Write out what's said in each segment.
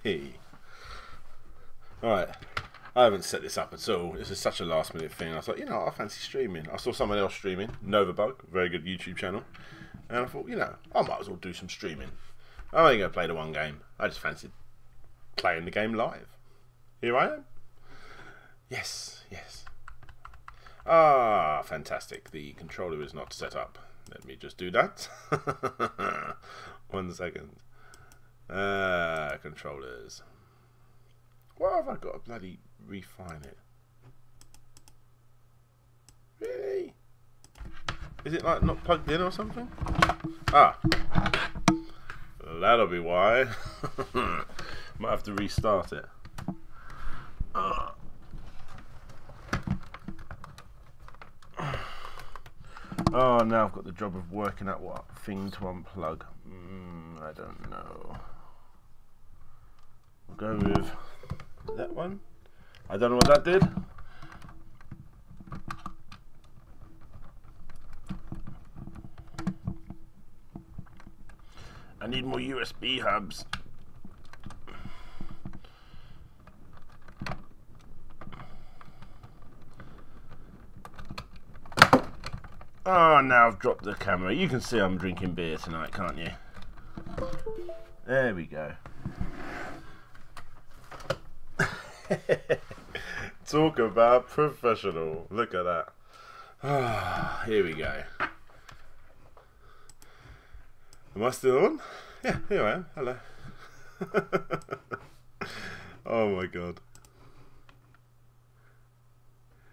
Hey. Alright, I haven't set this up at all. This is such a last minute thing. I thought, I fancy streaming. I saw someone else streaming, Novabug, very good YouTube channel. And I thought, I might as well do some streaming. I'm only going to play the one game. I just fancied playing the game live. Here I am. Yes. Ah, fantastic. The controller is not set up. Let me just do that. 1 second. Controllers. Why have I got to bloody refine it? Really? Is it like not plugged in or something? Ah. That'll be why. Might have to restart it. Oh, now I've got the job of working out what thing to unplug. I don't know. We'll go with that one. I don't know what that did. I need more USB hubs. Oh, now I've dropped the camera. You can see I'm drinking beer tonight, can't you? There we go. Talk about professional. Look at that. Ah, here we go. Am I still on? Yeah, here I am. Hello. Oh my god.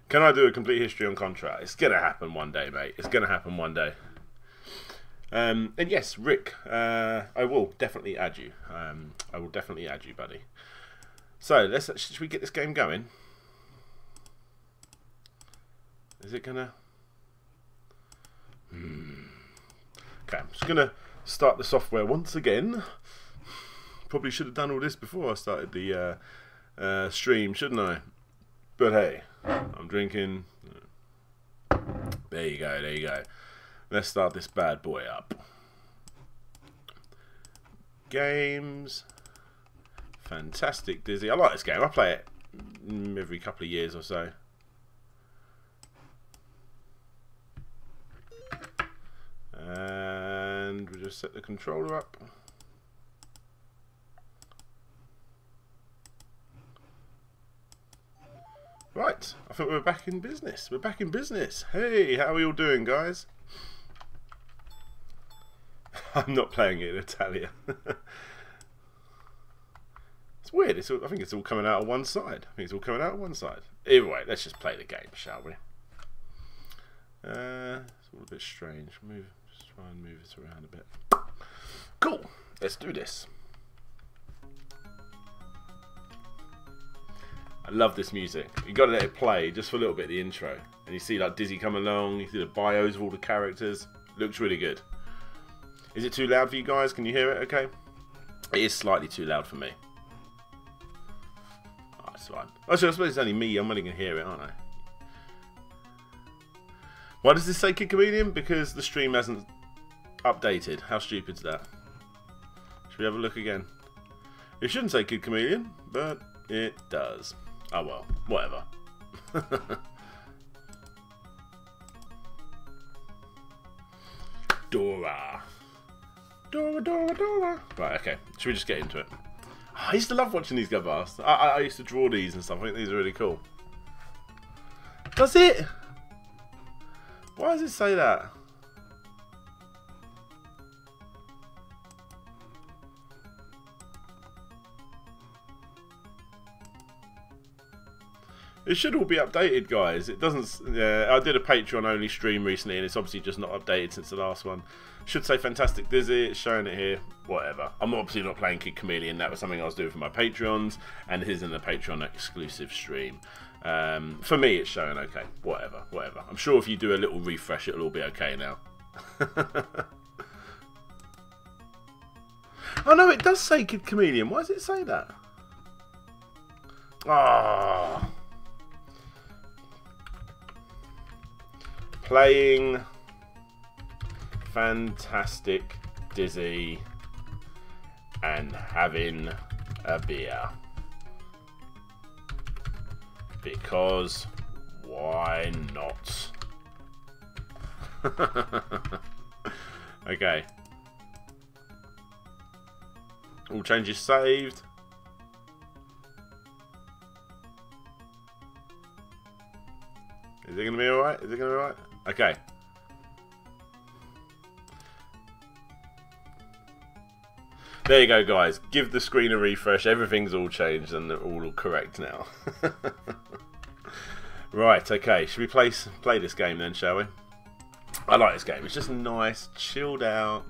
Can I do a complete history on Contra? It's gonna happen one day, mate. It's gonna happen one day. And yes, Rick, I will definitely add you. I will definitely add you, buddy. So should we get this game going? Is it gonna? Okay, I'm just gonna start the software once again. Probably should have done all this before I started the stream, shouldn't I? But hey, I'm drinking. There you go, there you go. Let's start this bad boy up. Games. Fantastic Dizzy. I like this game. I play it every couple of years or so. And we just set the controller up. Right, I think we're back in business. We're back in business. Hey, how are we all doing, guys? I'm not playing it in Italia. It's weird. I think it's all coming out of one side. Either way, let's just play the game, shall we? It's all a bit strange. Just try and move it around a bit. Cool. Let's do this. I love this music. You got to let it play just for a little bit. The intro, and you see like Dizzy come along. You see the bios of all the characters. Looks really good. Is it too loud for you guys? Can you hear it? Okay. It is slightly too loud for me. Oh, it's fine. Actually, I suppose it's only me. I'm only going to hear it, aren't I? Why does this say Kid Chameleon? Because the stream hasn't updated. How stupid is that? Should we have a look again? It shouldn't say Kid Chameleon, but it does. Oh well, whatever. Dora. Dora. Right, okay. Should we just get into it? I used to love watching these go past. I used to draw these and stuff. I think these are really cool. Does it? Why does it say that? It should all be updated, guys. It doesn't. I did a Patreon only stream recently, and it's obviously just not updated since the last one. Should say Fantastic Dizzy. It's showing it here. Whatever. I'm obviously not playing Kid Chameleon. That was something I was doing for my Patreons, and it is in the Patreon exclusive stream. For me, it's showing okay. Whatever. I'm sure if you do a little refresh, it'll all be okay now. Oh no, it does say Kid Chameleon. Why does it say that? Ah. Playing Fantastic Dizzy and having a beer. Because why not? Okay. All changes saved. Is it going to be alright? Is it going to be alright? Okay. There you go, guys. Give the screen a refresh. Everything's all changed and they're all correct now. Right, okay. Should we play this game then, shall we? I like this game. It's just nice, chilled out.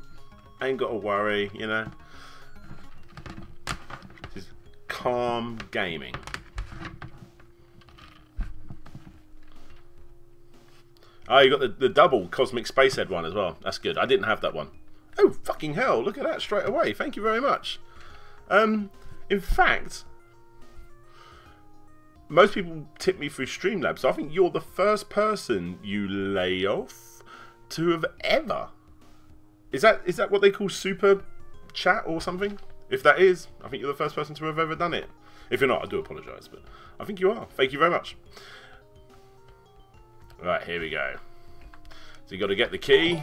Ain't got to worry, you know. Just calm gaming. Oh, you got the double Cosmic Spacehead one as well. That's good. I didn't have that one. Oh, fucking hell. Look at that straight away. Thank you very much. In fact, most people tip me through Streamlabs, so I think you're the first person, you lay off, to have ever. Is that what they call super chat or something? If that is, I think you're the first person to have ever done it. If you're not, I do apologise, but I think you are. Thank you very much. Right, here we go. So you got to get the key.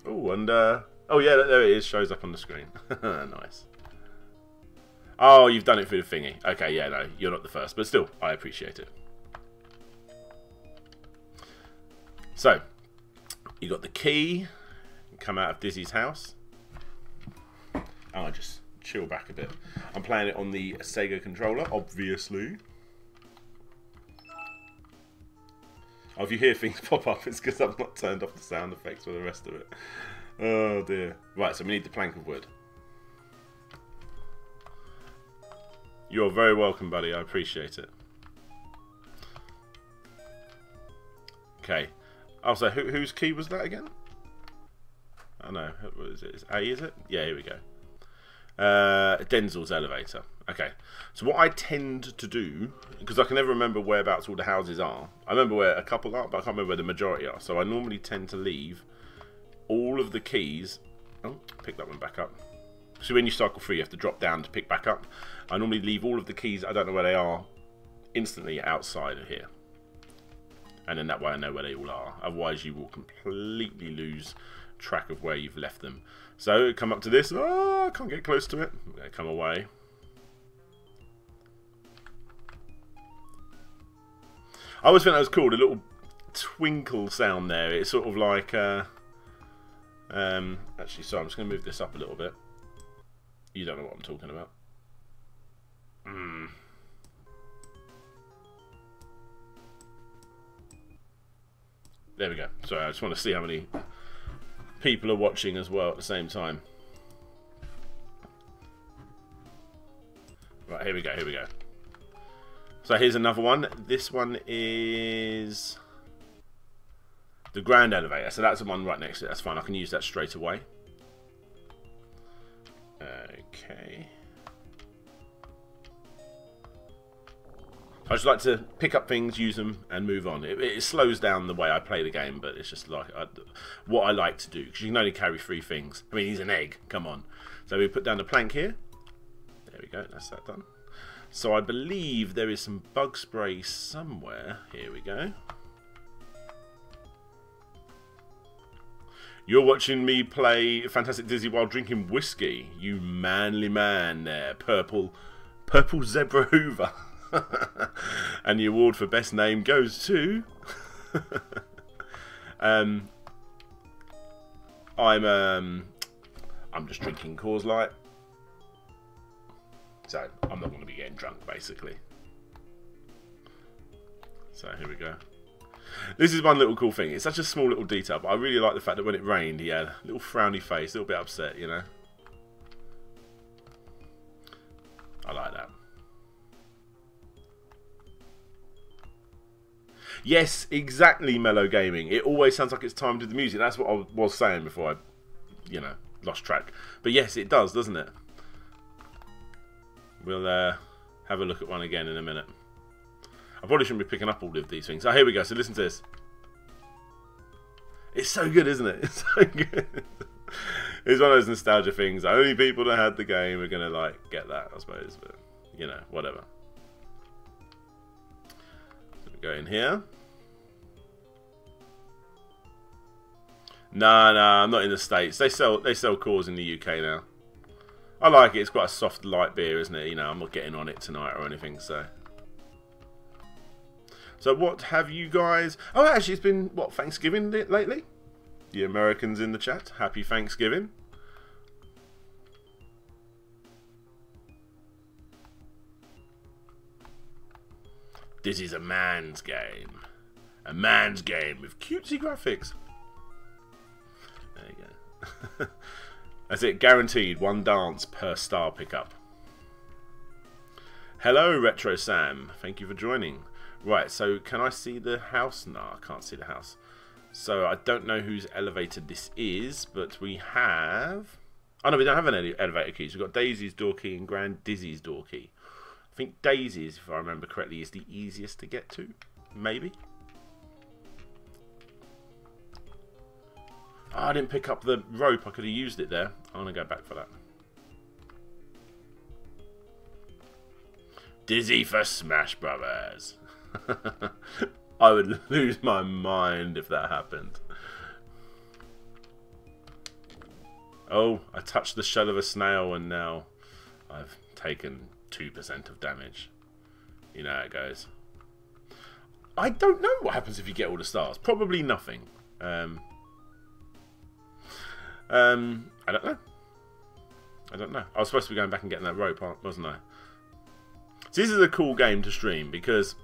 Oh, and oh yeah, there it is. Shows up on the screen. Nice. Oh, you've done it through the thingy. Okay, yeah, no, you're not the first, but still, I appreciate it. So, you got the key. Come out of Dizzy's house. I'll just chill back a bit. I'm playing it on the Sega controller, obviously. Oh, if you hear things pop up, it's because I've not turned off the sound effects for the rest of it. Oh dear. Right, so we need the plank of wood. You're very welcome, buddy. I appreciate it. Okay. Oh, so whose key was that again? I know. What is it? Is A, is it? Yeah, here we go. Denzel's elevator. Okay. So what I tend to do, because I can never remember whereabouts all the houses are. I remember where a couple are, but I can't remember where the majority are. So I normally tend to leave all of the keys. Oh, pick that one back up. So when you cycle through, you have to drop down to pick back up. I normally leave all of the keys, I don't know where they are, instantly outside of here. And then that way I know where they all are. Otherwise you will completely lose track of where you've left them. So come up to this. Oh, I can't get close to it. I'm going to come away. I always think that was cool, the little twinkle sound there. It's sort of like actually, sorry, I'm just going to move this up a little bit. You don't know what I'm talking about. There we go. Sorry, I just want to see how many people are watching as well at the same time. Right, here we go, here we go. So here's another one. This one is the grand elevator. So that's the one right next to it. That's fine. I can use that straight away. Okay. I just like to pick up things, use them, and move on. It slows down the way I play the game, but it's just like what I like to do. Because you can only carry 3 things. I mean, he's an egg. Come on. So we put down the plank here. There we go. That's that done. So I believe there is some bug spray somewhere. Here we go. You're watching me play Fantastic Dizzy while drinking whiskey. You manly man there. Purple Zebra Hoover. And the award for best name goes to I'm just drinking Coors Light, so I'm not going to be getting drunk basically. So here we go. This is one little cool thing. It's such a small little detail, but I really like the fact that when it rained he had a little frowny face, a little bit upset, you know. I like that. Yes, exactly, Mellow Gaming. It always sounds like it's time to do the music. That's what I was saying before I, you know, lost track. But yes, it does, doesn't it? We'll have a look at one again in a minute. I probably shouldn't be picking up all of these things. Oh, here we go. So listen to this. It's so good, isn't it? It's so good. It's one of those nostalgia things. Only people that had the game are gonna like get that, I suppose. But you know, whatever. So we go in here. No, I'm not in the States. They sell Coors in the UK now. I like it. It's quite a soft, light beer, isn't it? You know, I'm not getting on it tonight or anything. So what have you guys? Oh, actually, it's been what, Thanksgiving lately? The Americans in the chat, happy Thanksgiving. This is a man's game. A man's game with cutesy graphics. There you go. That's it, guaranteed. One dance per star pickup. Hello, Retro Sam. Thank you for joining. Right, so can I see the house? No, I can't see the house. So I don't know whose elevator this is, but we have... Oh no, we don't have an elevator key. So we've got Daisy's door key and Grand Dizzy's door key. I think Daisy's, if I remember correctly, is the easiest to get to. Maybe. Oh, I didn't pick up the rope. I could have used it there. I'm going to go back for that. Dizzy for Smash Brothers. I would lose my mind if that happened. Oh, I touched the shell of a snail and now I've taken 2% of damage. You know how it goes. I don't know what happens if you get all the stars. Probably nothing. I don't know. I don't know. I was supposed to be going back and getting that rope, wasn't I? So this is a cool game to stream because,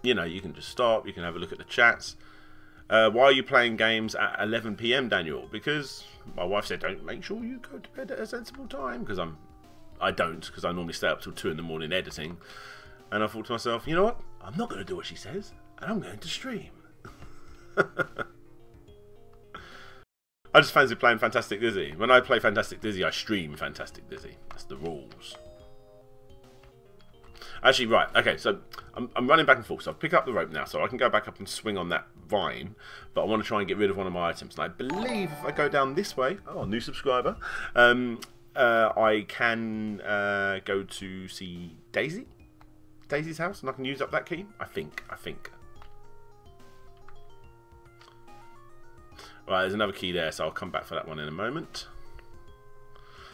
you know, you can just stop, you can have a look at the chats. Why are you playing games at 11 PM, Daniel? Because my wife said, don't, make sure you go to bed at a sensible time. Because I don't, because I normally stay up till 2 in the morning editing. And I thought to myself, you know what? I'm not going to do what she says, and I'm going to stream. I just fancy playing Fantastic Dizzy. When I play Fantastic Dizzy, I stream Fantastic Dizzy. That's the rules. Actually, right, okay, so I'm running back and forth, so I'll pick up the rope now, so I can go back up and swing on that vine, but I want to try and get rid of one of my items, and I believe if I go down this way, oh, new subscriber, I can go to see Daisy's house, and I can use up that key, I think. Right, there's another key there, so I'll come back for that one in a moment.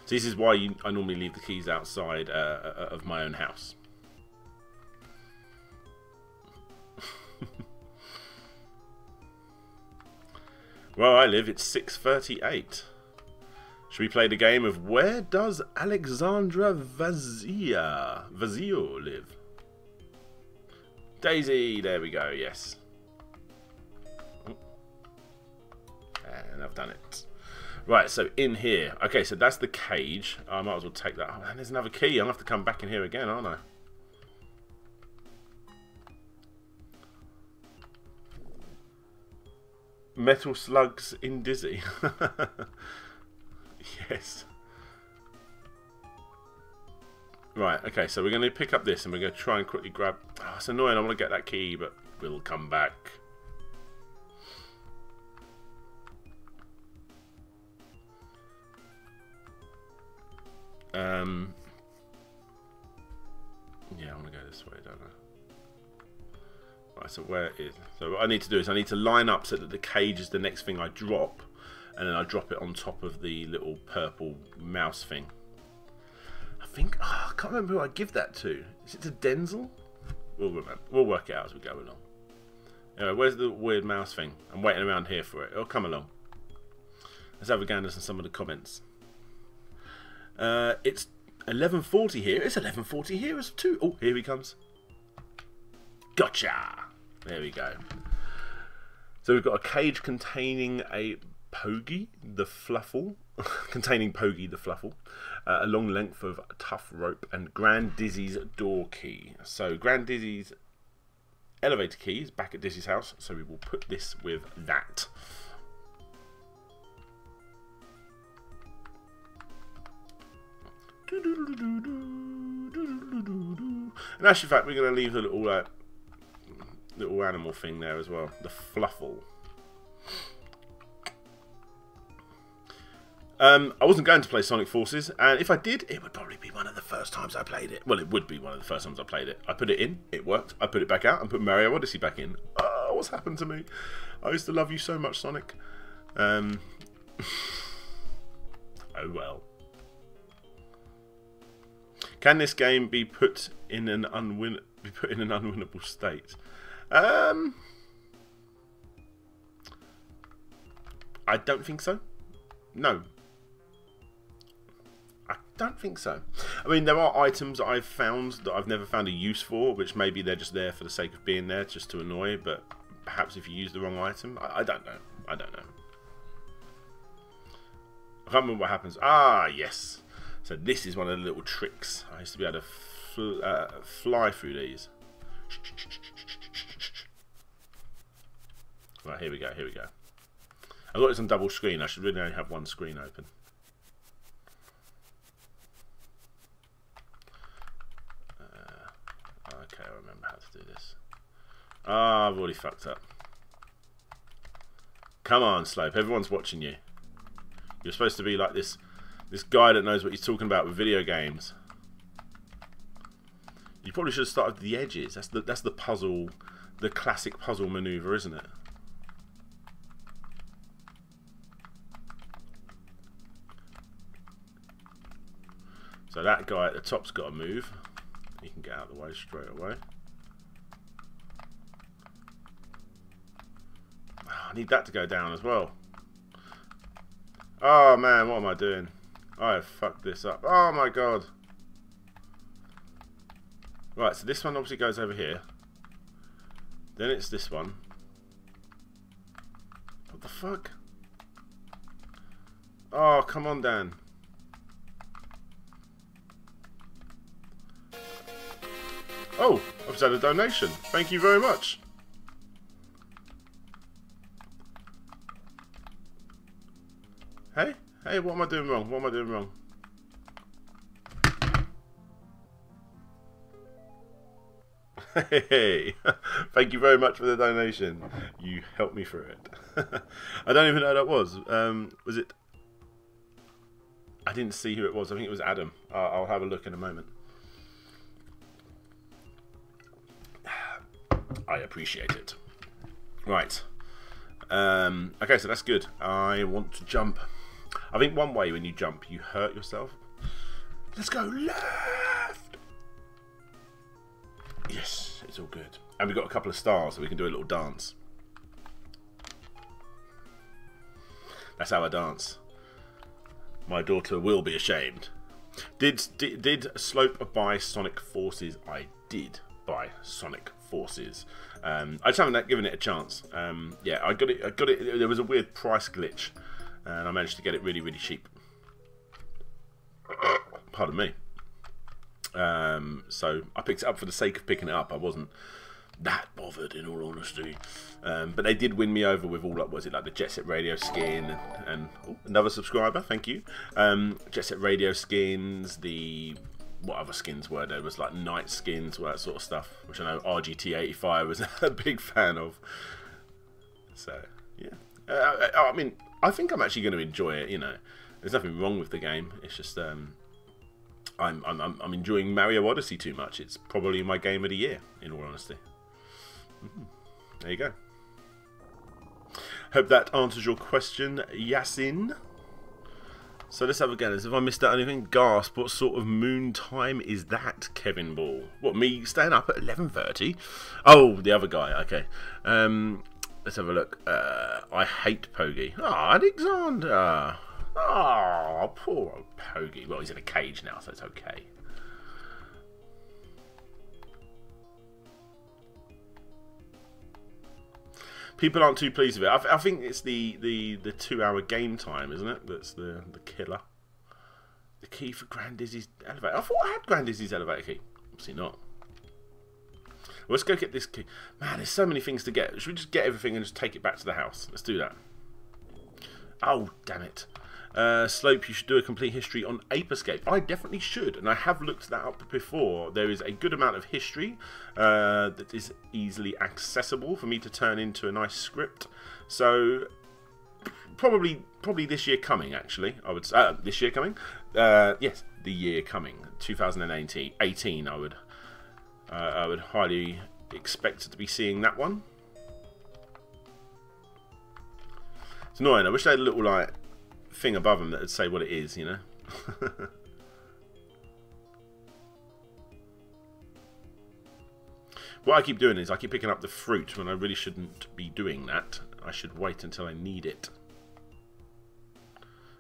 So this is why I normally leave the keys outside of my own house. Where I live, it's 6:38. Should we play the game of where does Alexandra Vazio live? Daisy, there we go, yes. And I've done it. Right, so in here. Okay, so that's the cage. I might as well take that. Oh, and there's another key. I'll have to come back in here again, aren't I? Metal slugs in Dizzy. Yes. Right, okay, so we're going to pick up this and we're going to try and quickly grab... Oh, it's annoying, I want to get that key, but we'll come back. Yeah, I want to go this way, don't I? Right, so where is... So what I need to do is I need to line up so that the cage is the next thing I drop, and then I drop it on top of the little purple mouse thing. I think... Oh, I can't remember who I give that to. Is it to Denzel? We'll remember. We'll work it out as we go along. Anyway, where's the weird mouse thing? I'm waiting around here for it. It'll come along. Let's have a gander at some of the comments. It's 11:40 here. It's 11:40 here as too. Oh, here he comes. Gotcha! There we go. So we've got a cage containing a Pogie the Fluffle. Containing Pogie the Fluffle. A long length of tough rope and Grand Dizzy's door key. So Grand Dizzy's elevator key is back at Dizzy's house. So we will put this with that. And actually, in fact, we're going to leave the little little animal thing there as well, the Fluffle. I wasn't going to play Sonic Forces, and if I did, it would probably be one of the first times I played it. Well, it would be one of the first times I played it. I put it in, it worked. I put it back out and put Mario Odyssey back in. Oh, what's happened to me? I used to love you so much, Sonic. Oh well. Can this game be put in an unwinnable state? I don't think so. No. I don't think so. I mean, there are items that I've found that I've never found a use for, which maybe they're just there for the sake of being there, just to annoy, but perhaps if you use the wrong item, I don't know. I don't know. I can't remember what happens. Ah, yes. So this is one of the little tricks. I used to be able to fly through these. Right, here we go, here we go. I've got this on double screen. I should really only have one screen open. Okay, I remember how to do this. Ah, I've already fucked up. Come on, Slope. Everyone's watching you. You're supposed to be like this guy that knows what he's talking about with video games. You probably should have started with the edges. That's the puzzle, the classic puzzle maneuver, isn't it? So that guy at the top's got to move. He can get out of the way straight away. Oh, I need that to go down as well. Oh man, what am I doing? I have fucked this up. Oh my god. Right, so this one obviously goes over here. Then it's this one. What the fuck? Oh, come on, Dan. Oh, I've just had a donation. Thank you very much. Hey, hey, what am I doing wrong? What am I doing wrong? Hey, thank you very much for the donation. You helped me through it. I don't even know who that was. Was it? I didn't see who it was. I think it was Adam. I'll have a look in a moment. I appreciate it. Right. Okay, so that's good. I want to jump. I think one way when you jump, you hurt yourself. Let's go left. Yes, it's all good. And we've got a couple of stars, so we can do a little dance. That's how I dance. My daughter will be ashamed. Did Slope buy Sonic Forces? I did buy Sonic Forces. I just haven't given it a chance. Yeah, I got it. There was a weird price glitch, and I managed to get it really, really cheap. Pardon me. So I picked it up for the sake of picking it up. I wasn't that bothered, in all honesty. But they did win me over with all, was it like the Jet Set Radio skin and oh, another subscriber, thank you. Jet Set Radio skins, what other skins were there? Was like night skins, all that sort of stuff, which I know RGT85 was a big fan of. So yeah, I mean, I think I'm actually going to enjoy it. You know, there's nothing wrong with the game. It's just I'm enjoying Mario Odyssey too much. It's probably my game of the year, in all honesty. There you go. Hope that answers your question, Yasin. So let's have a go. If I missed out anything, gasp. What sort of moon time is that, Kevin Ball? What, me staying up at 11:30? Oh, the other guy. Okay. Let's have a look. I hate Pogi. Ah, Alexander. Oh, poor old Pogi. Well, he's in a cage now, so it's okay. People aren't too pleased with it. I think it's the 2-hour game time, isn't it? That's the killer. The key for Grandizzy's elevator. I thought I had Grandizzy's elevator key. Obviously not. Well, let's go get this key. Man, there's so many things to get. Should we just get everything and just take it back to the house? Let's do that. Oh, damn it. Slope, you should do a complete history on Ape Escape. I definitely should, and I have looked that up before. There is a good amount of history that is easily accessible for me to turn into a nice script. So probably this year coming. Actually, I would say this year coming. Yes, the year coming, 2018. I would highly expect to be seeing that one. It's annoying. I wish they had a little like thing above them that would say what it is, you know. What I keep doing is I keep picking up the fruit when I really shouldn't be doing that. I should wait until I need it.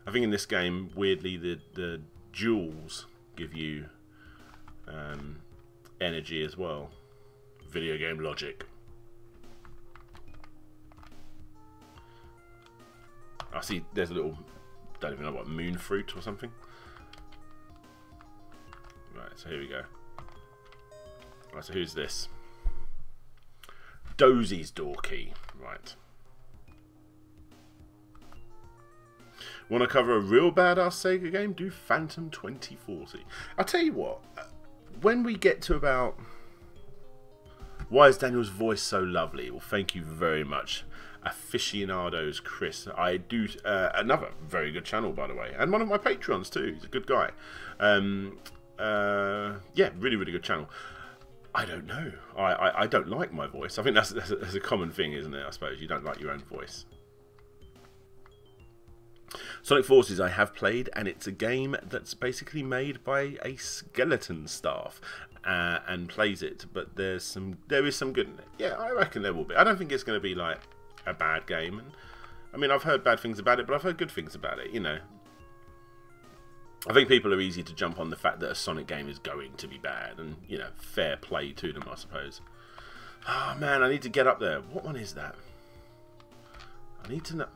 I think in this game, weirdly, the jewels give you energy as well. Video game logic. I see there's a little, don't even know what, moon fruit or something. Right, so here we go. Right, so who's this? Dozy's door key. Right. Want to cover a real badass Sega game? Do Phantom 2040. I'll tell you what, when we get to about... Why is Daniel's voice so lovely? Well, thank you very much. Aficionados Chris. I do another very good channel, by the way, and one of my Patreons too. He's a good guy. Yeah, really, really good channel. I don't know. I don't like my voice. I think that's a common thing, isn't it? I suppose you don't like your own voice. Sonic Forces I have played, and it's a game that's basically made by a skeleton staff and plays it. But there is some good in it. Yeah, I reckon there will be. I don't think it's going to be like a bad game. And I mean, I've heard bad things about it, but I've heard good things about it. You know. I think people are easy to jump on the fact that a Sonic game is going to be bad, and, you know, fair play to them, I suppose. Oh, man, I need to get up there. What one is that? I need to know.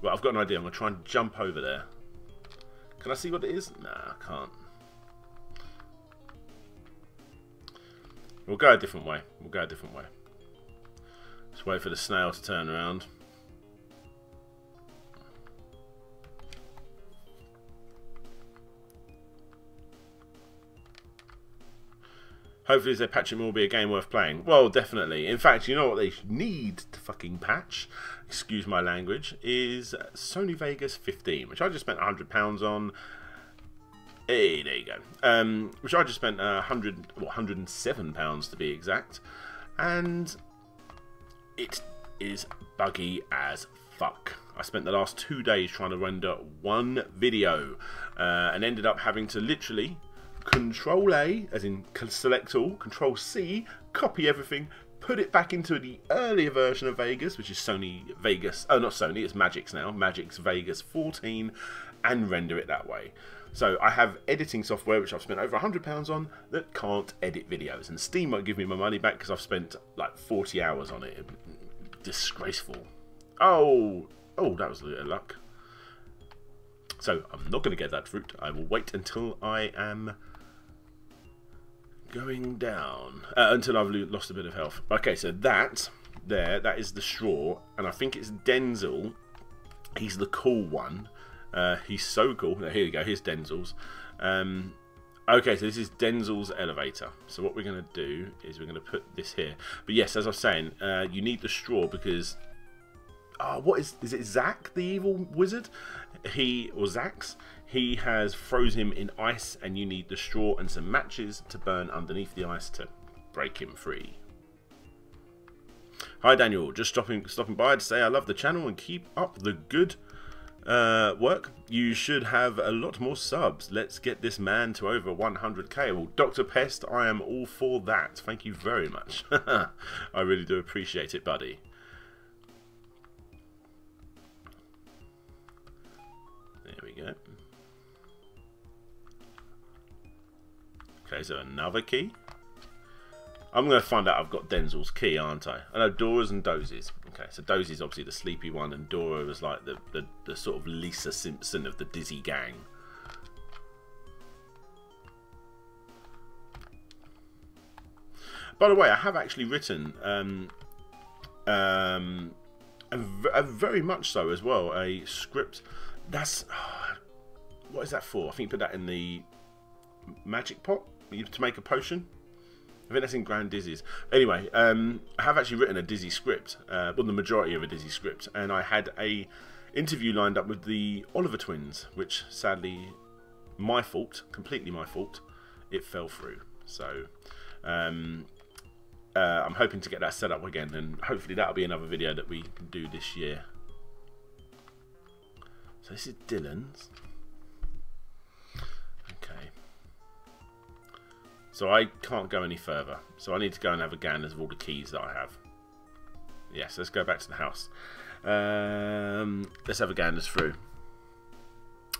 Well, I've got an idea. I'm going to try and jump over there. Can I see what it is? Nah, I can't. We'll go a different way. We'll go a different way. Just wait for the snail to turn around. Hopefully, if they patch it more, will be a game worth playing. Well, definitely. In fact, you know what they need to fucking patch, excuse my language, is Sony Vegas 15, which I just spent £100 on. Hey, there you go. Which I just spent £107 to be exact. And it is buggy as fuck. I spent the last 2 days trying to render one video and ended up having to literally Control A, as in select all, Control C, copy everything, put it back into the earlier version of Vegas, which is Sony Vegas, oh not Sony, it's Magix now, Magix Vegas 14, and render it that way. So I have editing software, which I've spent over £100 on, that can't edit videos, and Steam won't give me my money back because I've spent like 40 hours on it. Disgraceful. Oh, that was a little luck. So I'm not going to get that fruit. I will wait until I am going down, until I've lost a bit of health. Okay, so that is the straw, and I think it's Denzel. He's the cool one. He's so cool. Now, here we go. Here's Denzel's. Okay, so this is Denzel's elevator. So what we're going to do is we're going to put this here. But yes, as I was saying, you need the straw because... what is it Zack, the evil wizard? Zax, he has froze him in ice, and you need the straw and some matches to burn underneath the ice to break him free. Hi Daniel, just stopping by to say I love the channel and keep up the good work. You should have a lot more subs. Let's get this man to over 100k. Well, Dr. Pest, I am all for that. Thank you very much. I really do appreciate it, buddy. There we go. Okay, so another key. I'm going to find out I've got Denzel's key, aren't I? I know Dora's and Dozy's. Okay, so Dozy's obviously the sleepy one, and Dora was like the sort of Lisa Simpson of the Dizzy gang. By the way, I have actually written, very much so as well, a script. That's... what is that for? I think you put that in the magic pot to make a potion. I think that's in Grand Dizzy's. Anyway, I have actually written a Dizzy script, well, the majority of a Dizzy script, and I had a interview lined up with the Oliver twins, which sadly, my fault, completely my fault, it fell through. So I'm hoping to get that set up again, and hopefully that'll be another video that we can do this year. So this is Dylan's. Okay. So I can't go any further. So I need to go and have a gander of all the keys that I have. Yes, let's go back to the house. Let's have a gander through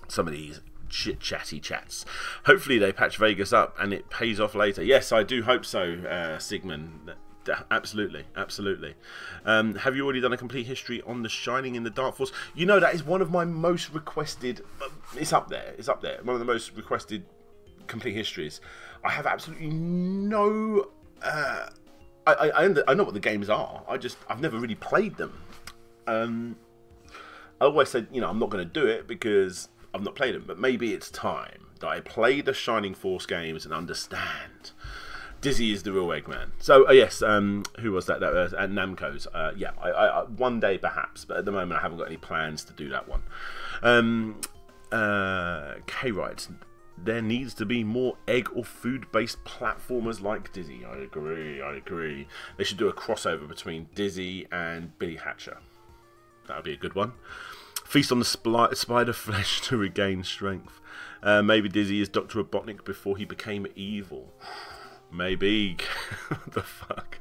some of these chatty chats. Hopefully they patch Vegas up and it pays off later. Yes, I do hope so, Sigmund. Absolutely, absolutely. Have you already done a complete history on The Shining in the Dark Force? You know, that is one of my most requested. It's up there. It's up there. One of the most requested complete histories. I have absolutely no. I know what the games are. I've never really played them. I always said, you know, I'm not going to do it because I've not played them. But maybe it's time that I play the Shining Force games and understand. Dizzy is the real Eggman. So yes, who was that? That was at Namco's. Yeah, I one day perhaps, but at the moment I haven't got any plans to do that one. K writes, there needs to be more egg or food-based platformers like Dizzy. I agree. I agree. They should do a crossover between Dizzy and Billy Hatcher. That would be a good one. Feast on the spider flesh to regain strength. Maybe Dizzy is Dr. Robotnik before he became evil. Maybe. What the fuck?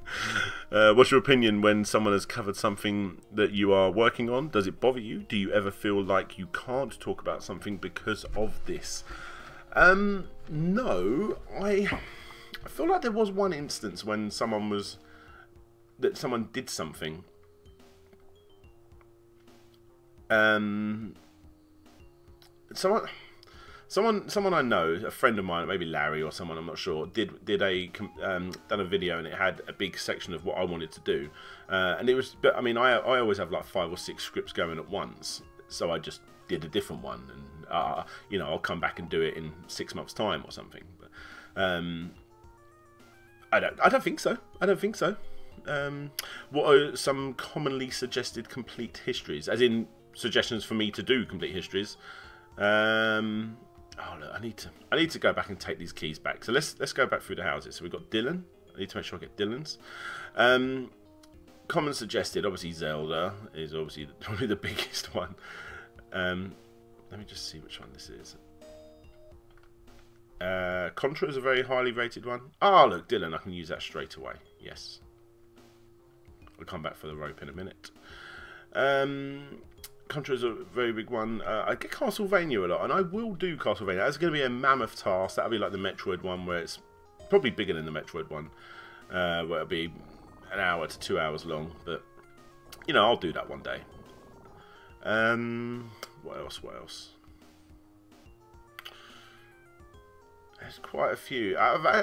What's your opinion when someone has covered something that you are working on? Does it bother you? Do you ever feel like you can't talk about something because of this? No. I feel like there was one instance when someone did something. Someone I know, a friend of mine, maybe Larry or someone, I'm not sure, done a video, and it had a big section of what I wanted to do, and it was. But I mean, I always have like 5 or 6 scripts going at once, so I just did a different one, and you know, I'll come back and do it in 6 months' time or something. But, I don't think so. I don't think so. What are some commonly suggested complete histories, as in suggestions for me to do complete histories? Oh look, I need to go back and take these keys back. So let's go back through the houses. So we've got Dylan. I need to make sure I get Dylan's. Common suggested, obviously Zelda is obviously probably the biggest one. Let me just see which one this is. Contra is a very highly rated one. Ah, look, Dylan, I can use that straight away. Yes. I'll come back for the rope in a minute. Contra is a very big one. I get Castlevania a lot, and I will do Castlevania. That's going to be a mammoth task. That'll be like the Metroid one, where it's probably bigger than the Metroid one, where it'll be an hour to 2 hours long. But you know, I'll do that one day. What else? What else? There's quite a few.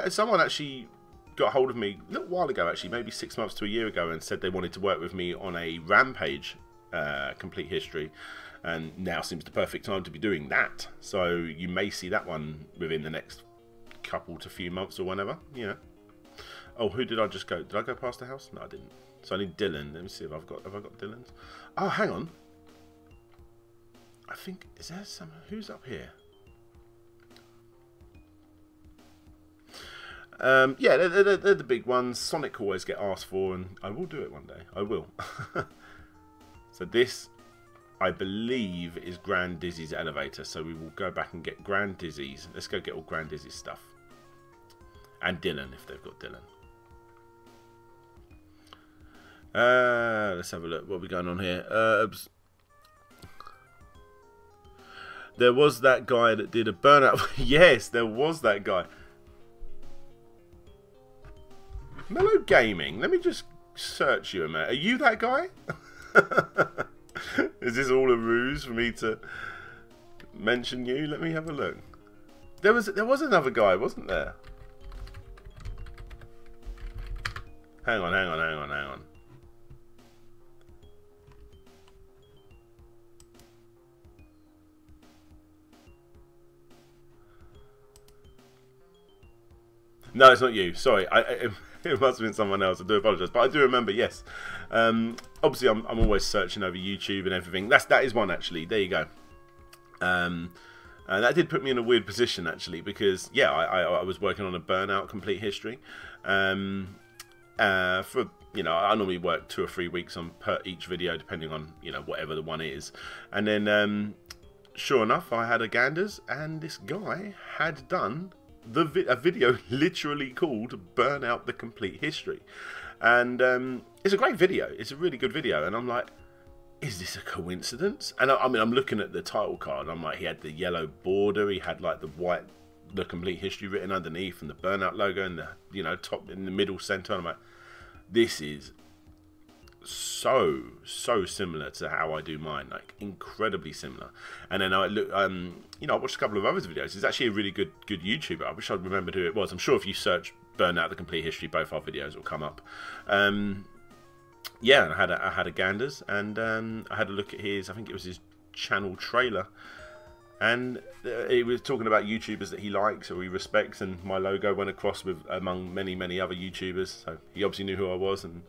Someone actually got hold of me a little while ago, actually, maybe 6 months to a year ago, and said they wanted to work with me on a Rampage complete history, and now seems the perfect time to be doing that. So you may see that one within the next couple to few months or whenever, you know. Oh, who did I just go? Did I go past the house? No, I didn't. So I need Dylan. Let me see if have I got Dylan's. Oh, hang on. I think, is there some, who's up here? Yeah, they're the big ones. Sonic always get asked for, and I will do it one day. I will. So this, I believe, is Grand Dizzy's elevator. So we will go back and get Grand Dizzy's. Let's go get all Grand Dizzy's stuff. And Dylan, if they've got Dylan. Let's have a look. What are we going on here? There was that guy that did a burnout. Yes, there was that guy. Mellow Gaming. Let me just search you a minute. Are you that guy? Is this all a ruse for me to mention you? Let me have a look. There was another guy, wasn't there? Hang on. No, it's not you. Sorry. It must have been someone else. I do apologise, but I do remember. Yes, obviously I'm always searching over YouTube and everything. That is one actually. There you go. And that did put me in a weird position actually, because yeah, I was working on a Burnout Complete History. For I normally work 2 or 3 weeks on per each video, depending on whatever the one is, and then sure enough, I had a ganders, and this guy had done a video literally called Burnout the Complete History, and it's a great video. It's a really good video, and I'm like, is this a coincidence? And I mean, I'm looking at the title card, and I'm like, he had the yellow border, he had like the Complete History written underneath, and the Burnout logo in the top in the middle center. And I'm like, this is so similar to how I do mine, like incredibly similar. And then I look, I watched a couple of others videos. He's actually a really good YouTuber. I wish I'd remembered who it was. I'm sure if you search Burnout the Complete History, both our videos will come up. Yeah, I had a ganders, and I had a look at his, I think it was his channel trailer, and he was talking about YouTubers that he likes or he respects, and my logo went across with among many other YouTubers, so he obviously knew who I was, and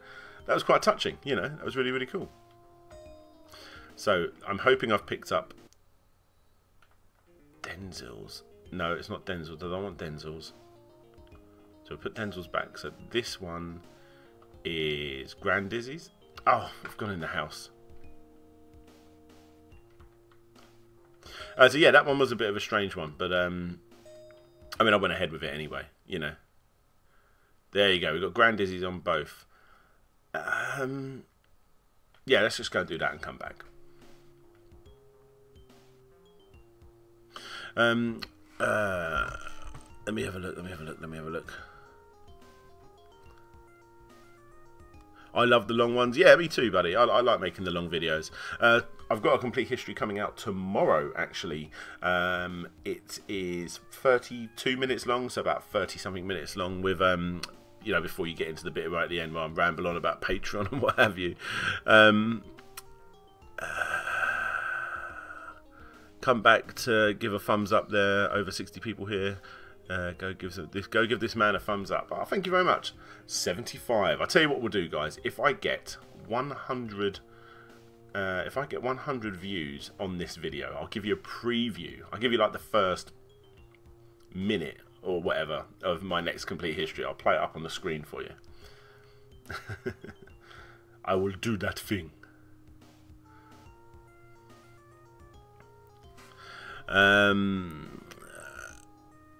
that was quite touching. That was really cool. So I'm hoping I've picked up Denzel's. No, it's not Denzel's. I don't want Denzel's. So I put Denzel's back. So this one is Grandizzy's. Oh, I've gone in the house. So yeah, that one was a bit of a strange one, but I mean, I went ahead with it anyway. There you go. We've got Grandizzy's on both. Yeah, let's just go do that and come back. Let me have a look. I love the long ones. Yeah, me too, buddy. I like making the long videos. I've got a Complete History coming out tomorrow, actually. It is 32 minutes long, so about 30-something minutes long, with before you get into the bit right at the end where I'm rambling on about Patreon and what have you. Come back to give a thumbs up there. Over 60 people here. Go give this man a thumbs up. Oh, thank you very much. 75. I'll tell you what we'll do, guys. If I get 100 views on this video, I'll give you a preview. I'll give you like the first minute or whatever of my next Complete History. I'll play it up on the screen for you. I will do that thing.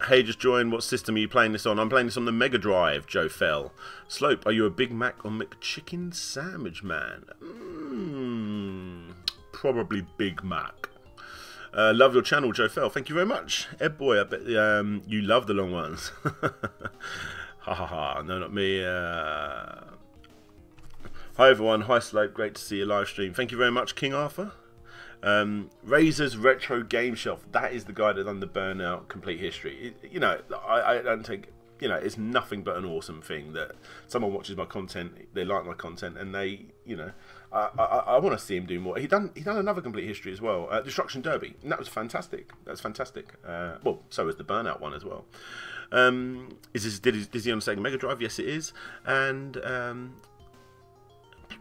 Hey, just joined. What system are you playing this on? I'm playing this on the Mega Drive, Joe Fell. Slope, are you a Big Mac or McChicken sandwich man? Probably Big Mac. Love your channel, Joe Fell. Thank you very much. Ed Boy, I bet you love the long ones. Ha ha ha. No, not me. Hi everyone. Hi Slope. Great to see your live stream. Thank you very much, King Arthur. Razor's Retro Game Shelf. That is the guy that done the Burnout Complete History. I don't think, it's nothing but an awesome thing that someone watches my content, they like my content, and they, I want to see him do more. He done another Complete History as well, Destruction Derby, and that was fantastic. That's fantastic. Well, so was the Burnout one as well. Is he on Sega Mega Drive? Yes, it is. And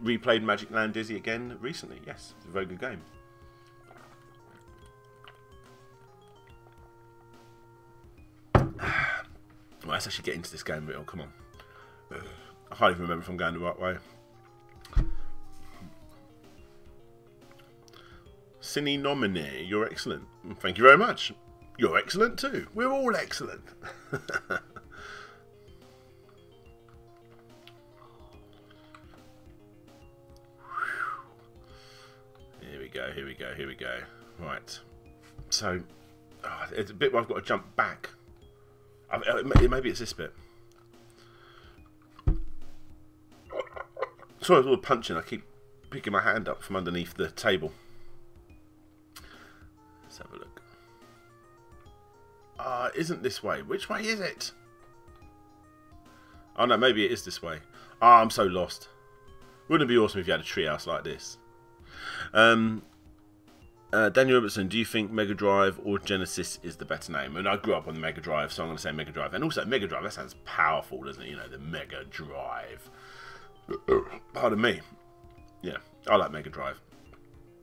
replayed Magic Land Dizzy again recently. Yes, it's a very good game. Well, let's actually get into this game real. Come on. I can't even remember if I'm going the right way. Cine nominee, you're excellent. Thank you very much. You're excellent too. We're all excellent. Here we go. Right. So, it's a bit where I've got to jump back. Maybe it's this bit. Sorry, with all the punching, I keep picking my hand up from underneath the table. Let's have a look. Isn't this way? Which way is it? Oh no, maybe it is this way. I'm so lost. Wouldn't it be awesome if you had a treehouse like this? Daniel Robertson, do you think Mega Drive or Genesis is the better name? And I grew up on the Mega Drive, so I'm going to say Mega Drive. And also, Mega Drive, that sounds powerful, doesn't it? You know, the Mega Drive. Pardon me. Yeah, I like Mega Drive.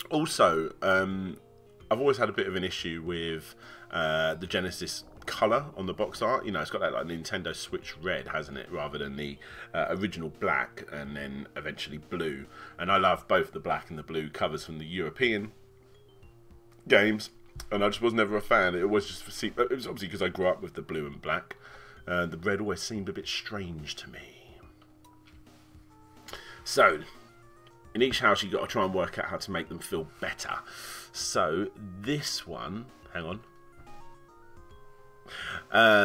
Also, I've always had a bit of an issue with the Genesis colour on the box art. You know, it's got that like Nintendo Switch red, hasn't it, rather than the original black and then eventually blue. And I love both the black and the blue covers from the European games, and I just was never a fan. It was just it was obviously because I grew up with the blue and black. The red always seemed a bit strange to me. So in each house, you've got to try and work out how to make them feel better. So this one, hang on.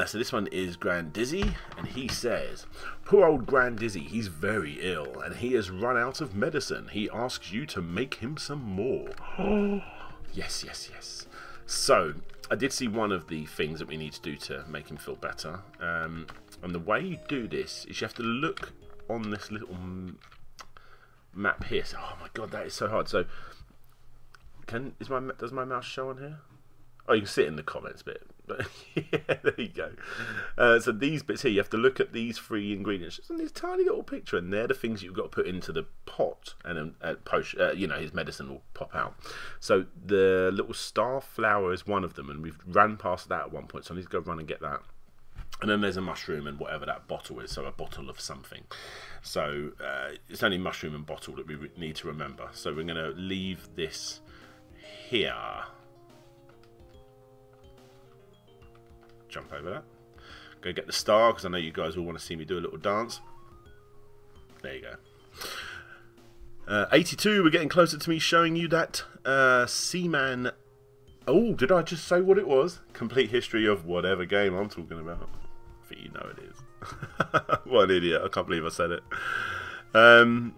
So this one is Grand Dizzy, and he says, poor old Grand Dizzy, he's very ill, and he has run out of medicine. He asks you to make him some more. Yes, yes, yes. So, I did see one of the things that we need to do to make him feel better. And the way you do this is you have to look on this little map here. So, oh my god, that is so hard. So, does my mouse show on here? Oh, you can see it in the comments bit. But yeah, there you go. So these bits here, you have to look at these 3 ingredients. Just in this tiny little picture, and they're the things you've got to put into the pot, and then you know, his medicine will pop out. So the little star flower is one of them, and we've ran past that at one point, so I need to go run and get that. And then there's a mushroom and whatever that bottle is, so a bottle of something. So it's only mushroom and bottle that we need to remember. So we're going to leave this here. Jump over that. Go get the star, because I know you guys will want to see me do a little dance. There you go. 82, we're getting closer to me showing you that Seaman. Oh, did I just say what it was? Complete history of whatever game I'm talking about. I think you know it is. What an idiot. I can't believe I said it. I'm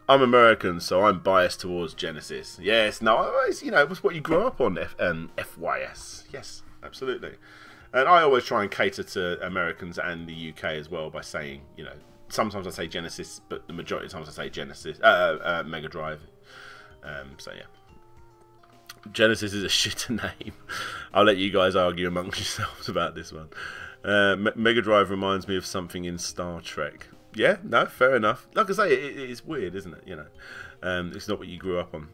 American, so I'm biased towards Genesis. Yes, no, you know, it was what you grew up on, FYS. Yes, absolutely. And I always try and cater to Americans and the UK as well by saying, you know, sometimes I say Genesis, but the majority of times I say Genesis, Mega Drive. So yeah, Genesis is a shitter name. I'll let you guys argue amongst yourselves about this one. Mega Drive reminds me of something in Star Trek. Yeah, no, fair enough. Like I say, it is weird, isn't it? You know, it's not what you grew up on.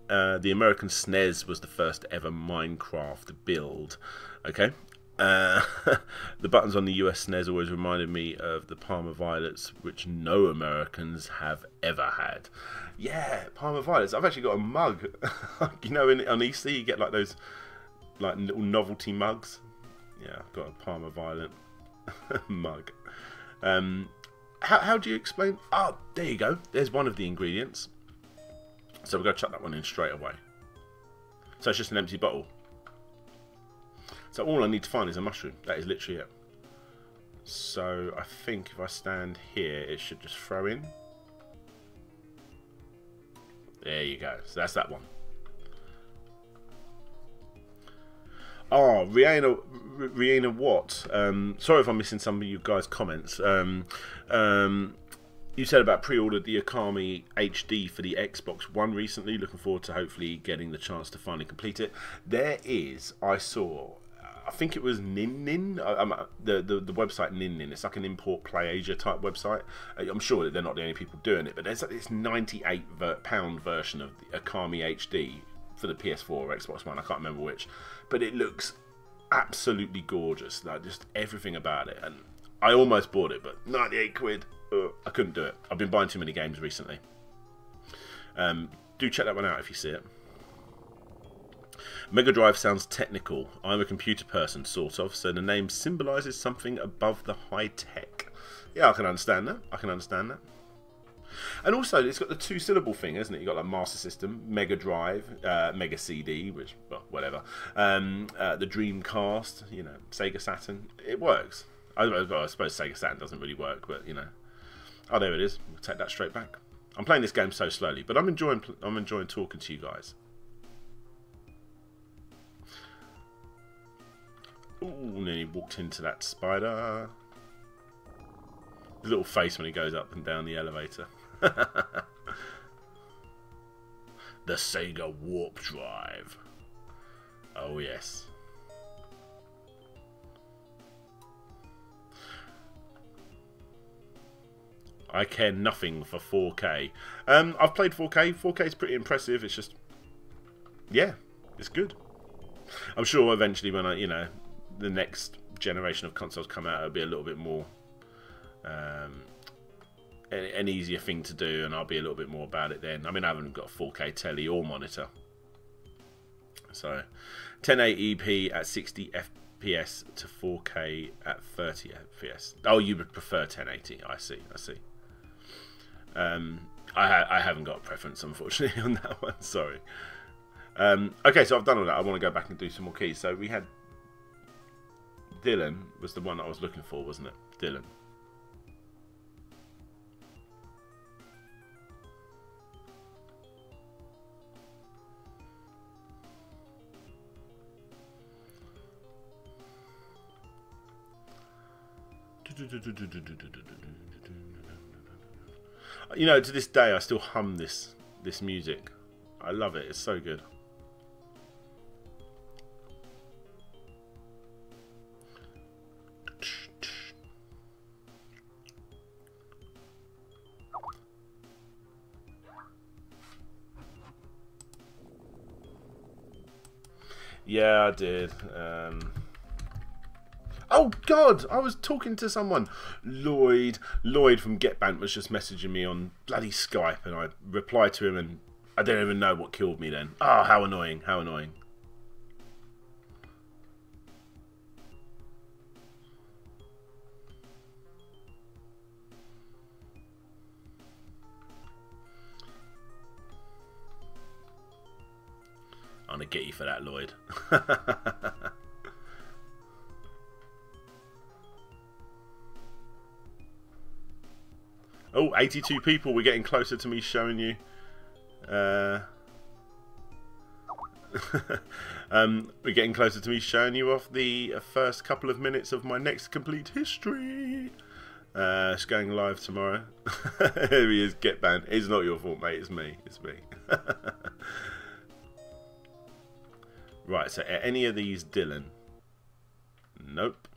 The American SNES was the first ever Minecraft build. Okay. The buttons on the US SNES always reminded me of the Parma Violets, which no Americans have ever had. Yeah, Parma Violets. I've actually got a mug. You know, on EC you get like those like little novelty mugs. Yeah, I've got a Parma Violet mug. How do you explain? Oh, there you go. There's one of the ingredients. So we're going to chuck that one in straight away. So it's just an empty bottle. So all I need to find is a mushroom. That is literally it. So I think if I stand here, it should just throw in. There you go. So that's that one. Oh, Rihanna Watt. Sorry if I'm missing some of you guys' comments. You said about pre-ordered the Okami HD for the Xbox One recently. Looking forward to hopefully getting the chance to finally complete it. There is, I saw, I think it was Nin, the website Nin. It's like an import Play Asia type website. I'm sure that they're not the only people doing it, but there's like this £98 version of the Okami HD for the PS4 or Xbox One. I can't remember which, but it looks absolutely gorgeous. Like just everything about it, and I almost bought it, but 98 quid. I couldn't do it. I've been buying too many games recently. Do check that one out if you see it. Mega Drive sounds technical. I'm a computer person, sort of, so the name symbolises something above the high tech. Yeah, I can understand that. I can understand that. And also, it's got the 2-syllable thing, isn't it? You've got like Master System, Mega Drive, Mega CD, which, well, whatever. The Dreamcast, you know, Sega Saturn. It works. I suppose Sega Saturn doesn't really work, but, you know. Oh, there it is. We'll take that straight back. I'm playing this game so slowly, but I'm enjoying talking to you guys. Ooh, nearly walked into that spider. His little face when he goes up and down the elevator. The Sega Warp Drive. Oh yes. I care nothing for 4K. I've played 4K. 4K is pretty impressive. It's just, yeah, it's good. I'm sure eventually when the next generation of consoles come out, it'll be a little bit more an easier thing to do, and I'll be a little bit more about it then. I mean, I haven't got a 4K telly or monitor, so 1080p at 60 FPS to 4K at 30 FPS. Oh, you would prefer 1080? I see. I haven't got a preference, unfortunately, on that one. Sorry. Okay, so I've done all that. I want to go back and do some more keys. So we had Dylan was the one that I was looking for, wasn't it? Dylan. You know, to this day, I still hum this music. I love it. It's so good. Yeah, I did. Oh God! I was talking to someone. Lloyd from GetBant was just messaging me on bloody Skype, and I replied to him, and I don't even know what killed me then. Oh, how annoying! How annoying! I'm gonna get you for that, Lloyd. Oh, 82 people. We're getting closer to me showing you. We're getting closer to me showing you off the first couple of minutes of my next complete history. It's going live tomorrow. Here he is, GetBant. It's not your fault, mate. It's me. It's me. Right, so any of these Dylan? Nope.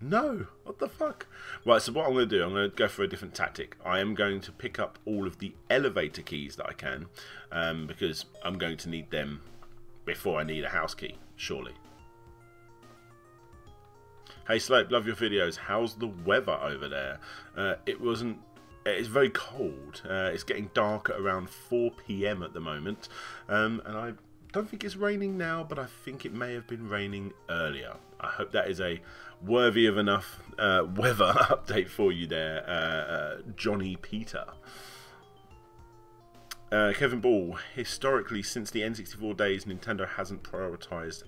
No, what the fuck? Right, so what I'm going to do, I'm going to go for a different tactic. I am going to pick up all of the elevator keys that I can, because I'm going to need them before I need a house key, surely. Hey Slope, love your videos. How's the weather over there? It's very cold. It's getting dark at around 4 PM at the moment, and I don't think it's raining now, but I think it may have been raining earlier. I hope that is a worthy of enough weather update for you there, Johnny Peter. Kevin Ball, historically, since the N64 days, Nintendo hasn't prioritised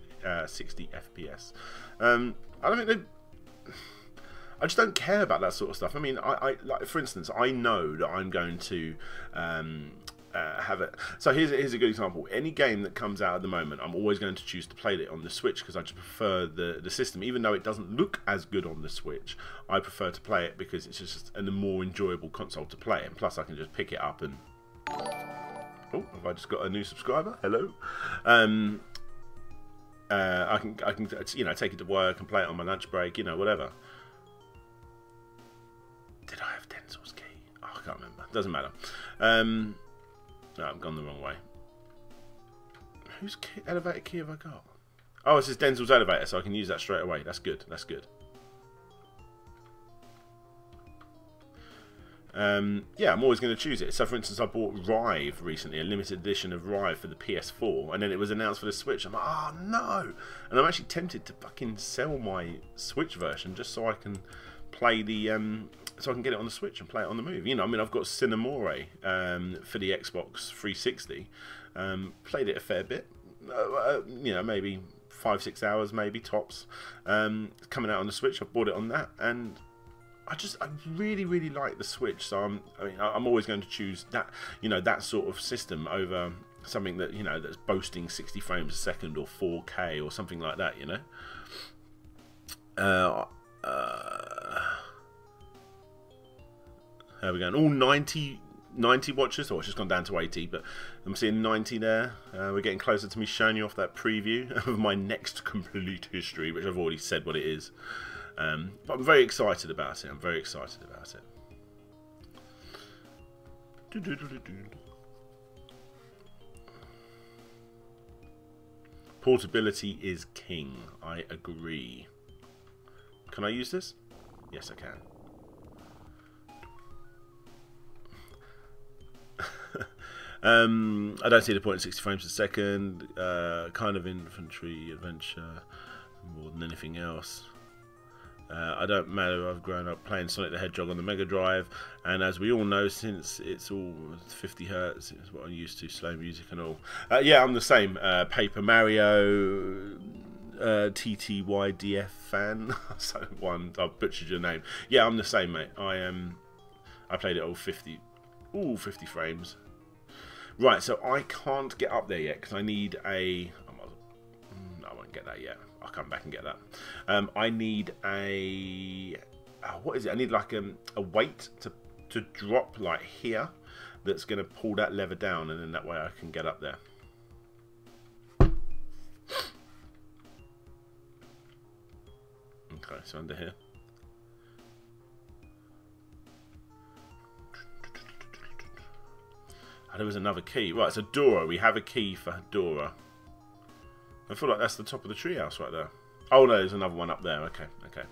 60 FPS. I don't think they... I just don't care about that sort of stuff. I mean, like for instance, I know that I'm going to have it. So here's a good example. Any game that comes out at the moment, I'm always going to choose to play it on the Switch because I just prefer the system. Even though it doesn't look as good on the Switch, I prefer to play it because it's just a more enjoyable console to play. And plus, I can just pick it up and... Oh, have I just got a new subscriber? Hello. I can take it to work and play it on my lunch break. Whatever. Did I have Denzel's key? Oh, I can't remember. Doesn't matter. No, I've gone the wrong way. Whose elevator key have I got? Oh, this is Denzel's elevator, so I can use that straight away. That's good. That's good. Yeah, I'm always going to choose it. So, for instance, I bought Rive recently, a limited edition of Rive for the PS4, and then it was announced for the Switch. I'm like, oh no! And I'm actually tempted to fucking sell my Switch version just so I can play the so I can get it on the Switch and play it on the move. I mean, I've got Cinemore for the Xbox 360. Played it a fair bit. Maybe 5-6 hours, maybe tops. Coming out on the Switch, I bought it on that, and I really, really like the Switch. So I'm always going to choose that, that sort of system over something that that's boasting 60 frames a second or 4K or something like that. How are we going? All 90 90 watchers. Oh, it's just gone down to 80, but I'm seeing 90 there. We're getting closer to me showing you off that preview of my next complete history, which I've already said what it is. But I'm very excited about it. I'm very excited about it. Portability is king. I agree. Can I use this? Yes, I can. I don't see the point in 60 frames a second. Kind of infantry adventure more than anything else. I don't matter. I've grown up playing Sonic the Hedgehog on the Mega Drive, and as we all know, since it's all 50 Hz, it's what I'm used to, slow music and all. Yeah, I'm the same. Paper Mario, TTYDF fan. So I've butchered your name. Yeah, I'm the same, mate. I played it all 50 frames. Right, so I can't get up there yet because I need a. I won't get that yet. I'll come back and get that. I need a. What is it? I need like a weight to drop like here. That's going to pull that lever down, and then that way I can get up there. Okay, so under here. Oh, there was another key. Right, so Dora. We have a key for Dora. I feel like that's the top of the treehouse right there. Oh no, there's another one up there. Okay, okay.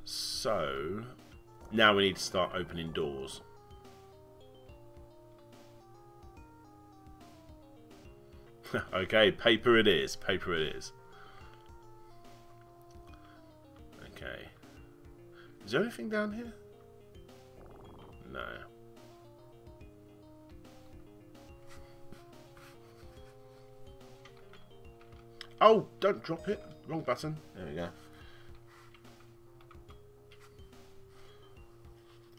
So now we need to start opening doors. Okay, paper it is. Paper it is. Okay. Is there anything down here? No. Oh, don't drop it. Wrong button. There we go.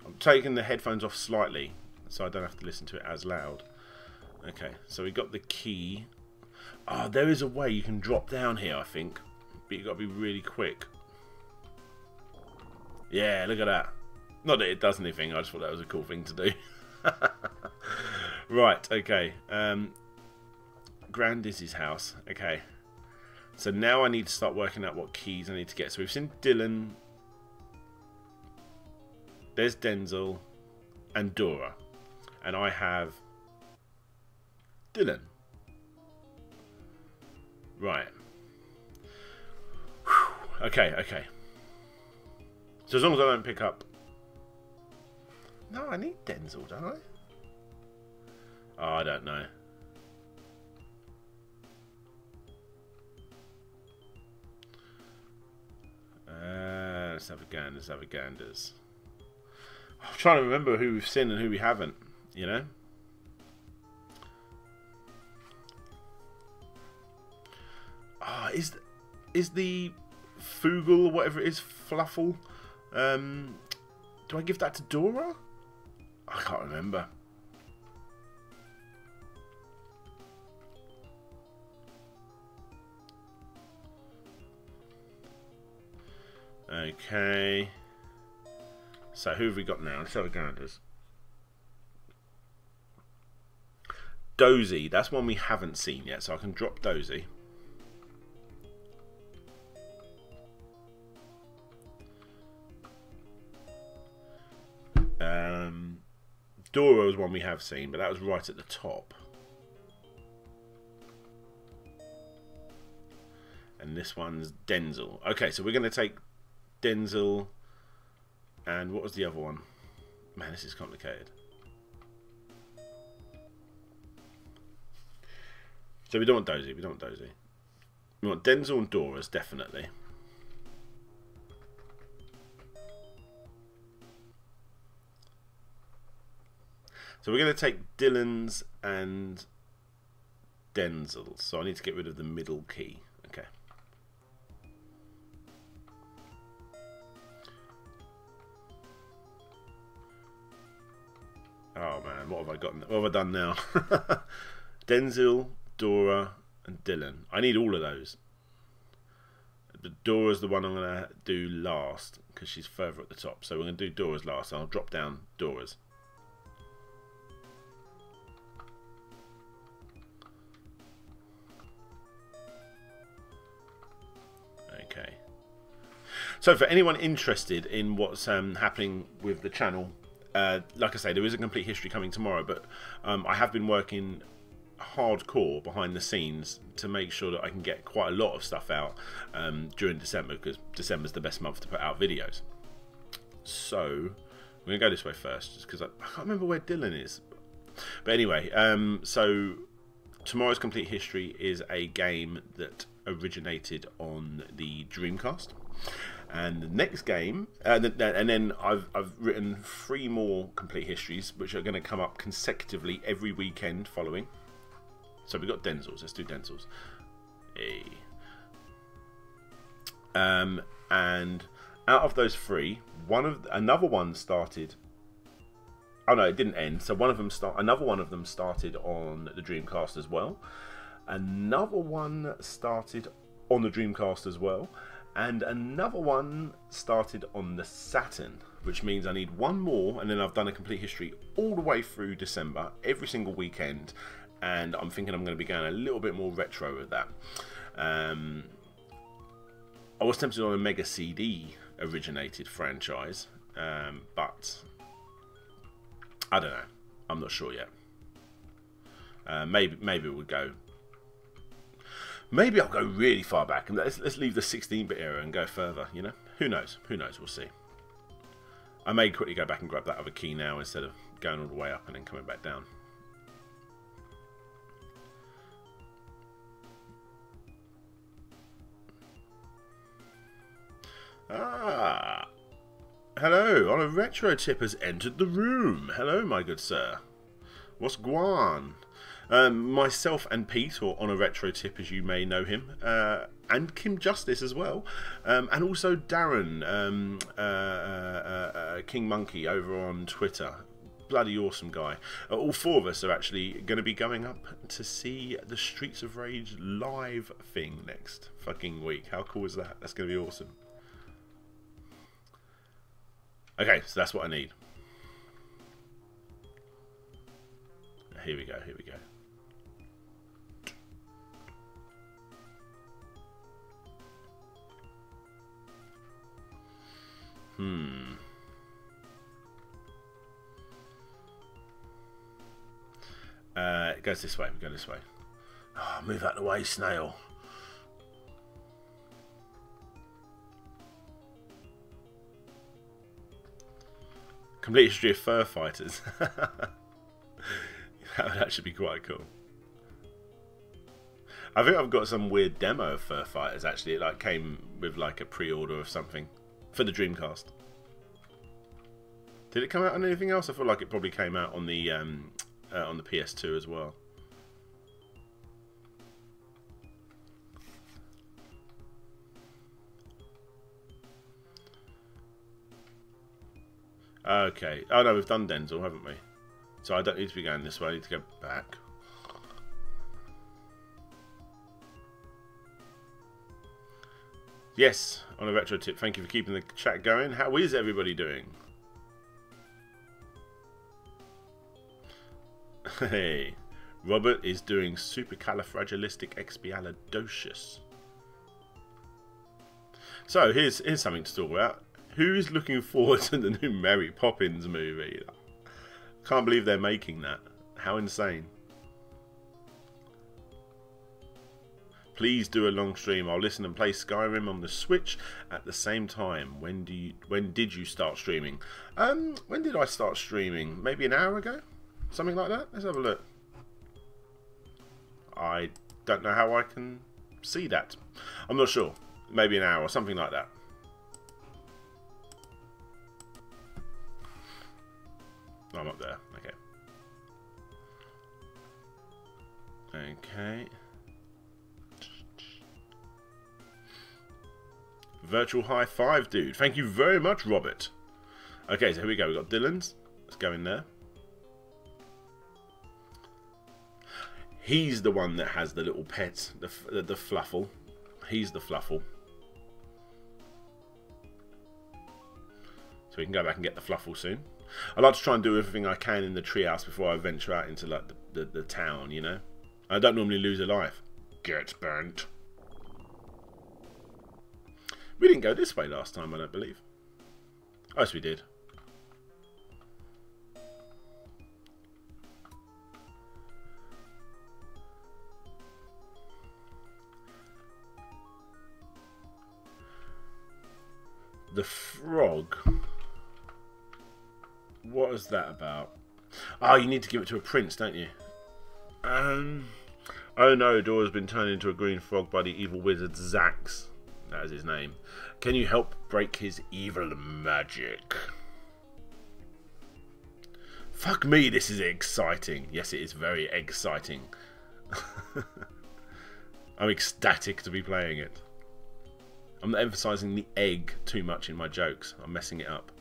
I'm taking the headphones off slightly so I don't have to listen to it as loud. Okay, so we got the key. Oh, there is a way you can drop down here, I think. But you've got to be really quick. Yeah, look at that. Not that it does anything, I just thought that was a cool thing to do. Right, okay. Grandizzy's house. Okay. So now I need to start working out what keys I need to get. So we've seen Dylan. There's Denzel and Dora. And I have Dylan. Right. Whew. Okay, okay. So as long as I don't pick up... No, I need Denzel, don't I? Oh, I don't know. Let's have a gander, let's have a ganders. I'm trying to remember who we've seen and who we haven't, you know? Ah, is the Fugle or whatever it is, Fluffle? Do I give that to Dora? I can't remember. Okay. So who have we got now? Let's have a go at this. Dozy. That's one we haven't seen yet, so I can drop Dozy. Dora was one we have seen, but that was right at the top. And this one's Denzel. Okay, so we're going to take Denzel, and what was the other one? Man, this is complicated. So we don't want Dozy, we don't want Dozy. We want Denzel and Dora's, definitely. So we're going to take Dylan's and Denzel's. So I need to get rid of the middle key. Okay. Oh man, what have I got? What have I done now? Denzel, Dora, and Dylan. I need all of those. But Dora's the one I'm going to do last because she's further at the top. So we're going to do Dora's last. I'll drop down Dora's. Okay. So for anyone interested in what's happening with the channel, like I say, there is a complete history coming tomorrow, but I have been working hardcore behind the scenes to make sure that I can get quite a lot of stuff out during December, because December's the best month to put out videos. So I'm going to go this way first, just because I can't remember where Dylan is. But anyway, so tomorrow's complete history is a game that originated on the Dreamcast. And the next game, and then I've written 3 more complete histories, which are going to come up consecutively every weekend following. So we've got Denzels. Let's do Denzels. Hey. And out of those 3, another one started. Oh no, it didn't end. So another one of them started on the Dreamcast as well. Another one started on the Dreamcast as well. And another one started on the Saturn, which means I need 1 more, and then I've done a complete history all the way through December, every single weekend, and I'm thinking I'm going to be going a little bit more retro with that. I was tempted on a Mega CD originated franchise, but I don't know. I'm not sure yet. Maybe we'll go. Maybe I'll go really far back and let's leave the 16-bit era and go further, you know? Who knows? Who knows? We'll see. I may quickly go back and grab that other key now instead of going all the way up and then coming back down. Ah! Hello! On a retro tip has entered the room. Hello, my good sir. What's Guan? Myself and Pete, or On a Retro Tip as you may know him, and Kim Justice as well, and also Darren, King Monkey over on Twitter. Bloody awesome guy. All 4 of us are actually going to be going up to see the Streets of Rage live thing next fucking week. How cool is that? That's going to be awesome. Okay, so that's what I need. Here we go, here we go. It goes this way. We go this way. Oh, move out of the way, snail. Complete history of fur fighters. That would actually be quite cool. I think I've got some weird demo of Fur Fighters actually. It like came with like a pre-order of something for the Dreamcast. Did it come out on anything else? I feel like it probably came out on the PS2 as well. Okay. Oh no, we've done Denzel, haven't we? So I don't need to be going this way. I need to go back. Yes, on a retro tip. Thank you for keeping the chat going. How is everybody doing? Hey, Robert is doing supercalifragilisticexpialidocious. So here's something to talk about. Who is looking forward to the new Mary Poppins movie? Can't believe they're making that. How insane. Please do a long stream. I'll listen and play Skyrim on the Switch at the same time. When did you start streaming? When did I start streaming? Maybe an hour ago? Something like that? Let's have a look. I don't know how I can see that. I'm not sure. Maybe an hour or something like that. Oh, I'm up there. Okay. Okay. Virtual high five, dude. Thank you very much, Robert. Okay, so here we go. We've got Dylan's. Let's go in there. He's the one that has the little pet, the Fluffle. He's the Fluffle. So we can go back and get the Fluffle soon. I like to try and do everything I can in the treehouse before I venture out into like the town, you know. I don't normally lose a life. Get burnt. We didn't go this way last time, I don't believe. Oh, yes, we did. The frog. What is that about? Oh, you need to give it to a prince, don't you? Oh no, Dora's been turned into a green frog by the evil wizard Zax. That is his name. Can you help break his evil magic? Fuck me, this is exciting. Yes, it is very exciting. I'm ecstatic to be playing it. I'm not emphasising the egg too much in my jokes. I'm messing it up.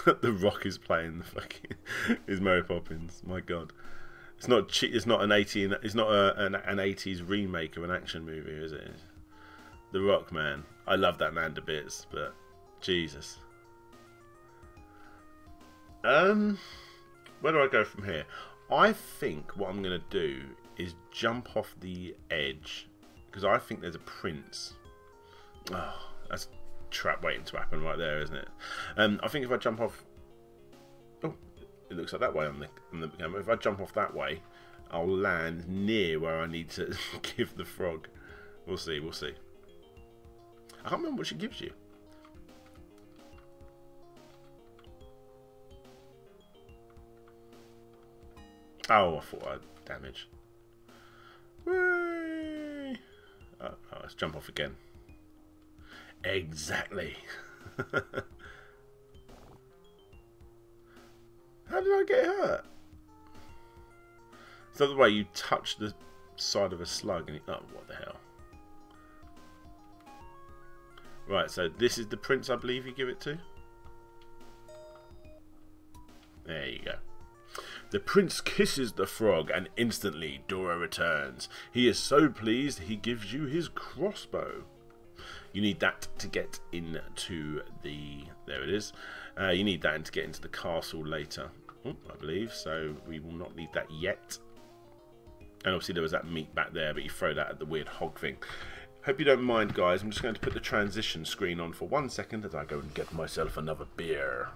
The Rock is playing the fucking is Mary Poppins. My God, it's not an 80s remake of an action movie, is it? The Rock, man. I love that man to bits, but Jesus. Where do I go from here? I think what I'm gonna do is jump off the edge because I think there's a prince. Oh, that's trap waiting to happen right there, isn't it? I think if I jump off, oh, it looks like that way on the camera. If I jump off that way, I'll land near where I need to give the frog. We'll see. We'll see. I can't remember what she gives you. Oh, I thought I'd damage. Whee! Oh, let's jump off again. Exactly. How did I get hurt? Is that the way you touch the side of a slug and you, oh, what the hell? Right, so this is the prince I believe you give it to. There you go. The prince kisses the frog and instantly Dora returns. He is so pleased he gives you his crossbow. You need that to get into the... There it is. You need that to get into the castle later, I believe. So we will not need that yet. And obviously there was that meat back there, but you throw that at the weird hog thing. Hope you don't mind, guys. I'm just going to put the transition screen on for 1 second as I go and get myself another beer.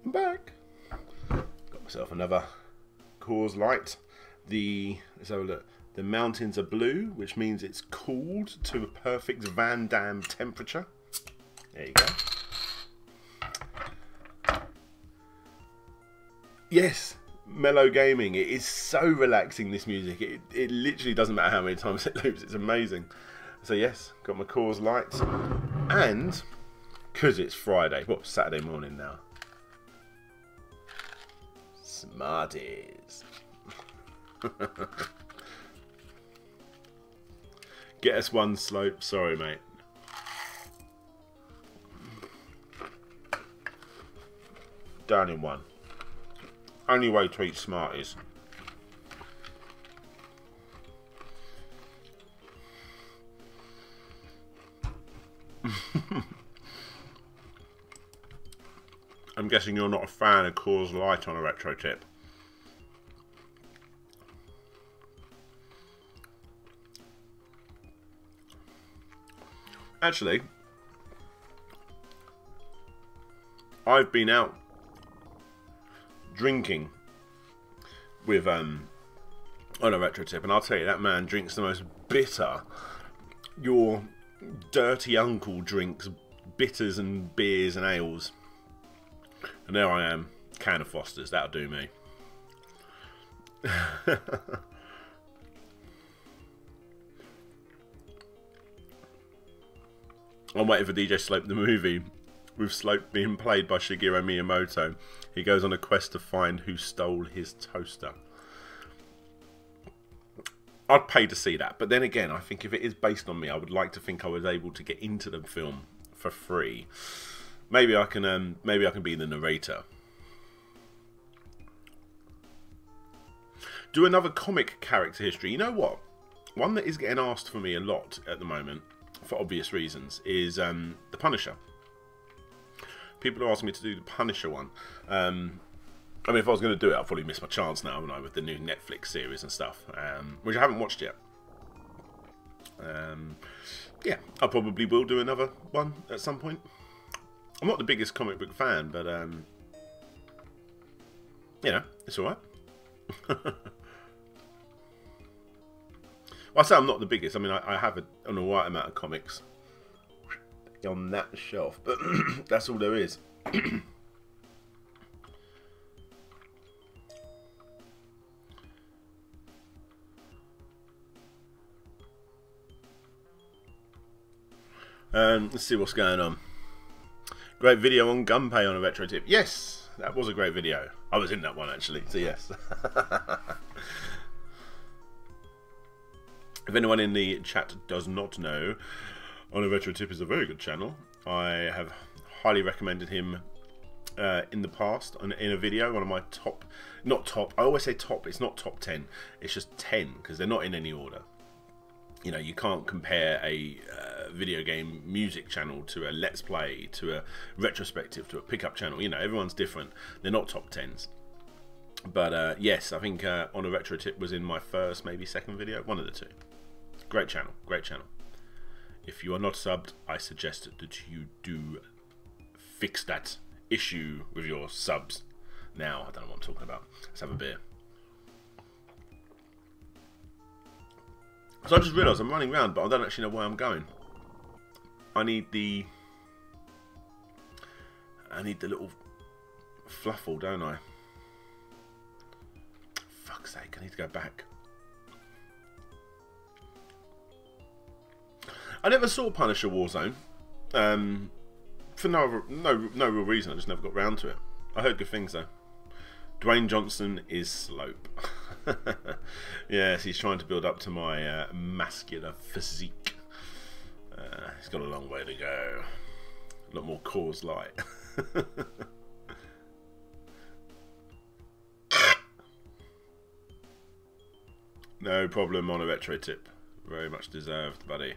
I'm back. Got myself another Coors Light. Let's have a look. The mountains are blue, which means it's cooled to a perfect Van Damme temperature. There you go. Yes, mellow gaming. It is so relaxing, this music. It literally doesn't matter how many times it loops. It's amazing. So yes, got my Coors Light. And, because it's Friday, well, Saturday morning now. Smarties. Get us one slope. Sorry, mate. Down in one. Only way to eat Smarties. I'm guessing you're not a fan of Coors Light on a retro tip. Actually, I've been out drinking with on a retro tip, and I'll tell you, that man drinks the most bitter. Your dirty uncle drinks bitters and beers and ales. And there I am, can of Foster's, that'll do me. I'm waiting for DJ Slope the movie, with Slope being played by Shigeru Miyamoto. He goes on a quest to find who stole his toaster. I'd pay to see that, but then again, I think if it is based on me, I would like to think I was able to get into the film for free. Maybe I can be the narrator. Do another comic character history. You know what? One that is getting asked for me a lot at the moment, for obvious reasons, is the Punisher. People are asking me to do the Punisher one. I mean, if I was going to do it, I'd probably miss my chance now, wouldn't I, with the new Netflix series and stuff, which I haven't watched yet. Yeah, I probably will do another one at some point. I'm not the biggest comic book fan, but, you know, it's alright. Well, I say I'm not the biggest. I mean, I have an alright amount of comics on that shelf, but that's all there is. Let's see what's going on. Great video on Gunpei on a retro tip. Yes, that was a great video. I was in that one actually, so yes. If anyone in the chat does not know, On a Retro Tip is a very good channel. I have highly recommended him in the past in a video. One of my top, not top, I always say top, it's not top 10, it's just 10 because they're not in any order. You know, you can't compare a video game music channel to a Let's Play, to a retrospective, to a pickup channel. You know, everyone's different. They're not top 10s. But yes, I think On a Retro Tip was in my first, maybe second video. One of the two. Great channel, great channel. If you are not subbed, I suggest that you do fix that issue with your subs. Now, I don't know what I'm talking about. Let's have a beer. So I just realised I'm running around, but I don't actually know where I'm going. I need the little fluffle, don't I? Fuck's sake, I need to go back. I never saw Punisher Warzone. For no real reason, I just never got round to it. I heard good things though. Dwayne Johnson is Slope. Yes, he's trying to build up to my muscular physique. He's got a long way to go. A lot more Coors Light. No problem on a retro tip. Very much deserved, buddy.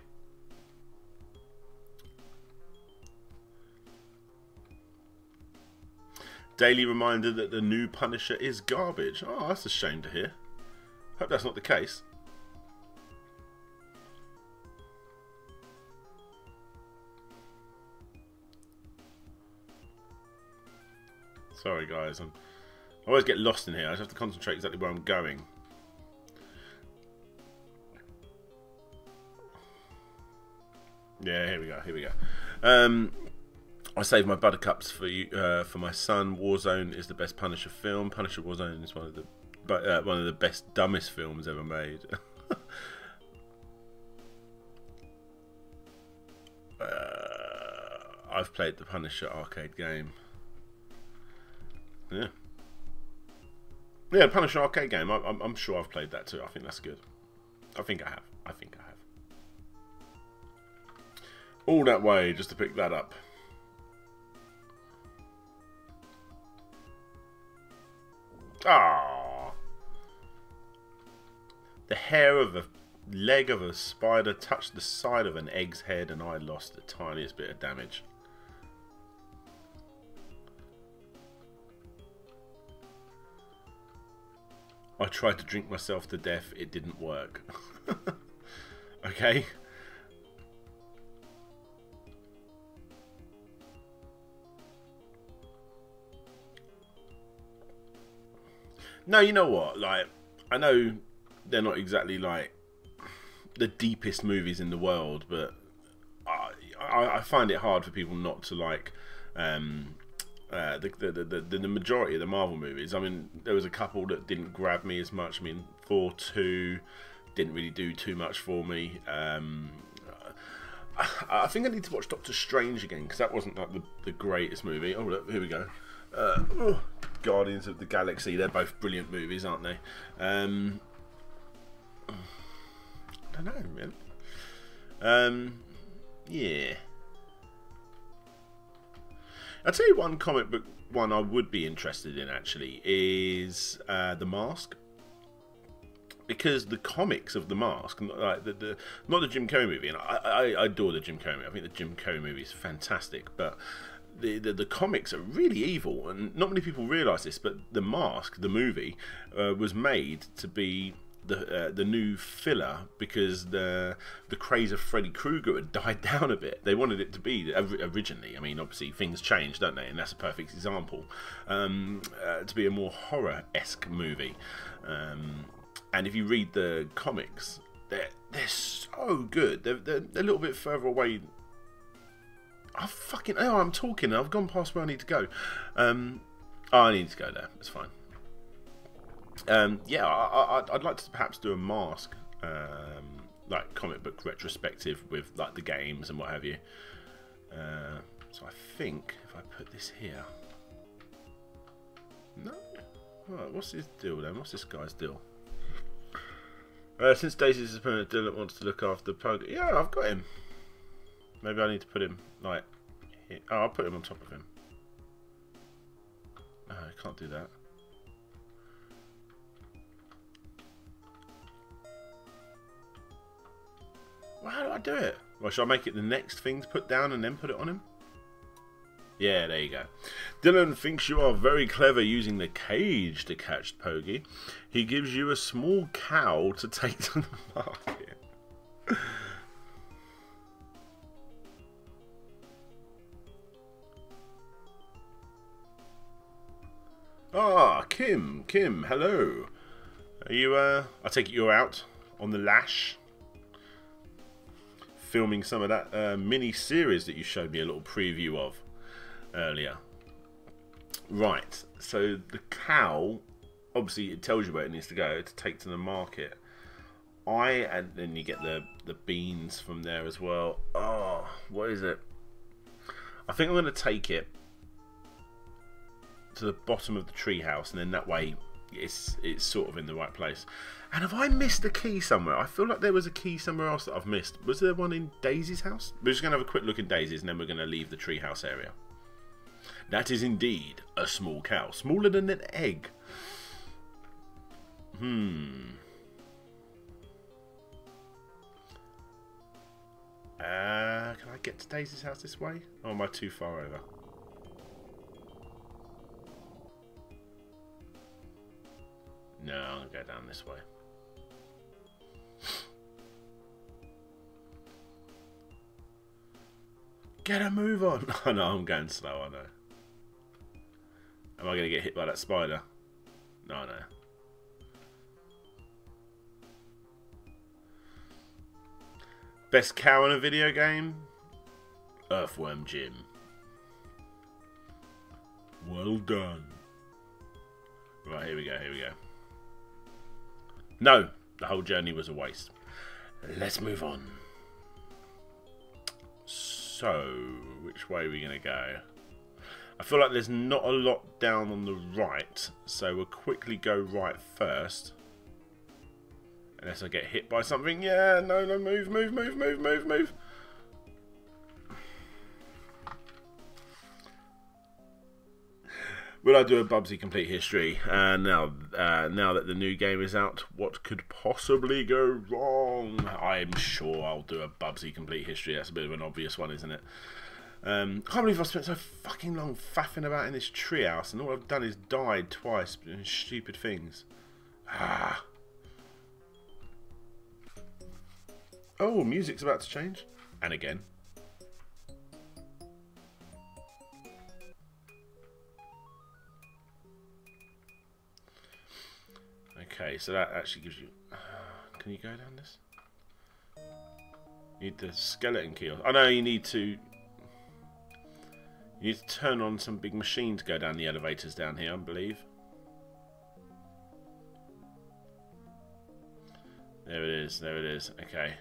Daily reminder that the new Punisher is garbage. Oh, that's a shame to hear. Hope that's not the case. Sorry guys, I always get lost in here. I just have to concentrate exactly where I'm going. Yeah, here we go, here we go. I saved my buttercups for you, for my son. Warzone is the best Punisher film. Punisher Warzone is one of the best, dumbest films ever made. I've played the Punisher arcade game. Yeah. Yeah, Punisher arcade game. I'm sure I've played that too. I think that's good. I think I have. I think I have. All that way just to pick that up. Ah, the hair of a leg of a spider touched the side of an egg's head and I lost the tiniest bit of damage. I tried to drink myself to death, it didn't work. Okay. No, you know what? Like, I know they're not exactly like the deepest movies in the world, but I find it hard for people not to like the majority of the Marvel movies. I mean, there was a couple that didn't grab me as much. I mean, Thor 2 didn't really do too much for me. I think I need to watch Doctor Strange again, because that wasn't like the greatest movie. Oh, look, here we go. Guardians of the Galaxy. They're both brilliant movies, aren't they? I don't know, man. Yeah. I'll tell you one comic book one I would be interested in, actually, is The Mask. Because the comics of The Mask, like not the Jim Carrey movie, and I adore the Jim Carrey movie. I think the Jim Carrey movie is fantastic, but the comics are really evil, and not many people realise this, but The Mask, the movie, was made to be the new filler, because the craze of Freddy Krueger had died down a bit. They wanted it to be originally, I mean, obviously things change, don't they, and that's a perfect example, to be a more horror-esque movie. And if you read the comics, they're so good. They're a little bit further away. I'm talking. I've gone past where I need to go. I need to go there. It's fine. Yeah, I'd like to perhaps do a Mask, like comic book retrospective with like the games and what have you. So I think if I put this here, no. Right, what's his deal then? What's this guy's deal? Since Daisy's opponent Dylan wants to look after Pug, yeah, I've got him. Maybe I need to put him like here. Oh, I'll put him on top of him. No, I can't do that. Well, how do I do it? Well, shall I make it the next thing to put down and then put it on him? Yeah, there you go. Dylan thinks you are very clever using the cage to catch Pogi. He gives you a small cow to take to the market. Ah, Kim, hello. Are you, I take it you're out on the lash? Filming some of that mini-series that you showed me a little preview of earlier. Right, so the cow, obviously it tells you where it needs to go to take to the market. And then you get the beans from there as well. Oh, what is it? I think I'm going to take it to the bottom of the treehouse, and then that way it's sort of in the right place. And have I missed a key somewhere? I feel like there was a key somewhere else that I've missed. Was there one in Daisy's house? We're just going to have a quick look in Daisy's, and then we're going to leave the treehouse area. That is indeed a small cow. Smaller than an egg. Can I get to Daisy's house this way? Or am I too far over? No, I'm going to go down this way. Get a move on! I know, I'm going slow, I know. Am I going to get hit by that spider? No, no. Best cow in a video game? Earthworm Jim. Well done. Right, here we go, here we go. No, the whole journey was a waste. Let's move on. So, which way are we going to go? I feel like there's not a lot down on the right, so we'll quickly go right first. Unless I get hit by something. Yeah, no, move. Will I do a Bubsy Complete History? Now that the new game is out, what could possibly go wrong? I'm sure I'll do a Bubsy Complete History. That's a bit of an obvious one, isn't it? I can't believe I've spent so fucking long faffing about in this treehouse, and all I've done is died twice doing stupid things. Ah. Oh, music's about to change. And again. Okay, so that actually gives you... can you go down this? You need the skeleton key. I know you need to... You need to turn on some big machine to go down the elevators down here, I believe. There it is, there it is. Okay.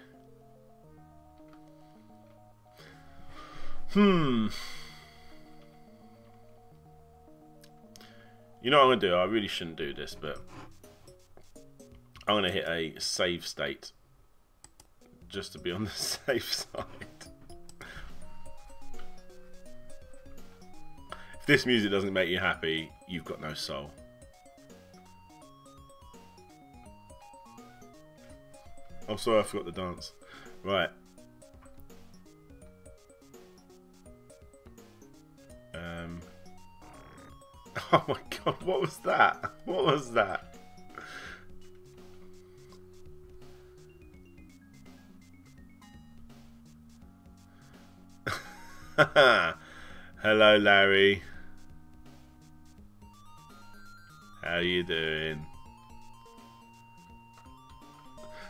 You know what I'm going to do? I really shouldn't do this, but I'm going to hit a save state. Just to be on the safe side. If this music doesn't make you happy, you've got no soul. I'm sorry I forgot the dance. Right. Oh my god, what was that? What was that? Hello, Larry. How you doing?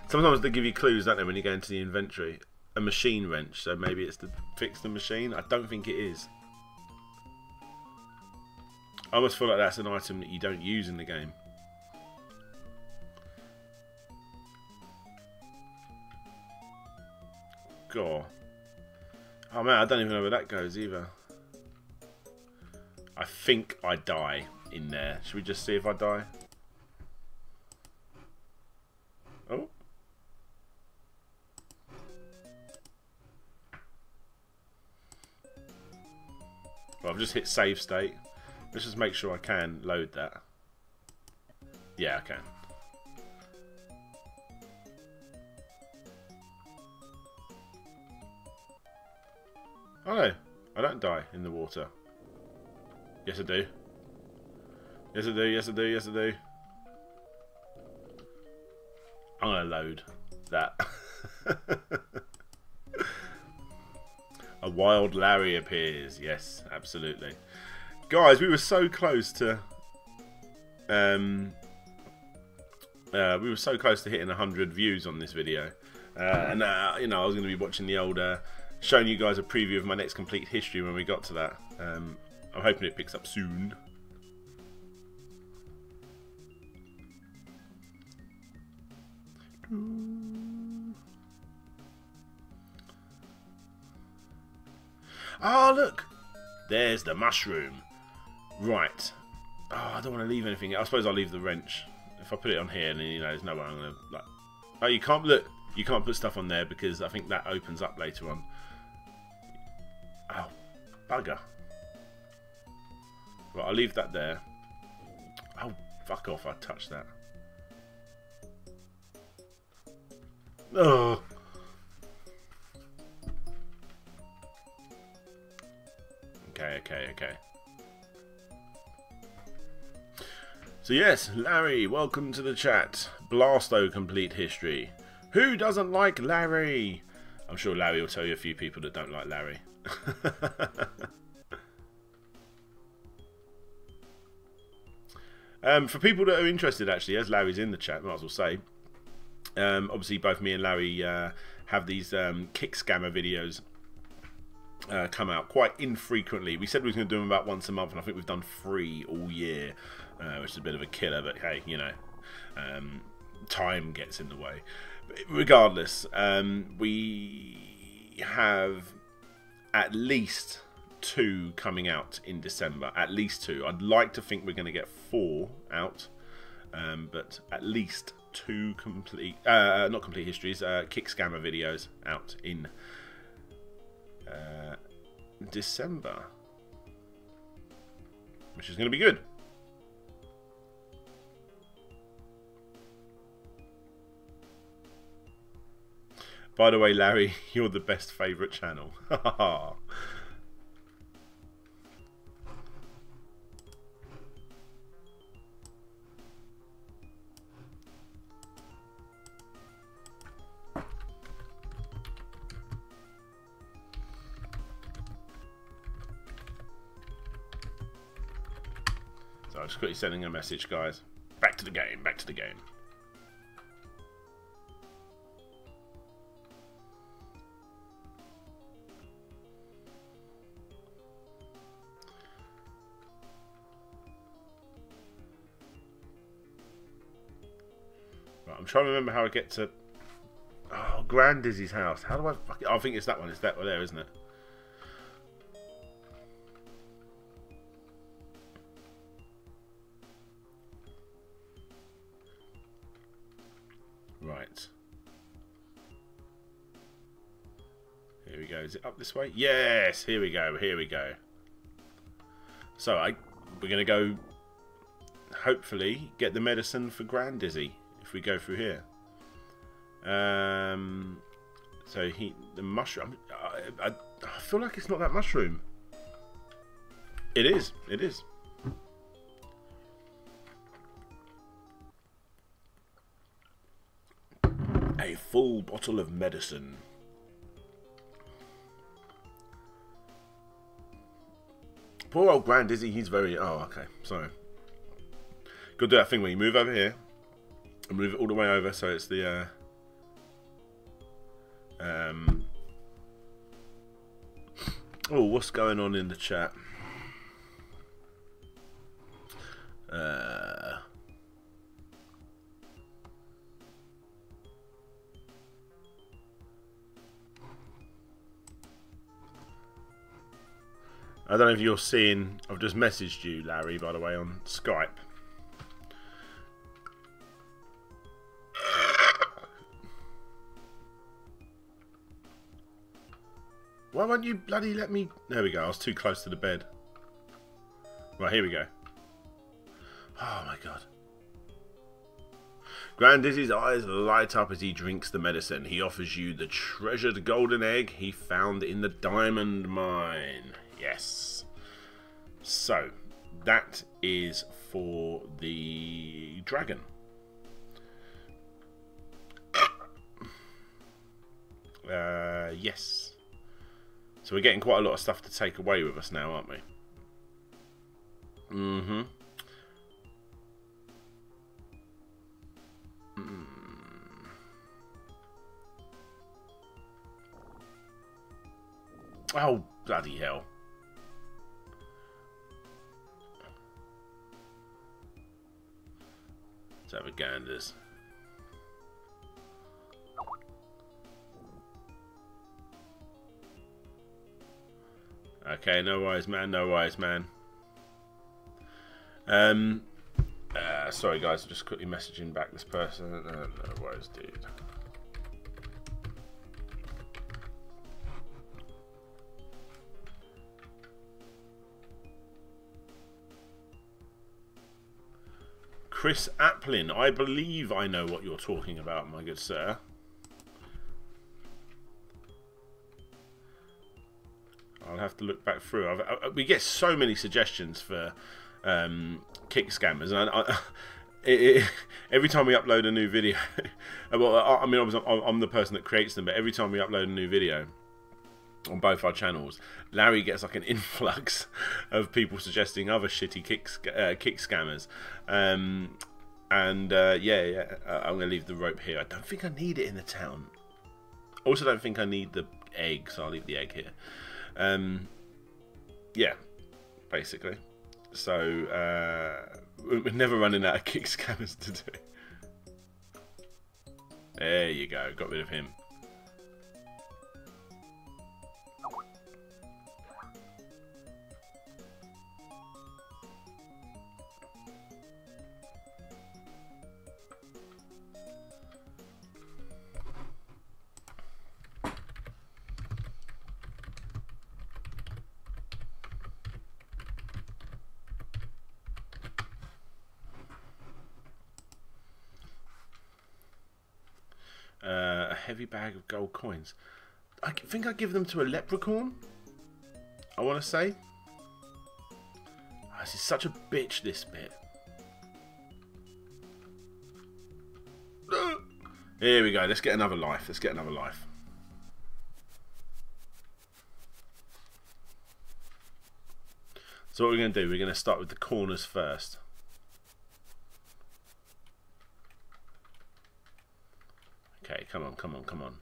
Sometimes they give you clues, don't they, when you go into the inventory? A machine wrench, so maybe it's to fix the machine. I don't think it is. I almost feel like that's an item that you don't use in the game. God. Oh man, I don't even know where that goes either. I think I die in there. Should we just see if I die? Oh. Well, I've just hit save state. Let's just make sure I can load that. Yeah, I can. Oh no, I don't die in the water. Yes I do. Yes I do, yes I do, yes I do. I'm gonna load that. A wild Larry appears. Yes, absolutely. Guys, we were so close to hitting 100 views on this video. You know, I was going to be watching the old showing you guys a preview of my next complete history when we got to that. I'm hoping it picks up soon. Oh, look! There's the mushroom. Right. Oh, I don't want to leave anything. I suppose I'll leave the wrench. If I put it on here, then, you know, there's no way I'm going to... like. Oh, you can't... Look, you can't put stuff on there because I think that opens up later on. Oh, bugger. Right, I'll leave that there. Oh, fuck off. I touched that. Oh. Okay. So yes, Larry, welcome to the chat. Blasto complete history. Who doesn't like Larry? I'm sure Larry will tell you a few people that don't like Larry. For people that are interested, actually, as Larry's in the chat, might as well say, obviously both me and Larry have these kick scammer videos come out quite infrequently. We said we were going to do them about once a month, and I think we've done 3 all year, which is a bit of a killer, but hey, you know, time gets in the way. But regardless, we have at least 2 coming out in December. At least 2. I'd like to think we're going to get 4 out, but at least 2 complete, not complete histories, kick scammer videos out in December, which is going to be good. By the way, Larry, you're the best favourite channel. So I'm just quickly sending a message, guys. Back to the game, back to the game. I'm trying to remember how I get to... Oh, Grand Dizzy's house. How do I... I think it's that one. It's that one there, isn't it? Right. Here we go. Is it up this way? Yes! Here we go. Here we go. So, we're going to go... Hopefully, get the medicine for Grand Dizzy if we go through here. So the mushroom. I feel like it's not that mushroom. It is. It is. A full bottle of medicine. Poor old Grand Dizzy. He's very. Oh, okay. Sorry. Got to do that thing where you move over here and move it all the way over, so it's the. Oh, what's going on in the chat? I don't know if you're seeing. I've just messaged you, Larry, by the way, on Skype. Why won't you bloody let me... There we go, I was too close to the bed. Right, here we go. Oh my god. Grand Dizzy's eyes light up as he drinks the medicine. He offers you the treasured golden egg he found in the diamond mine. Yes. So, that is for the dragon. Yes. So we're getting quite a lot of stuff to take away with us now, aren't we? Mm-hmm. Oh, bloody hell. Let's have a ganders. Okay, no worries, man. No worries, man. Sorry, guys. I'm just quickly messaging back this person. No worries, dude. Chris Applin, I believe I know what you're talking about, my good sir. I'll have to look back through. We get so many suggestions for kick scammers, and every time we upload a new video, well, I mean, I'm the person that creates them, but every time we upload a new video on both our channels, Larry gets like an influx of people suggesting other shitty kick scammers. Yeah, I'm gonna leave the rope here. I don't think I need it in the town. Also, don't think I need the egg, so I'll leave the egg here. Yeah, basically. So we're never running out of kick scammers to do. There you go, got rid of him. A heavy bag of gold coins. I think I give them to a leprechaun, I want to say. Oh, this is such a bitch, this bit. Here we go. Let's get another life. Let's get another life. So what we're going to do, we're going to start with the corners first. Okay, come on, come on, come on.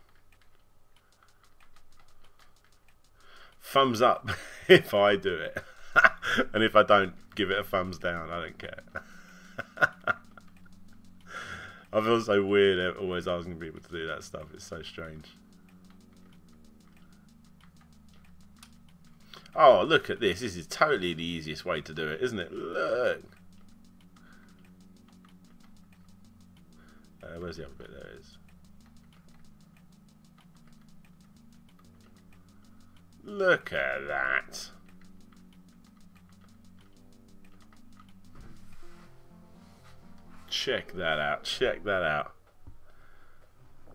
Thumbs up if I do it. And if I don't, give it a thumbs down. I don't care. I feel so weird always asking people to do that stuff. It's so strange. Oh, look at this. This is totally the easiest way to do it, isn't it? Look. Where's the other bit? There it is. Look at that. Check that out. Check that out.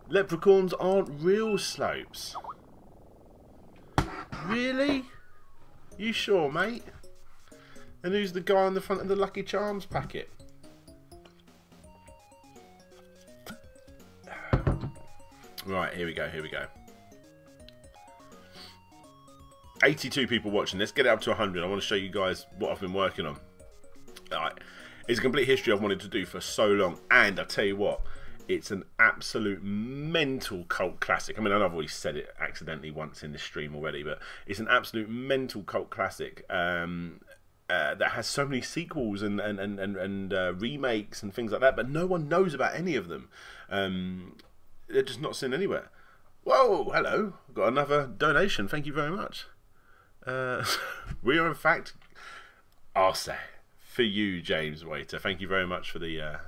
Leprechauns aren't real slopes. Really? You sure, mate? And who's the guy on the front of the Lucky Charms packet? Right, here we go, here we go. 82 people watching. Let's get it up to 100. I want to show you guys what I've been working on. Alright. It's a complete history I've wanted to do for so long. And I tell you what, it's an absolute mental cult classic. I mean, I know I've already said it accidentally once in this stream already, but it's an absolute mental cult classic that has so many sequels and remakes and things like that, but no one knows about any of them. They're just not seen anywhere. Whoa, hello. I've got another donation. Thank you very much. We are, in fact, Arse for you, James Waiter. Thank you very much for the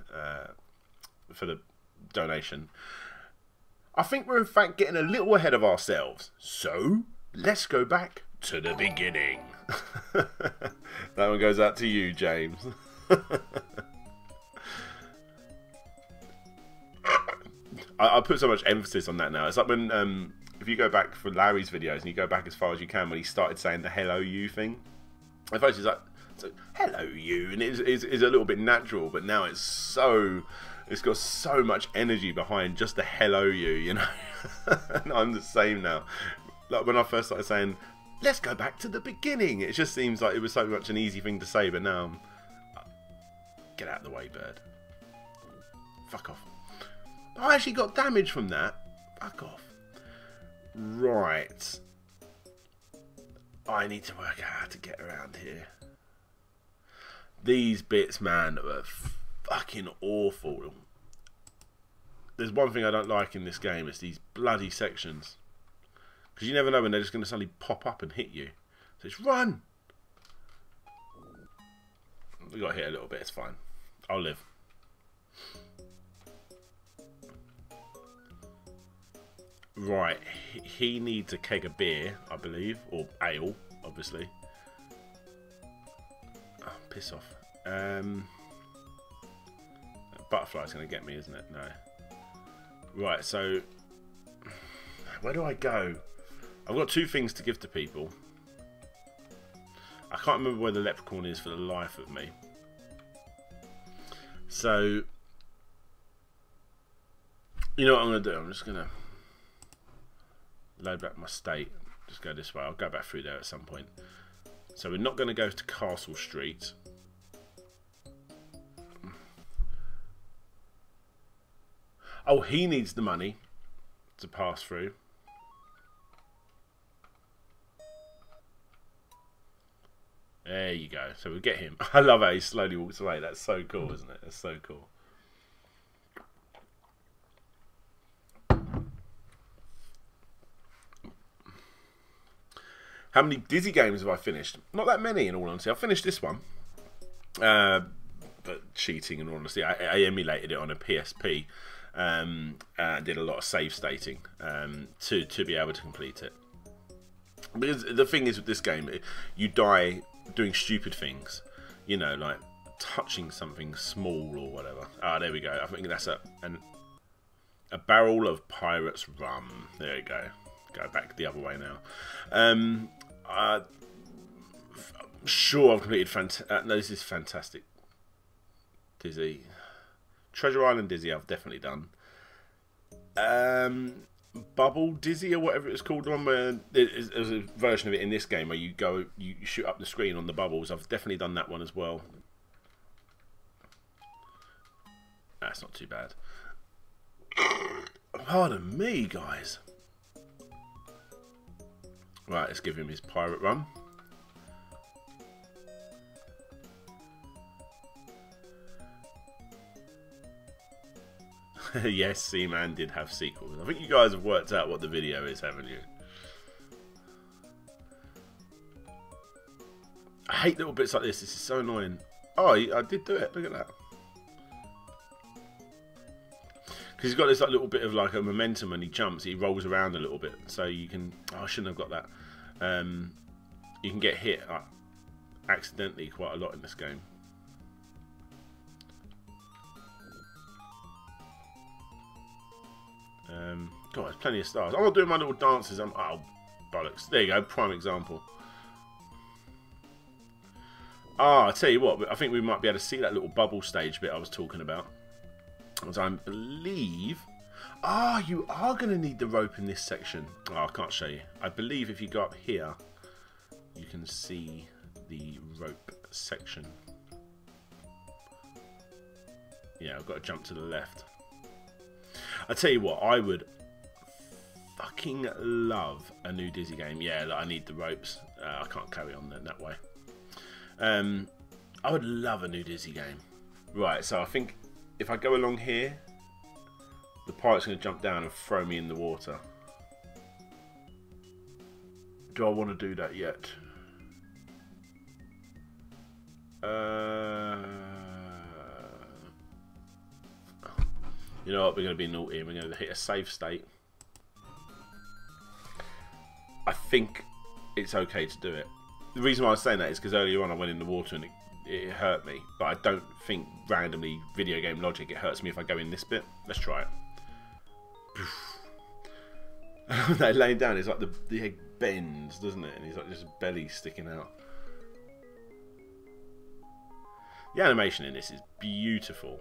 donation. I think we're in fact getting a little ahead of ourselves. So let's go back to the beginning. That one goes out to you, James. I put so much emphasis on that now. It's like when if you go back for Larry's videos and you go back as far as you can when he started saying the hello you thing. At first he's like, so, hello you, and it's a little bit natural, but now it's got so much energy behind just the hello you, you know. And I'm the same now. Like when I first started saying, let's go back to the beginning, it just seems like it was so much an easy thing to say, but now get out of the way, bird. Fuck off. I actually got damage from that. Fuck off. Right. I need to work out how to get around here. These bits, man, are fucking awful. There's one thing I don't like in this game, it's these bloody sections. Because you never know when they're just going to suddenly pop up and hit you. So it's run! We got hit a little bit, it's fine. I'll live. Right, he needs a keg of beer, I believe. Or ale, obviously. Oh, piss off. Butterfly's going to get me, isn't it? No. Right, so where do I go? I've got two things to give to people. I can't remember where the leprechaun is for the life of me. So, you know what I'm going to do? I'm just going to load back my state. Just go this way. I'll go back through there at some point. So we're not going to go to Castle Street. Oh, he needs the money to pass through. There you go. So we'll get him. I love how he slowly walks away. That's so cool, isn't it? That's so cool. How many Dizzy games have I finished? Not that many, in all honesty. I finished this one. But cheating, in all honesty. I emulated it on a PSP. Did a lot of save stating to be able to complete it. Because the thing is with this game, you die doing stupid things. You know, like touching something small or whatever. Ah, there we go. I think that's a barrel of pirate's rum. There we go. Go back the other way now. I'm sure I've completed no, this is fantastic. Dizzy. Treasure Island Dizzy I've definitely done. Bubble Dizzy or whatever it's called, one where there's a version of it in this game where you shoot up the screen on the bubbles. I've definitely done that one as well. That's not too bad. Pardon me, guys. Right, let's give him his pirate rum. Yes, Seaman did have sequels. I think you guys have worked out what the video is, haven't you? I hate little bits like this. This is so annoying. Oh, I did do it. Look at that. Because he's got this like little bit of like a momentum when he jumps. He rolls around a little bit, so you can. Oh, I shouldn't have got that. You can get hit accidentally quite a lot in this game. God, there's plenty of stars. I'm not doing my little dances. Oh, bollocks. There you go. Prime example. Ah, I tell you what. I think we might be able to see that little bubble stage bit I was talking about. As I believe... Ah, you are going to need the rope in this section. Oh, I can't show you. I believe if you go up here, you can see the rope section. Yeah, I've got to jump to the left. I tell you what, I would fucking love a new Dizzy game. Yeah, I need the ropes. I can't carry on that way. I would love a new Dizzy game. Right, so I think if I go along here, the pirate's going to jump down and throw me in the water. Do I want to do that yet? You know what, we're going to be naughty and we're going to hit a save state. I think it's okay to do it. The reason why I was saying that is because earlier on I went in the water and it hurt me. But I don't think randomly video game logic it hurts me if I go in this bit. Let's try it. That laying down, it's like the egg bends, doesn't it? And he's like just belly sticking out. The animation in this is beautiful.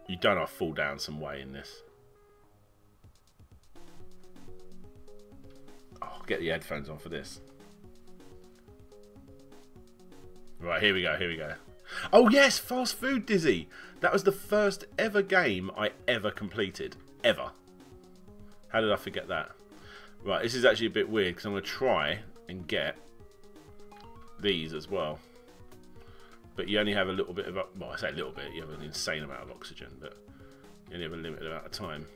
You don't have to fall down some way in this. Oh, get the headphones on for this. Right, here we go, here we go. Oh yes, Fast Food Dizzy! That was the first ever game I ever completed. Ever. How did I forget that? Right, this is actually a bit weird because I'm going to try and get these as well. But you only have a little bit of, well, I say a little bit, you have an insane amount of oxygen, but you only have a limited amount of time.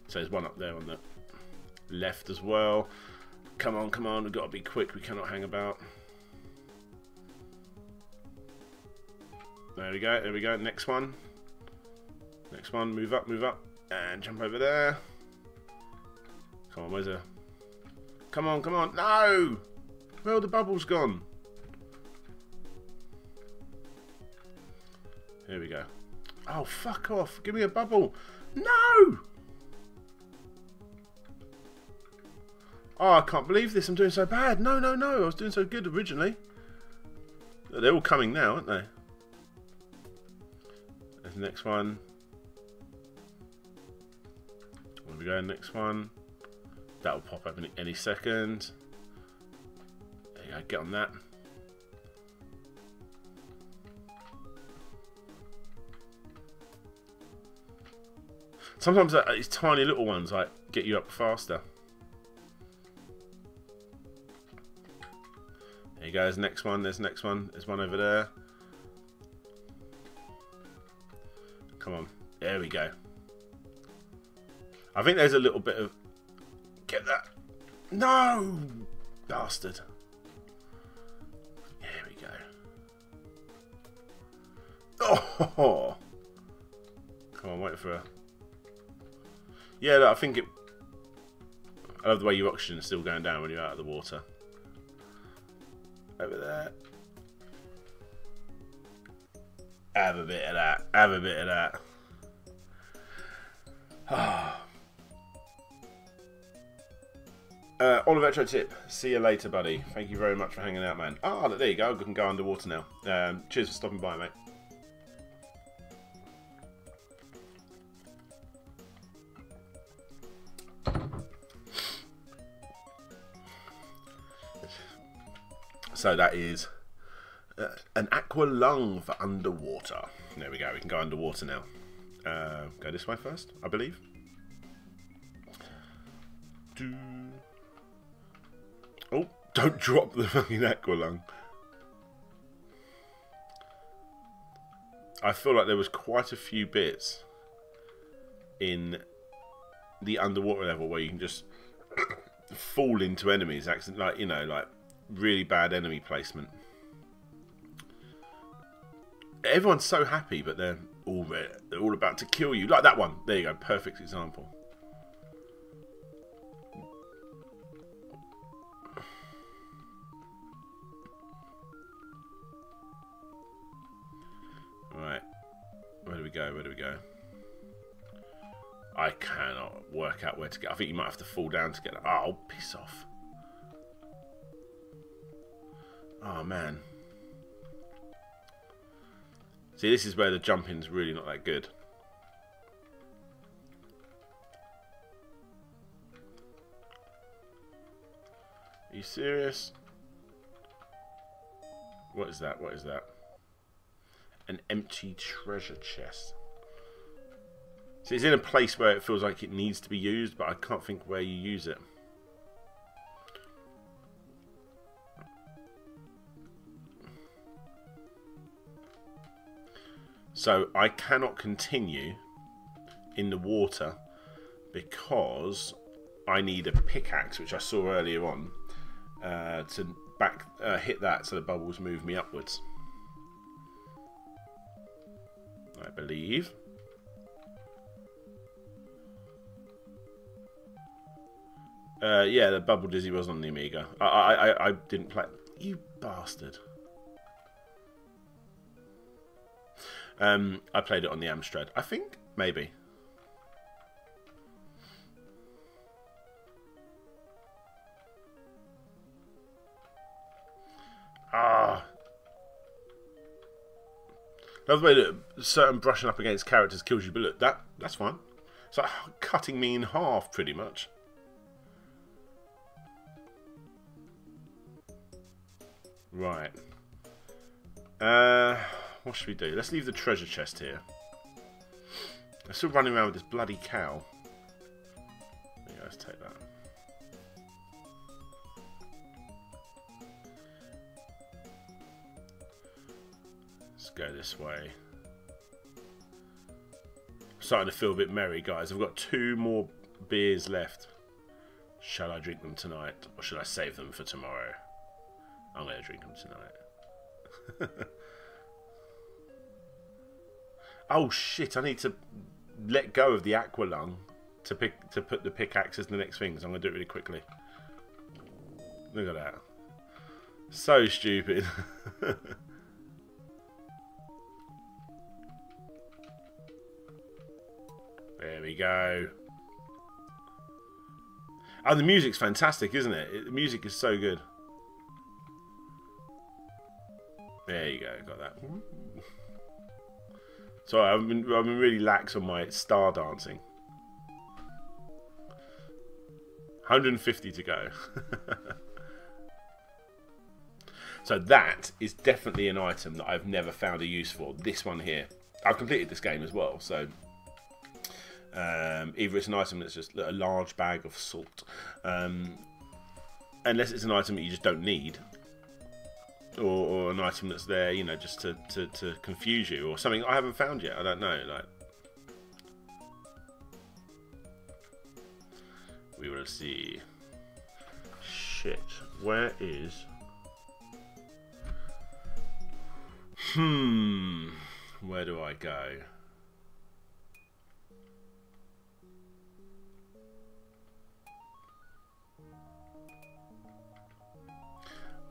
So there's one up there on the left as well. Come on, come on, we've got to be quick, we cannot hang about. There we go, there we go, next one. Next one, move up, and jump over there. Come on, where's the... Come on, come on, no! Where are the bubbles gone? Here we go. Oh, fuck off. Give me a bubble. No! Oh, I can't believe this. I'm doing so bad. No, no, no. I was doing so good originally. They're all coming now, aren't they? There's the next one. Where we go? Next one. That will pop up in any second. There you go. Get on that. Sometimes these tiny little ones like get you up faster. There you go, there's the next one, there's the next one, there's one over there. Come on, there we go. I think there's a little bit of... Get that. No! Bastard. There we go. Oh! Come on, wait for a... Yeah, look, I think it... I love the way your oxygen is still going down when you're out of the water. Over there. Have a bit of that. Have a bit of that. Olivetro Tip, see you later, buddy. Thank you very much for hanging out, man. Ah, oh, there you go. We can go underwater now. Cheers for stopping by, mate. So that is an aqua lung for underwater. There we go. We can go underwater now. Go this way first, I believe. Oh, don't drop the fucking Aqualung. I feel like there was quite a few bits in the underwater level where you can just fall into enemies, like, you know, like really bad enemy placement. Everyone's so happy, but they're all about to kill you. Like that one. There you go. Perfect example. Right. Where do we go? Where do we go? I cannot work out where to go. I think you might have to fall down to get it. Oh, piss off. Oh, man. See, this is where the jumping's really not that good. Are you serious? What is that? What is that? An empty treasure chest. So it's in a place where it feels like it needs to be used, but I can't think where you use it. So I cannot continue in the water because I need a pickaxe, which I saw earlier on, to hit that so the bubbles move me upwards. I believe. Yeah, the Bubble Dizzy was on the Amiga. I didn't play. You bastard. I played it on the Amstrad. I think, maybe. Ah. Another way that certain brushing up against characters kills you, but look, that's fine. It's like cutting me in half, pretty much. Right. What should we do? Let's leave the treasure chest here. I'm still running around with this bloody cow. Yeah, let's take that. Let's go this way. I'm starting to feel a bit merry, guys. I've got 2 more beers left. Shall I drink them tonight, or should I save them for tomorrow? I'm going to drink them tonight. Oh shit, I need to let go of the Aqualung to put the pickaxe as the next thing, so I'm going to do it really quickly. Look at that. So stupid. There we go. Oh, the music's fantastic, isn't it? The music is so good. There you go, got that. Sorry, I've been really lax on my star dancing. 150 to go. So that is definitely an item that I've never found a use for. This one here. I've completed this game as well, so either it's an item that's just a large bag of salt, unless it's an item that you just don't need. Or an item that's there, you know, just to confuse you, or something I haven't found yet. I don't know. Like, we will see. Shit, where is? Where do I go?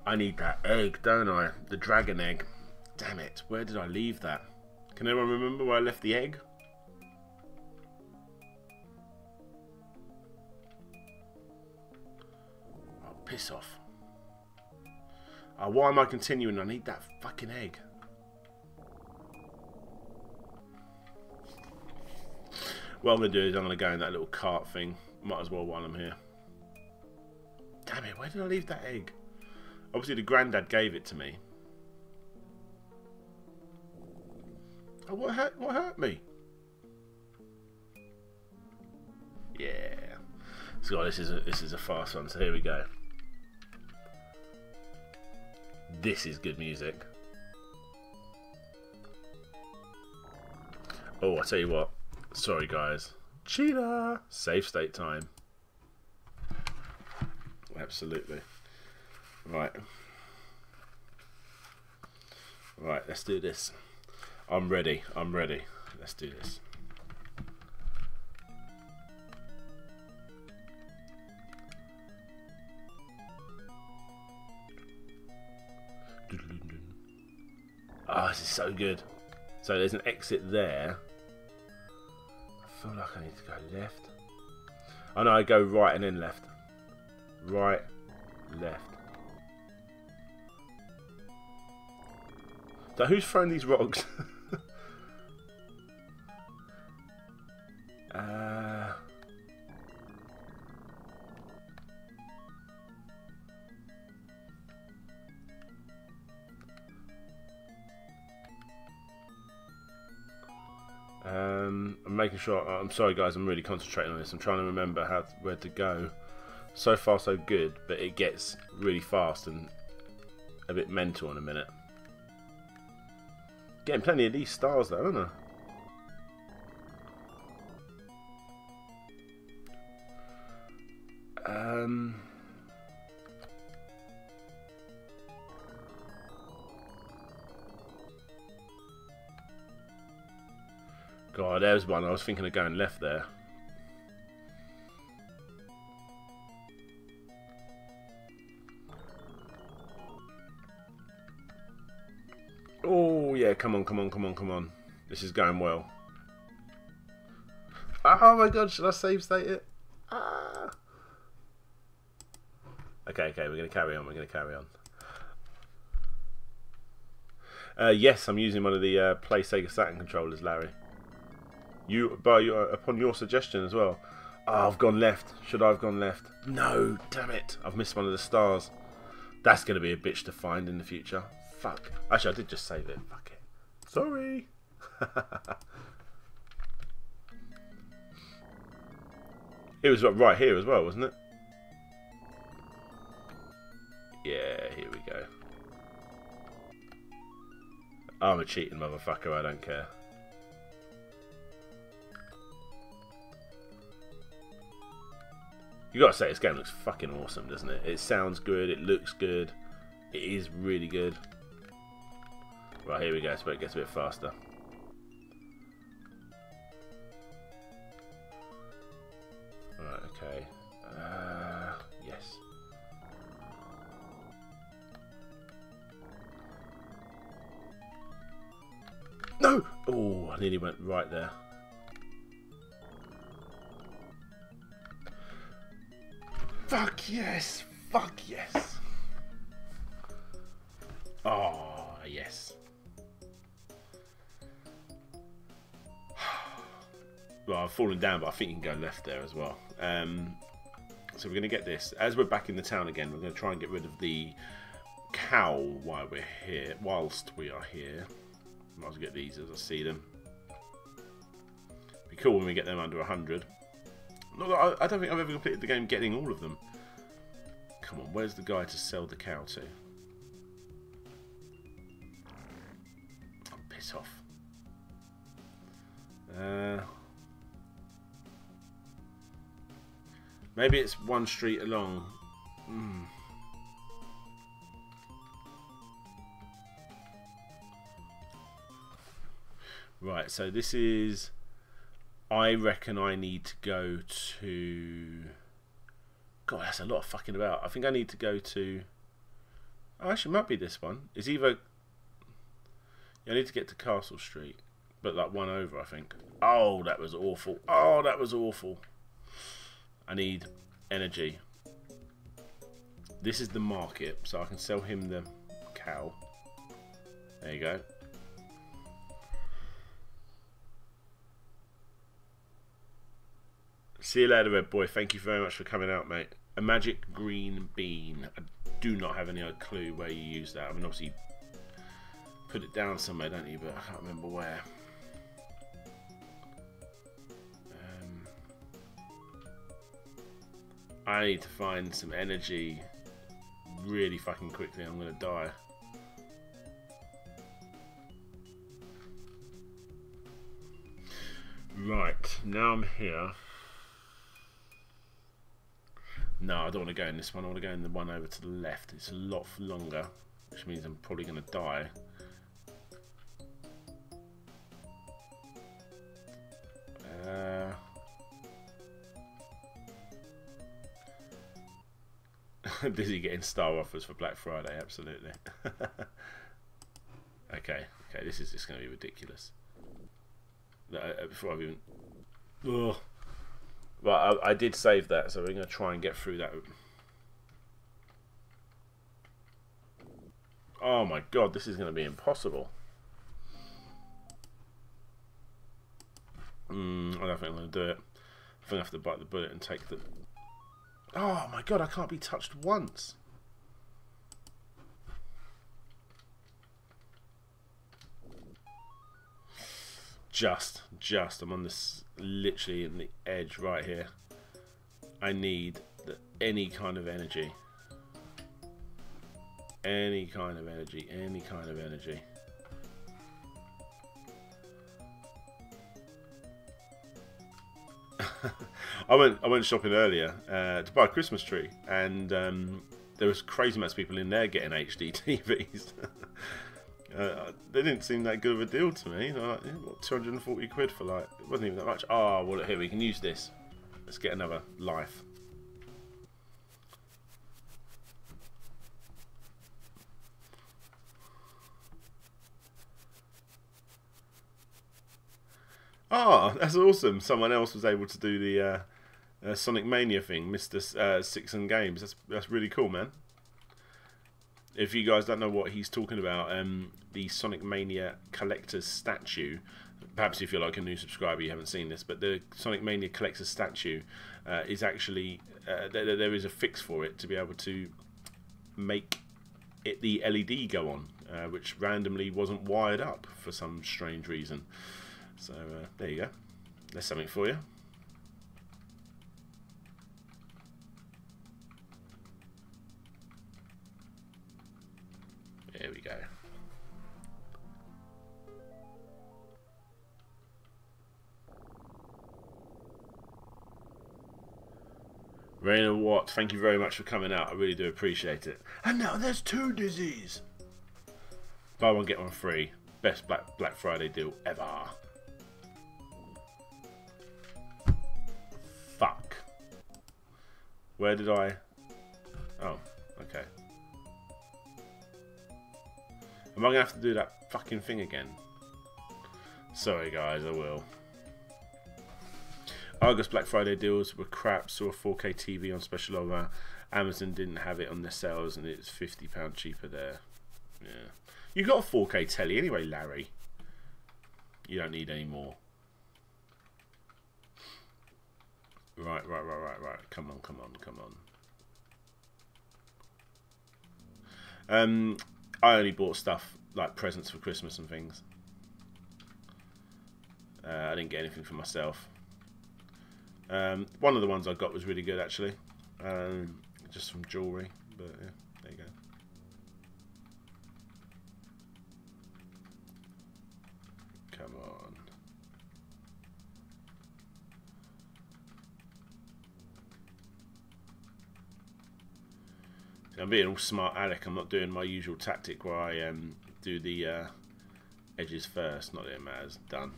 I need that egg, don't I? The dragon egg. Damn it, where did I leave that? Can anyone remember where I left the egg? Oh, piss off. Oh, why am I continuing? I need that fucking egg. What I'm going to do is I'm going to go in that little cart thing. Might as well while I'm here. Damn it, where did I leave that egg? Obviously the granddad gave it to me. Oh, what hurt me? Yeah. So this is a fast one, so here we go. This is good music. Oh, I tell you what. Sorry, guys. Cheetah! Save state time. Absolutely. Right. Right, let's do this. I'm ready. I'm ready. Let's do this. Oh, this is so good. So there's an exit there. I feel like I need to go left. Oh no, I go right and then left. Right, left. So who's throwing these rocks? I'm making sure. I'm sorry, guys. I'm really concentrating on this. I'm trying to remember where to go. So far, so good, but it gets really fast and a bit mental in a minute. Getting plenty of these stars, though, aren't I? God, there's one. I was thinking of going left there. Oh, yeah. Come on, come on, come on, come on. This is going well. Oh, my God. Should I save state it? Ah. Okay, we're going to carry on. We're going to carry on. Yes, I'm using one of the Play Sega Saturn controllers, Larry. Upon your suggestion as well. Oh, I've gone left. Should I have gone left? No, damn it. I've missed one of the stars. That's going to be a bitch to find in the future. Fuck. Actually, I did just save it. Fuck it. Sorry. It was right here as well, wasn't it? Yeah, here we go. I'm a cheating motherfucker, I don't care. You gotta say, this game looks fucking awesome, doesn't it? It sounds good, it looks good, it is really good. Right, here we go, so it gets a bit faster. Right, okay. Yes. No! Oh, I nearly went right there. Fuck yes! Fuck yes! Oh, yes. Well, I've fallen down, but I think you can go left there as well. So we're going to get this. As we're back in the town again, we're going to try and get rid of the cow while we're here. Whilst we are here. Might as well get these as I see them. Be cool when we get them under 100. I don't think I've ever completed the game getting all of them. Come on, where's the guy to sell the cow to? Oh, piss off. Maybe it's one street along. Right, so this is... I reckon I need to go to... God, that's a lot of fucking about. I think I need to go to... Oh, actually, it might be this one. It's either... Yeah, I need to get to Castle Street. But like one over, I think. Oh, that was awful. Oh, that was awful. I need energy. This is the market, so I can sell him the cow. There you go. See you later, Red Boy. Thank you very much for coming out, mate. A magic green bean. I do not have any clue where you use that. I mean, obviously, put it down somewhere, don't you? But I can't remember where. I need to find some energy really fucking quickly. I'm going to die. now I'm here. No, I don't want to go in this one. I want to go in the one over to the left. It's a lot longer, which means I'm probably going to die. Dizzy getting star offers for Black Friday, absolutely. Okay, this is just going to be ridiculous. Before I've even... Ugh. But I did save that, so we're going to try and get through that. Oh my god, this is going to be impossible. I don't think I'm going to do it. I think I have to bite the bullet and take the... Oh my god, I can't be touched once. Just. I'm on this, literally in the edge right here. I need any kind of energy. Any kind of energy. I went shopping earlier to buy a Christmas tree, and there was crazy amounts of people in there getting HD TVs. They didn't seem that good of a deal to me. Like, what, 240 quid for, like, it wasn't even that much. Oh, well, here, we can use this. Let's get another life. Oh, that's awesome. Someone else was able to do the Sonic Mania thing, Mr. Sixon Games. That's really cool, man. If you guys don't know what he's talking about, the Sonic Mania Collector's statue, perhaps if you're like a new subscriber you haven't seen this, but the Sonic Mania Collector's statue is actually, there is a fix for it to be able to make it the LED go on, which randomly wasn't wired up for some strange reason. So there you go, there's something for you. There we go. Rainer Watt, thank you very much for coming out. I really do appreciate it. And now there's 2 Dizzies. Buy one, get one free. Best Black Friday deal ever. Fuck. Where did I... Oh, okay. Am I going to have to do that fucking thing again? Sorry guys, I will. Argos Black Friday deals were crap. Saw a 4K TV on special offer. Amazon didn't have it on their sales and it's £50 cheaper there. Yeah. You got a 4K telly anyway, Larry. You don't need any more. Right. Come on. I only bought stuff like presents for Christmas and things. I didn't get anything for myself. One of the ones I got was really good actually. Just some jewellery, but yeah, there you go. Come on. I'm being all smart Alec. I'm not doing my usual tactic where I do the edges first. Not that it matters. Done.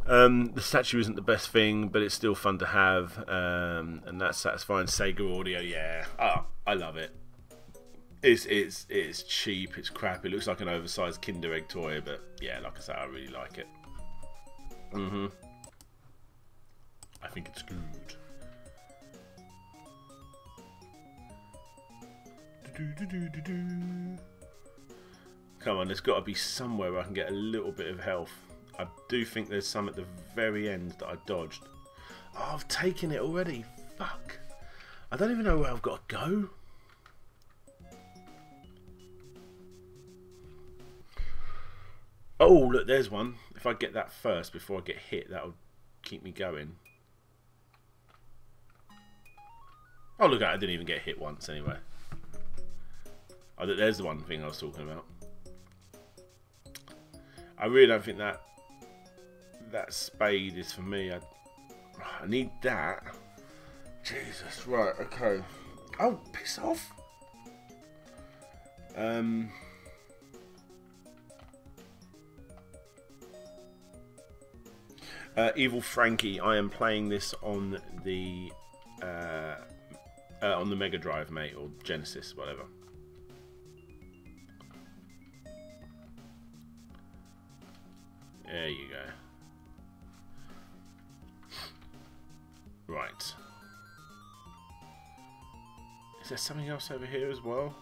The statue isn't the best thing, but it's still fun to have, and that's satisfying. Sega Audio, yeah. Oh, I love it. It's cheap. It's crap. It looks like an oversized Kinder Egg toy, but yeah, like I say, I really like it. I think it's good. Come on, there's got to be somewhere where I can get a little bit of health. I do think there's some at the very end that I dodged. Oh, I've taken it already. Fuck. I don't even know where I've got to go. Oh, look, there's one. If I get that first before I get hit, that'll keep me going. Oh, look, I didn't even get hit once anyway. Oh, there's the one thing I was talking about. I really don't think that spade is for me. I need that. Jesus, right, okay. Oh, piss off. Evil Frankie, I am playing this on the Mega Drive, mate, or Genesis, whatever. There you go. Right. Is there something else over here as well?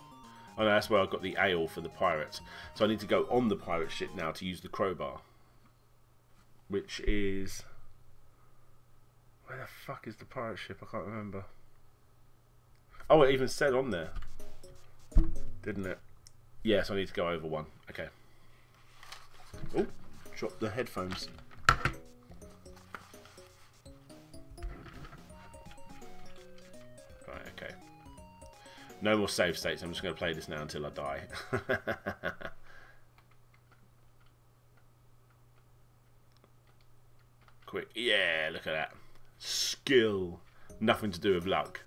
Oh no, that's where I've got the ale for the pirates. So I need to go on the pirate ship now to use the crowbar. Which is... Where the fuck is the pirate ship? I can't remember. Oh, it even said on there. Didn't it? Yes, I need to go over one. Okay. Oh, drop the headphones. Right, okay. No more save states. I'm just going to play this now until I die. Quick. Yeah, look at that. Skill. Nothing to do with luck.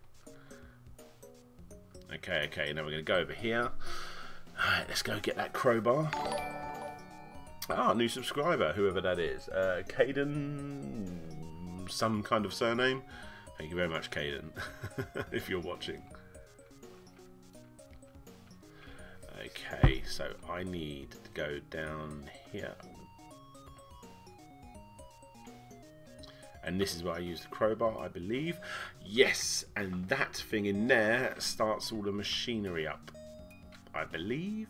Okay, okay. Now we're going to go over here. Alright, let's go get that crowbar. Ah, new subscriber, whoever that is. Caden, some kind of surname. Thank you very much, Caden, if you're watching. Okay, so I need to go down here. And this is where I use the crowbar, I believe. Yes, and that thing in there starts all the machinery up, I believe.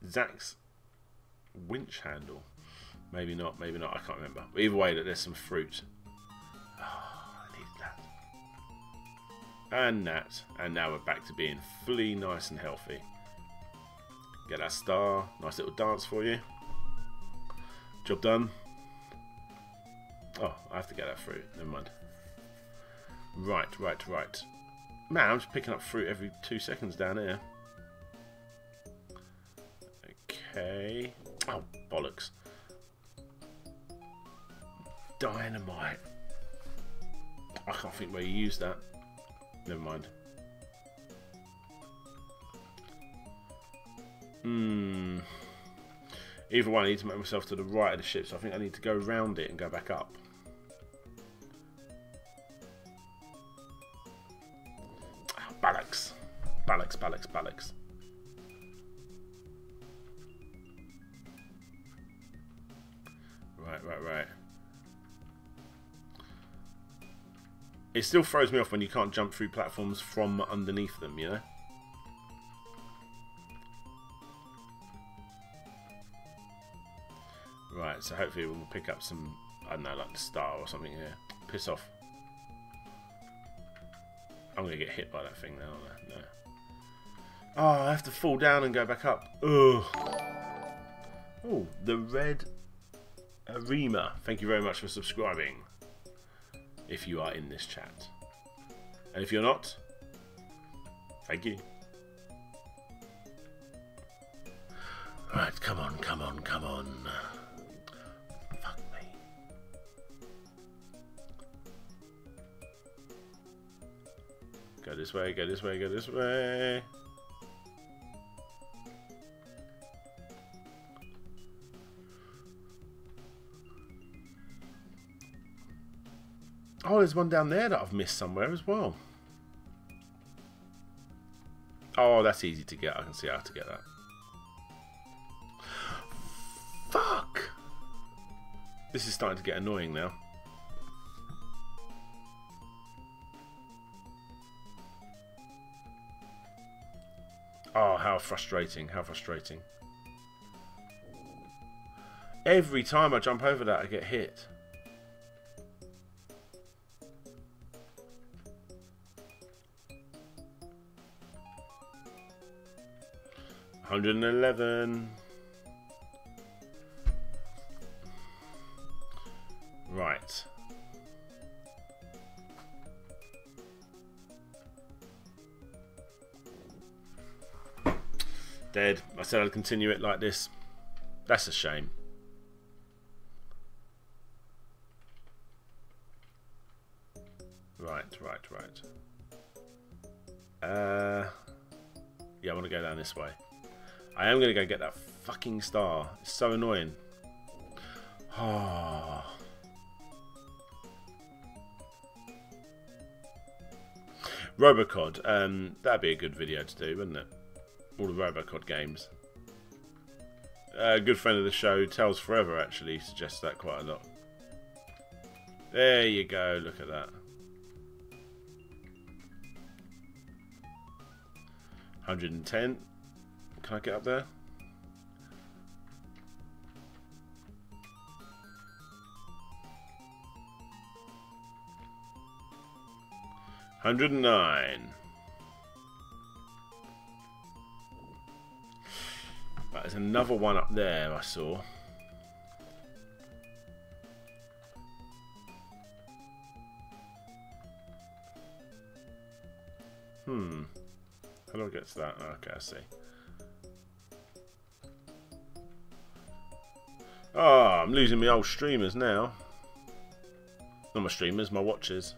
Zach's winch handle. Maybe not, maybe not. I can't remember. But either way, there's some fruit. Oh, I need that. And that. And now we're back to being fully nice and healthy. Get that star. Nice little dance for you. Job done. Oh, I have to get that fruit. Never mind. Right, right, right. Man, I'm just picking up fruit every 2 seconds down here. Okay. Oh, bollocks. Dynamite. I can't think where you use that. Never mind. Either way, I need to make myself to the right of the ship, so I think I need to go round it and go back up. Oh, bollocks. Bollocks, bollocks, bollocks. Right, right, right. It still throws me off when you can't jump through platforms from underneath them, you know? Right, so hopefully we'll pick up some, I don't know, like the star or something here. Piss off. I'm going to get hit by that thing now, aren't I? No. Oh, I have to fall down and go back up. Ugh. Oh, the red Arima. Thank you very much for subscribing. If you are in this chat. And if you're not, thank you. Right, come on, come on, come on. Fuck me. Go this way, go this way, go this way. Oh, there's one down there that I've missed somewhere as well. Oh, that's easy to get. I can see how to get that. Fuck! This is starting to get annoying now. Oh, how frustrating. How frustrating. Every time I jump over that, I get hit. $111. Right. Dead. I said I'd continue it like this. That's a shame. Right. Yeah, I want to go down this way. I am going to go get that fucking star. It's so annoying. Oh. Robocod. That'd be a good video to do, wouldn't it? All the Robocod games. A good friend of the show, Tales Forever, actually suggests that quite a lot. There you go. Look at that. 110. Can I get up there? $109. Right, there's another one up there I saw. How do I get to that? Okay, I see. Oh, I'm losing my old streamers now. Not my streamers, my watches.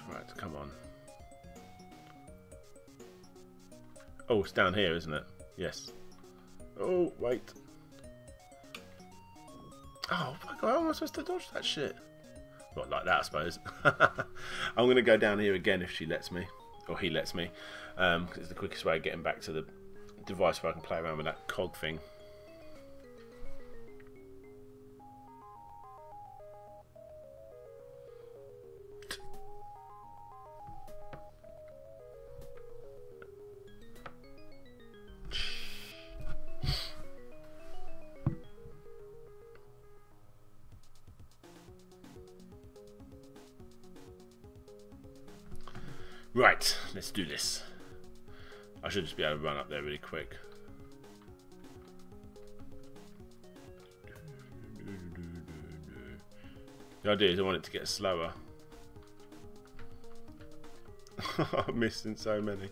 Right, come on. Oh, it's down here, isn't it? Yes. Oh, wait. Oh, fuck, how am I supposed to dodge that shit? Not like that, I suppose. I'm going to go down here again if she lets me. Or he lets me. Because it's the quickest way of getting back to the device where I can play around with that cog thing. Right, let's do this. I should just be able to run up there really quick. The idea is I want it to get slower. I'm missing so many.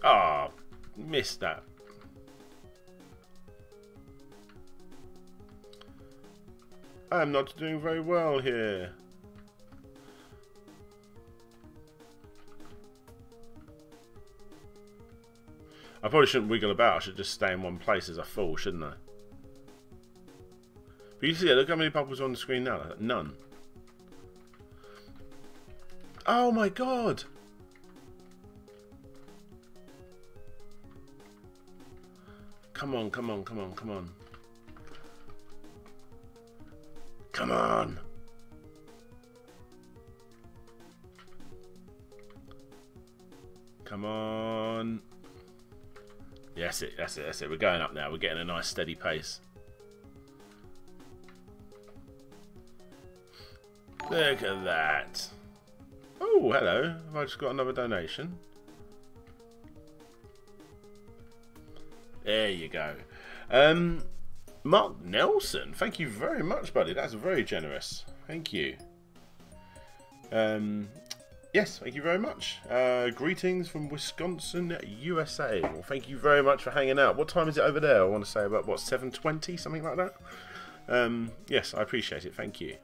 Ah, oh, missed that. I'm not doing very well here. I probably shouldn't wiggle about. I should just stay in one place as I fall, shouldn't I? But you see, look how many bubbles are on the screen now. None. Oh my god! Come on, come on, come on, come on. Come on! Come on! Yeah, that's it, that's it, that's it. We're going up now. We're getting a nice steady pace. Look at that. Oh, hello. Have I just got another donation? There you go. Mark Nelson, thank you very much, buddy. That's very generous. Thank you. Yes, thank you very much. Greetings from Wisconsin, USA. Well, thank you very much for hanging out. What time is it over there? I want to say about, what, 7:20, something like that? Yes, I appreciate it. Thank you.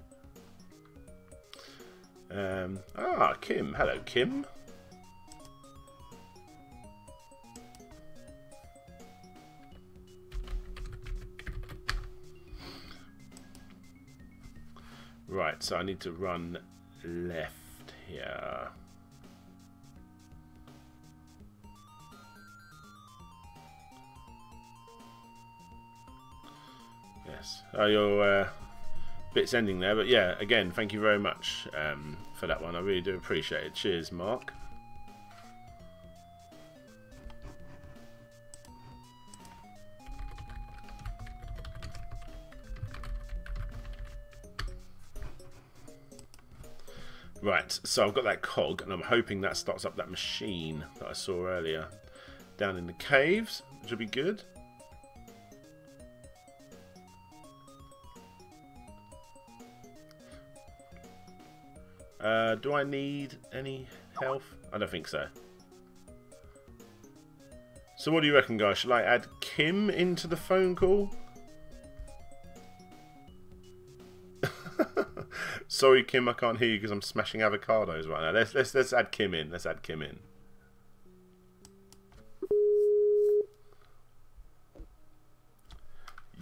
Kim. Hello, Kim. Right, so I need to run left here. Yes. Oh, your bit's ending there, but yeah, again, thank you very much for that one. I really do appreciate it. Cheers, Mark. Right, so I've got that cog, and I'm hoping that starts up that machine that I saw earlier down in the caves, which will be good. Do I need any health? I don't think so. So what do you reckon, guys? Should I add Kim into the phone call? Sorry, Kim, I can't hear you because I'm smashing avocados right now. Let's add Kim in. Let's add Kim in.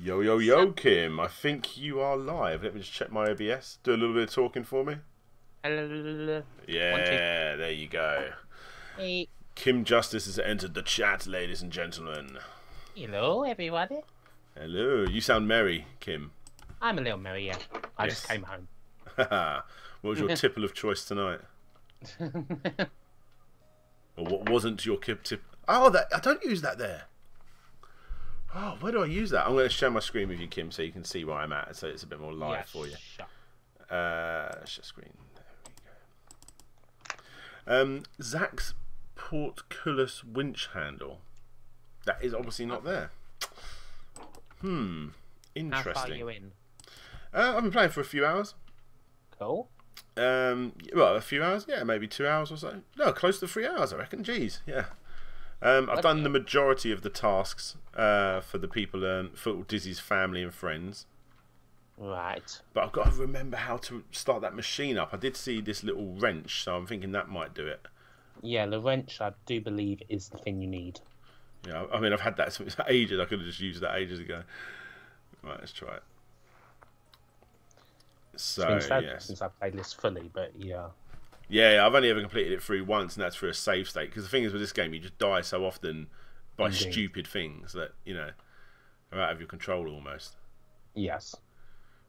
Yo, yo, yo, Kim. I think you are live. Let me just check my OBS. Do a little bit of talking for me. Hello. Yeah, there you go. Hey. Kim Justice has entered the chat, ladies and gentlemen. Hello, everybody. Hello. You sound merry, Kim. I'm a little merry, yeah. I just came home. What was your tipple of choice tonight? Or what wasn't your tip? Oh, that I don't use that there. Oh, where do I use that? I'm going to share my screen with you, Kim, so you can see where I'm at, so it's a bit more live for you. Share screen. There we go. Zach's portcullis winch handle. That is obviously not there. Interesting. How far are you in? I've been playing for a few hours. Cool. Well, a few hours, yeah, maybe 2 hours or so. No, close to 3 hours, I reckon. Jeez, yeah. I've done the majority of the tasks for the people, for Dizzy's family and friends. Right. But I've got to remember how to start that machine up. I did see this little wrench, so I'm thinking that might do it. Yeah, the wrench, I do believe, is the thing you need. Yeah, I mean, I've had that since ages. I could have just used that ages ago. Right, let's try it. So, It's been yes. since I played this fully, but yeah. Yeah, I've only ever completed it through once, and that's through a save state. Because the thing is with this game, you just die so often by stupid things that, you know, are out of your control almost. Yes.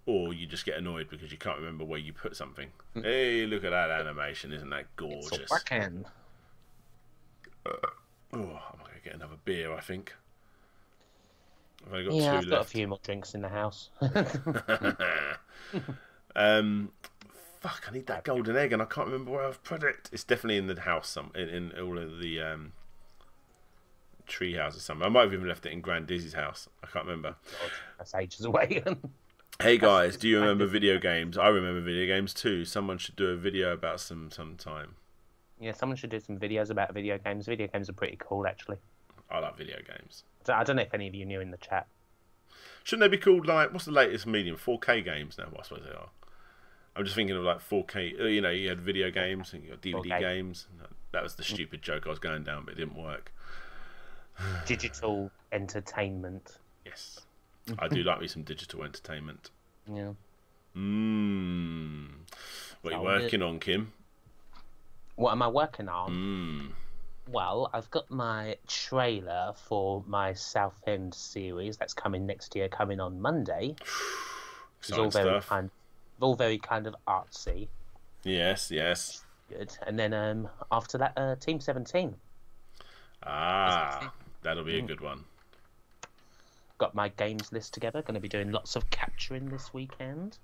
Or you just get annoyed because you can't remember where you put something. Hey, look at that animation. Isn't that gorgeous? It's a backhand. Oh, I'm going to get another beer, I think. I've only got Yeah, two I've got a left. few more drinks in the house. Fuck, I need that golden egg, and I can't remember where I've put it. It's definitely in the house, in all of the tree houses somewhere. I might have even left it in Grand Dizzy's house. I can't remember. God, that's ages away. Hey guys, do you remember video games? I remember video games too. Someone should do a video about some sometime. Yeah, someone should do some videos about video games. Video games are pretty cool, actually. I like video games. I don't know if any of you knew in the chat. Shouldn't they be called, like, what's the latest medium? 4K games now? Well, I suppose they are. I'm just thinking of like 4K. You know, you had video games and you got DVD 4K. games. That was the stupid joke I was going down, but it didn't work. Digital entertainment. Yes, I do like me some digital entertainment. Yeah. What are you working on, Kim? What am I working on? Well, I've got my trailer for my Southend series that's coming next year, coming on Monday. It's all very kind of artsy. Yes, yes. Good. And then after that, Team 17. Ah, that'll be a good one. Got my games list together. Going to be doing lots of capturing this weekend.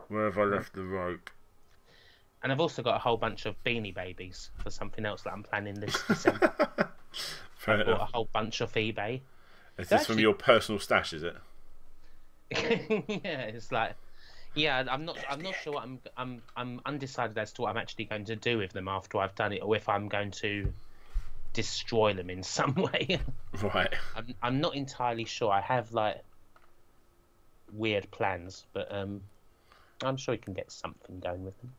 Where have I left the rope? And I've also got a whole bunch of Beanie Babies for something else that I'm planning this December. Fair I bought a enough. whole bunch off eBay. Is this from your personal stash? Is it? Yeah, it's like, yeah, I'm not sure what I'm undecided as to what I'm actually going to do with them after I've done it, or if I'm going to destroy them in some way. Right. I'm not entirely sure. I have like weird plans, but I'm sure you can get something going with them.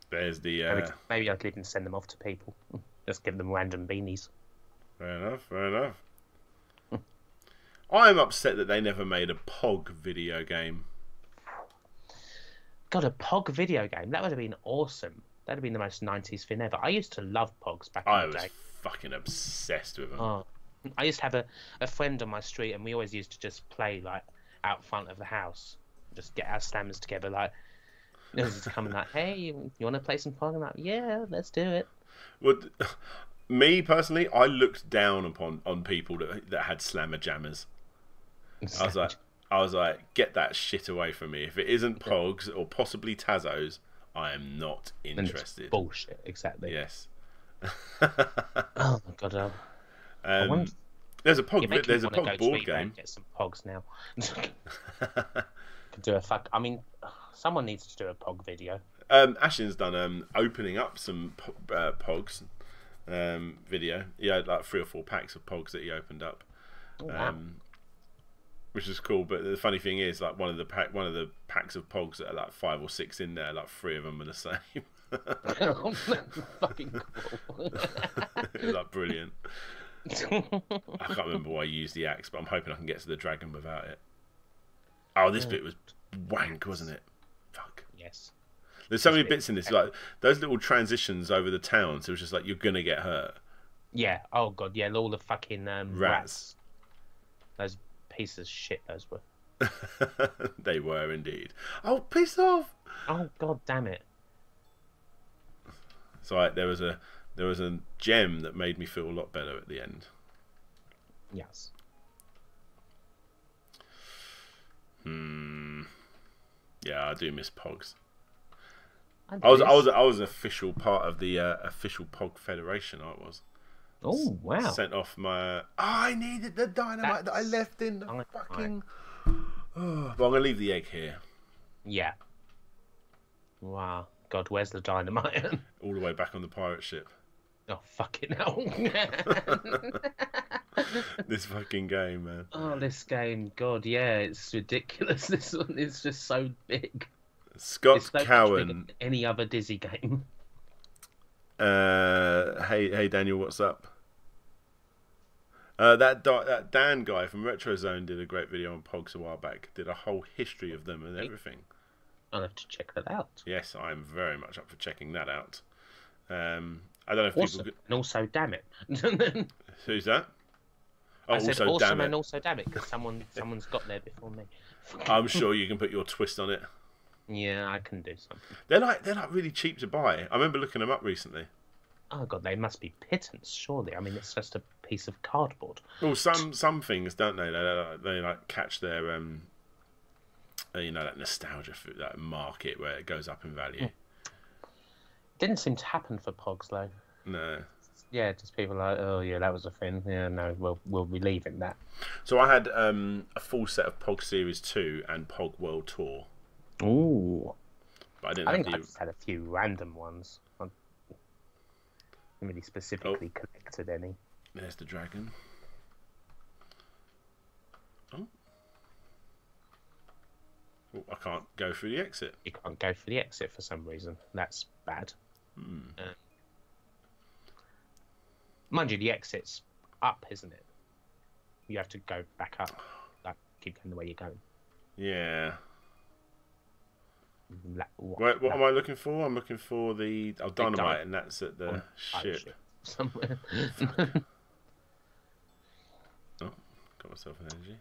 There's the. Maybe I could even send them off to people. Just give them random beanies. Fair enough. Fair enough. I'm upset that they never made a Pog video game. God, a Pog video game? That would have been awesome. That would have been the most 90s thing ever. I used to love Pogs back in the day. I was fucking obsessed with them. Oh, I used to have a friend on my street, and we always used to just play like out front of the house. Just get our stammers together, like, it was just coming like, hey, you want to play some Pog? I'm like, yeah, let's do it. Well, me personally, I looked down on people that had slammer jammers. I was like, get that shit away from me. If it isn't Pogs or possibly Tazos, I am not interested. Bullshit, exactly. Yes. Oh my god. There's a Pog. Yeah, There's a Pog board game. Get some Pogs now. Could do a fuck. I mean, Someone needs to do a Pog video. Ashton's done opening up some Pogs video. He had like 3 or 4 packs of Pogs that he opened up, which is cool. But the funny thing is, like one of the packs of Pogs that are like 5 or 6 in there, like 3 of them are the same. Fucking cool. It was like brilliant. I can't remember why I used the axe, but I'm hoping I can get to the dragon without it. Oh, this bit was wank, wasn't it? Fuck. Yes. There's so many bits in this, like those little transitions over the towns. It was just like, you're gonna get hurt. Yeah. Oh god. Yeah. All the fucking rats. Those pieces of shit. Those were. They were indeed. Oh, piss off! Oh god, damn it. So there was a gem that made me feel a lot better at the end. Yes. Yeah, I do miss Pogs. I was an official part of the official Pog Federation. I was. Oh wow! Sent off my. I needed the dynamite that I left in the fucking. Oh, but I'm gonna leave the egg here. Yeah. Wow. God, where's the dynamite? All the way back on the pirate ship. Oh fucking hell! This fucking game, man. Oh, this game, God, yeah, it's ridiculous. This one is just so big. Scott It's so much Cowan. bigger than any other Dizzy game. Hey Daniel, what's up? That Dan guy from RetroZone did a great video on Pogs a while back. Did a whole history of them and everything. I'll have to check that out. Yes, I'm very much up for checking that out. I don't know if Awesome. people. And also, damn it. Who's that? Oh, I said also, awesome damn it. and also damn it, because someone's got there before me. I'm sure you can put your twist on it. Yeah, I can do something. They're like really cheap to buy. I remember looking them up recently. Oh god, they must be pittance, surely. I mean, it's just a piece of cardboard. Well, some things, don't they? They like catch their that nostalgia for that market where it goes up in value. Didn't seem to happen for Pogs though. No. Yeah, just people like, oh yeah, that was a thing. Yeah, no, we'll be leaving that. So I had a full set of Pog Series 2 and Pog World Tour. Ooh. But I I didn't think I just had a few random ones. I haven't really specifically collected any. There's the dragon. Oh, I can't go through the exit. You can't go for the exit for some reason. That's bad. Mind you, the exit's up, isn't it? You have to go back up. Like, keep going the way you're going. Yeah. What am I looking for? I'm looking for the dynamite, and that's at the ship. Somewhere. Oh, got myself an energy.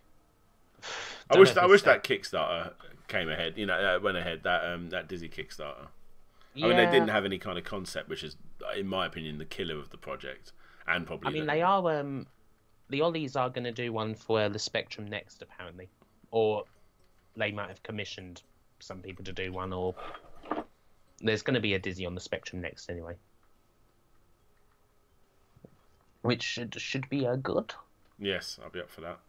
I wish that Kickstarter came ahead. Went ahead. That Dizzy Kickstarter. Yeah. I mean, they didn't have any kind of concept, which is, in my opinion, the killer of the project, and probably. I mean, they are. The Ollies are going to do one for the Spectrum Next, apparently, or they might have commissioned some people to do one, or there's going to be a Dizzy on the Spectrum Next anyway, which should be good. Yes, I'll be up for that.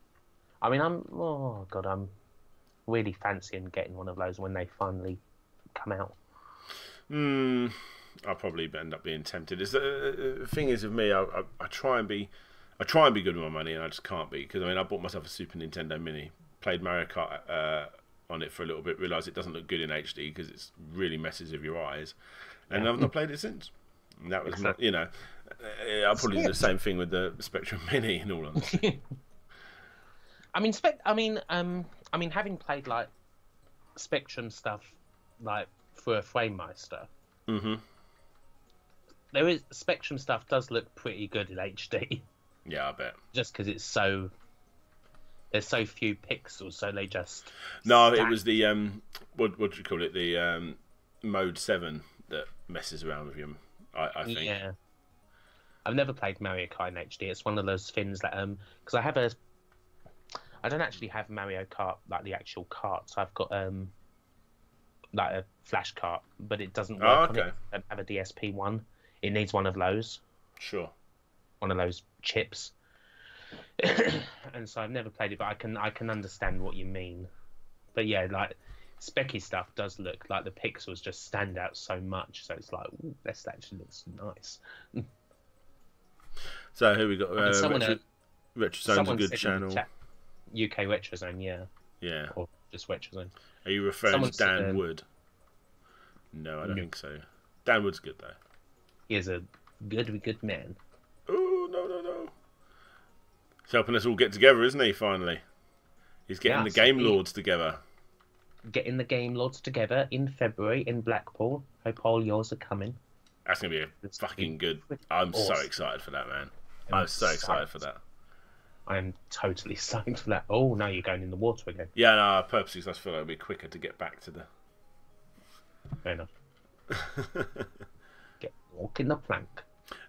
I mean, I'm really fancying getting one of those when they finally come out. I'll probably end up being tempted. The thing is with me, I try and be good with my money, and I just can't be, because I bought myself a Super Nintendo Mini, played Mario Kart on it for a little bit, realised it doesn't look good in HD because it really messes with your eyes, and I've not played it since. And that was I'll probably do the same thing with the Spectrum Mini and all of that. I mean, having played like Spectrum stuff, like through a FrameMeister, there is Spectrum stuff does look pretty good in HD. Yeah, I bet. Just because there's so few pixels, so they just It was the what do you call it? The Mode 7 that messes around with you. I think. Yeah. I've never played Mario Kart in HD. It's one of those things that because I don't actually have Mario Kart, like the actual carts. I've got like a flash cart, but it doesn't work on it. I don't have a DSP one. It needs one of those. Sure. One of those chips. And so I've never played it, but I can understand what you mean. But yeah, like specky stuff does look like the pixels just stand out so much. So it's like, ooh, this actually looks nice. So here we got Retrozone's a good said in the channel. chat, UK Retrozone, yeah. Yeah. Or just Retrozone. Are you referring Someone to Dan said, Wood? No, I don't no. think so. Dan Wood's good though. He is a good man. Oh no! He's helping us all get together, isn't he? Finally, he's getting the Game Lords together. Getting the Game Lords together in February in Blackpool. Hope all yours are coming. That's gonna be fucking good. I'm so excited for that, man. I'm so excited for that. I'm totally psyched for that. Oh, now you're going in the water again. Yeah, no, purposely, I feel like it'll be quicker to get back to the. Fair enough. Walking the plank.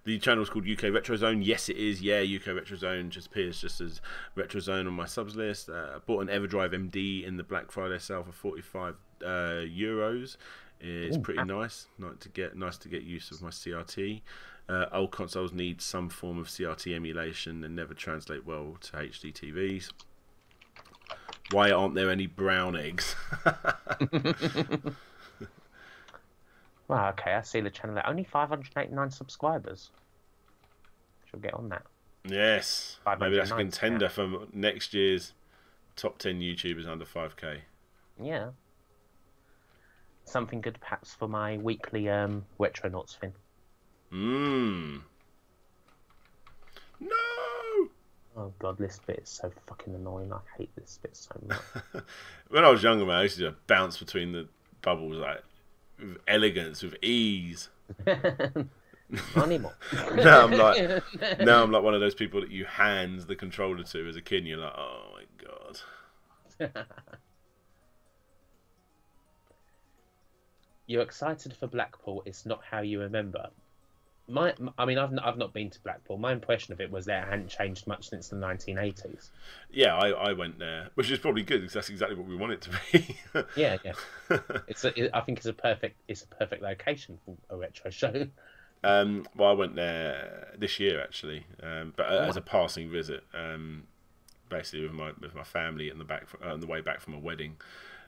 The channel's called UK Retrozone. Yes, it is. Yeah, UK Retrozone just appears just as Retrozone on my subs list. I bought an Everdrive MD in the Black Friday sale for 45 euros. It's pretty nice. Nice to get use of my CRT. Old consoles need some form of CRT emulation and never translate well to HD TVs. Why aren't there any brown eggs? Well, okay, I see the channel. Only 589 subscribers. She'll get on that. Yes. Maybe that's a contender for next year's top 10 YouTubers under 5k. Yeah. Something good perhaps for my weekly Retronauts thing. No! Oh god, this bit is so fucking annoying. I hate this bit so much. When I was younger, man, I used to bounce between the bubbles like with elegance, with ease. Not anymore. now I'm like one of those people that you hand the controller to as a kid and you're like, oh my god. You're excited for Blackpool, it's not how you remember. I've not been to Blackpool. My impression of it was that it hadn't changed much since the 1980s. Yeah, I went there, which is probably good because that's exactly what we want it to be. yeah. I think it's a perfect location for a retro show. Well, I went there this year actually, but as a passing visit, basically with my family on the way back from a wedding,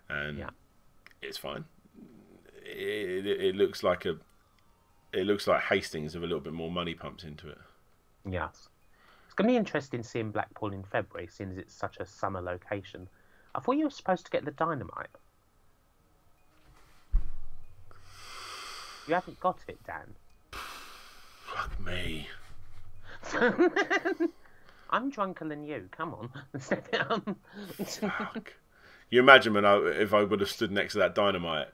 and it's fine. It looks like Hastings with a little bit more money pumped into it. Yes. It's going to be interesting seeing Blackpool in February, seeing as it's such a summer location. I thought you were supposed to get the Dynamite. You haven't got it, Dan. Fuck me. I'm drunker than you. Come on. Fuck. You imagine if I would have stood next to that Dynamite.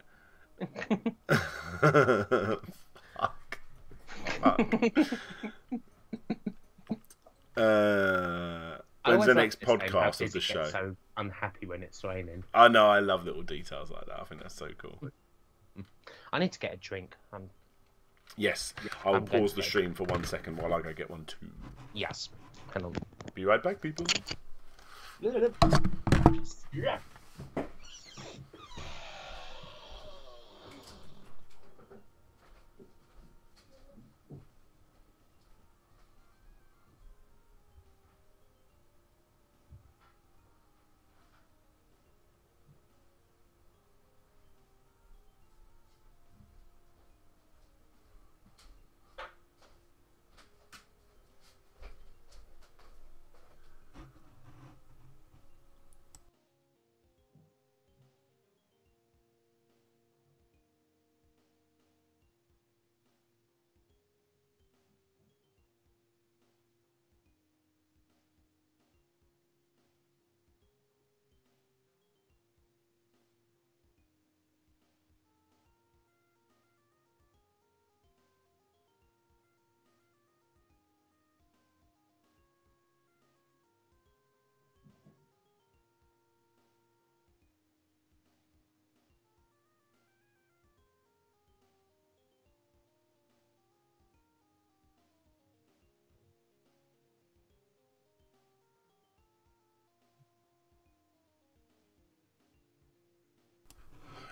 Fuck. When's the next podcast of the show? So unhappy when it's raining. I know. I love little details like that. I think that's so cool. I need to get a drink. Yes, I'll pause the stream for 1 second while I go get one too. Yes. Hang on. Be right back, people. Yeah.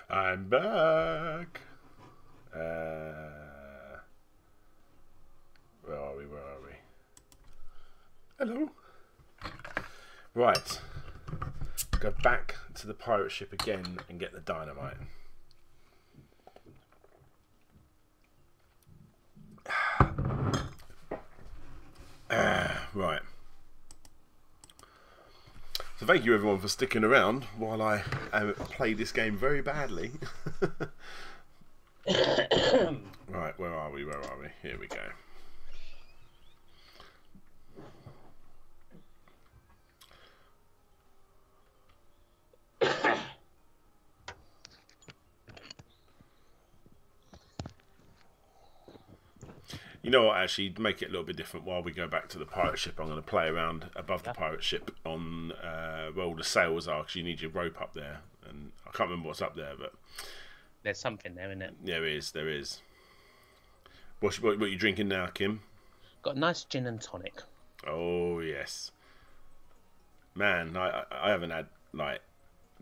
I'm back. Where are we? Hello. Right. go back to the pirate ship again and get the dynamite. Right. So thank you everyone for sticking around while I play this game very badly. Right, where are we? Here we go. You know what, actually, to make it a little bit different, while we go back to the pirate ship, I'm going to play around above the pirate ship on where all the sails are, because you need your rope up there. And I can't remember what's up there, but... There's something there, isn't it? Yeah, there is. What are you drinking now, Kim? Got a nice gin and tonic. Oh, yes. Man, I haven't had, like,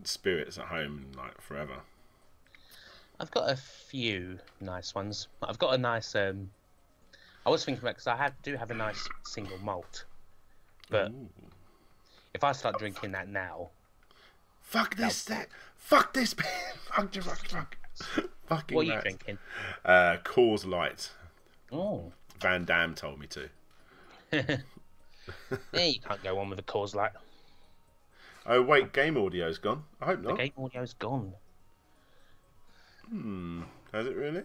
spirits at home, like, forever. I've got a few nice ones. I've got a nice... I was thinking about, because do have a nice single malt, but if I start drinking that now, fuck this. Fucking what are you drinking? Coors Light. Oh, Van Damme told me to. Yeah, you can't go on with a Coors Light. Oh wait, game audio's gone. I hope not. The game audio's gone. Has it really?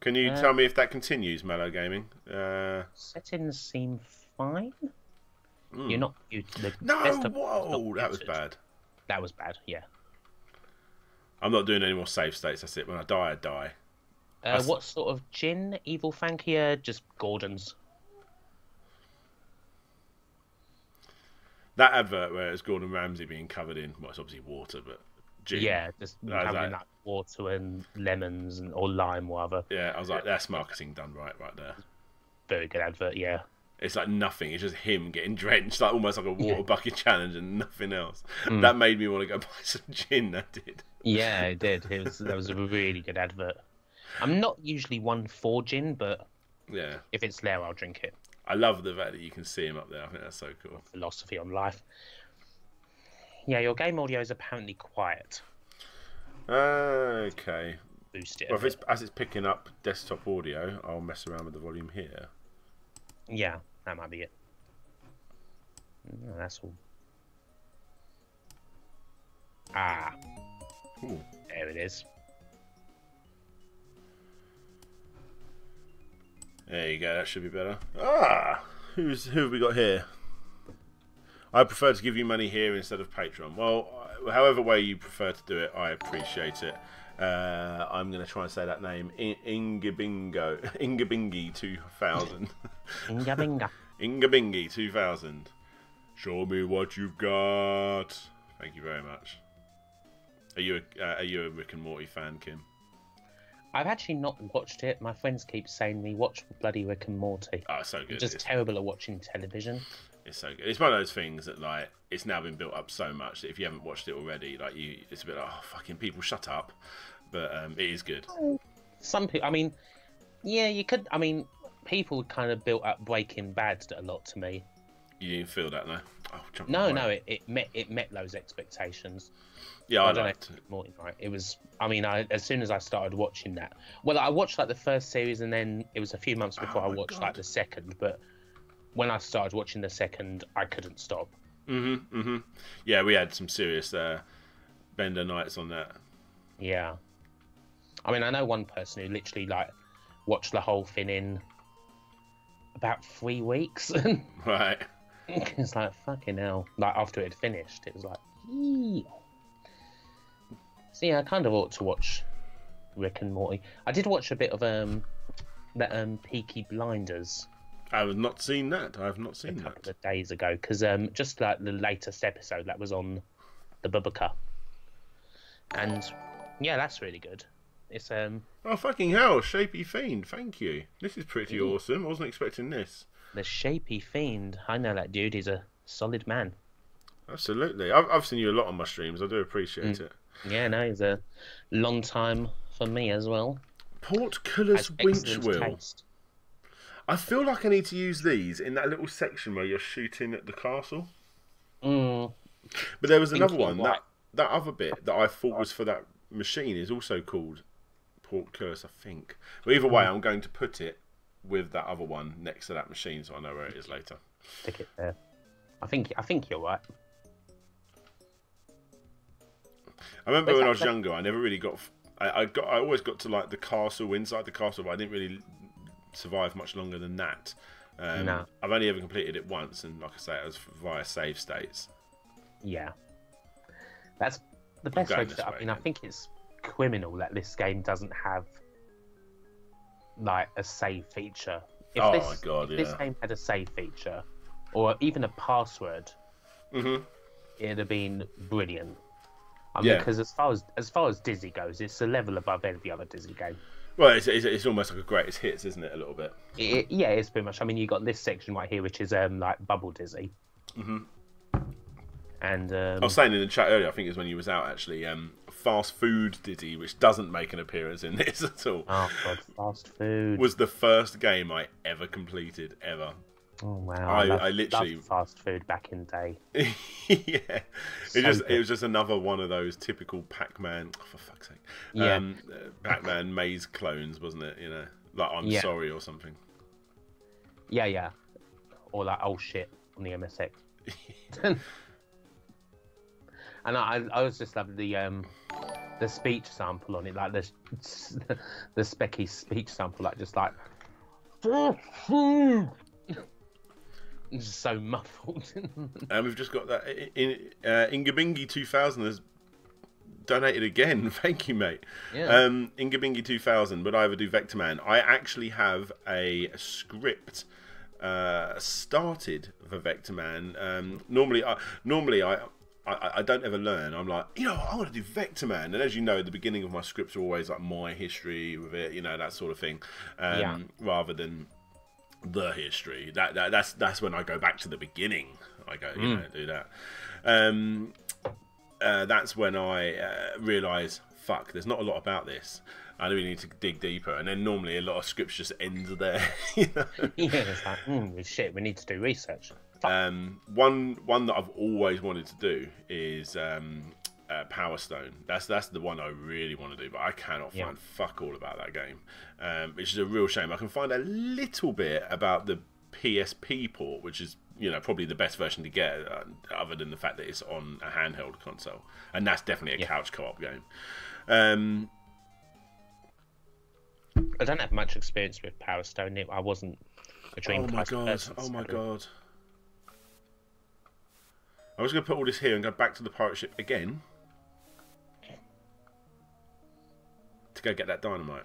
Can you tell me if that continues, Mellow Gaming? Settings seem fine. You're not... Whoa! That was bad. That was bad, yeah. I'm not doing any more save states, that's it. When I die, I die. What sort of gin? Evil Fankia? Just Gordon's. That advert where it's Gordon Ramsay being covered in, well, it's obviously water, but gin. Yeah, just covered in like water and lemons or lime, whatever. Yeah, I was like, that's marketing done right there. Very good advert, yeah. It's like nothing. It's just him getting drenched, like almost like a water bucket challenge and nothing else. That made me want to go buy some gin. That did. Yeah, it did. That was a really good advert. I'm not usually one for gin, but yeah, if it's there, I'll drink it. I love the fact that you can see him up there. I think that's so cool. Philosophy on life. Yeah, your game audio is apparently quiet. Okay. Boost it. Well, as it's picking up desktop audio, I'll mess around with the volume here. Yeah, that might be it. No, that's all. Ah. Ooh. There it is. There you go, that should be better. Ah! Who have we got here? I prefer to give you money here instead of Patreon. Well, however way you prefer to do it, I appreciate it. I'm going to try and say that name. Ingabingi 2000. Ingabinga. Ingabingi 2000. Show me what you've got. Thank you very much. Are you a Rick and Morty fan, Kim? I've actually not watched it. My friends keep saying to me, watch bloody Rick and Morty. Oh, it's so good. I'm just terrible at watching television. It's so good. It's one of those things that, like, it's now been built up so much that if you haven't watched it already, like, it's a bit like, oh, fucking people, shut up. But it is good. Some people, I mean, yeah, you could, I mean, people kind of built up Breaking Bad a lot to me. You didn't feel that, no? Oh, it met those expectations. Yeah, I don't know. Morty, right? It was. I mean, as soon as I started watching that, well, I watched like the first series, and then it was a few months before I watched like the second. But when I started watching the second, I couldn't stop. Yeah, we had some serious Bender nights on that. Yeah, I mean, I know one person who literally like watched the whole thing in about 3 weeks. Right. It's like fucking hell. Like after it had finished, it was like, eee. So yeah, I kind of ought to watch Rick and Morty. I did watch a bit of that Peaky Blinders. I have not seen that. I have not seen that. A couple of days ago, because just like the latest episode that was on the Bubba, and yeah, that's really good. It's Oh fucking hell, Shapy Fiend! Thank you. This is pretty awesome. I wasn't expecting this. The Shapy Fiend. I know that dude. He's a solid man. Absolutely. I've seen you a lot on my streams. I do appreciate it. Yeah, no, he's a long time for me as well. Portcullis Winchwill. I feel like I need to use these in that little section where you're shooting at the castle. Mm, But there was another thinking one what? that other bit that I thought was for that machine is also called Portcullis, I think. But either way, I'm going to put it with that other one next to that machine, so I know where it is later. Stick it there. I think you're right. I remember Where's when that I was left- younger, I never really got. I always got to like the castle, inside the castle, but I didn't really survive much longer than that. No. I've only ever completed it once, and like I say, it was via save states. Yeah. That's the best way going to. this I way mean, I again. think it's criminal that this game doesn't have like a save feature. If Oh this, my God, if this yeah. game had a save feature, or even a password, Mhm. it'd have been brilliant. I mean, Yeah. because as far as Dizzy goes, it's a level above every other Dizzy game. Well, it's almost like a greatest hits, isn't it? A little bit. Yeah, it's pretty much. I mean, you got this section right here, which is like Bubble Dizzy. And I was saying in the chat earlier, I think it was when you was out actually. Fast Food Diddy, which doesn't make an appearance in this at all, oh god, fast food. was the first game I ever completed ever. Oh wow, I literally- loved fast food back in the day. Yeah, So it good. was just another one of those typical Pac-Man. Oh, for fuck's sake, Yeah. Pac-Man maze clones, wasn't it? You know, like I'm Yeah. sorry or something. Yeah, or like oh shit on the MSX. And I was just loving the speech sample on it, like the Specky speech sample, like just like it's just so muffled. And we've just got that. Ingabingi 2000 has donated again. Thank you, mate. Yeah. Ingabingi 2000. Would I ever do Vector Man? I actually have a script started for Vector Man. Normally I don't ever learn. I'm like, I want to do Vector Man, and as you know, the beginning of my scripts are always like my history with it, that sort of thing, rather than the history. That's when I go back to the beginning. I go, do that. That's when I realise, fuck, there's not a lot about this. I really need to dig deeper, and then normally a lot of scripts just ends there. Yeah, it's like shit. We need to do research. One that I've always wanted to do is Power Stone. That's the one I really want to do, but I cannot find fuck all about that game, which is a real shame. I can find a little bit about the PSP port, which is probably the best version to get, other than the fact that it's on a handheld console, and that's definitely a couch co-op game. I don't have much experience with Power Stone. I wasn't a Dreamcast person. Oh my so- god! I was going to put all this here and go back to the pirate ship again to go get that dynamite.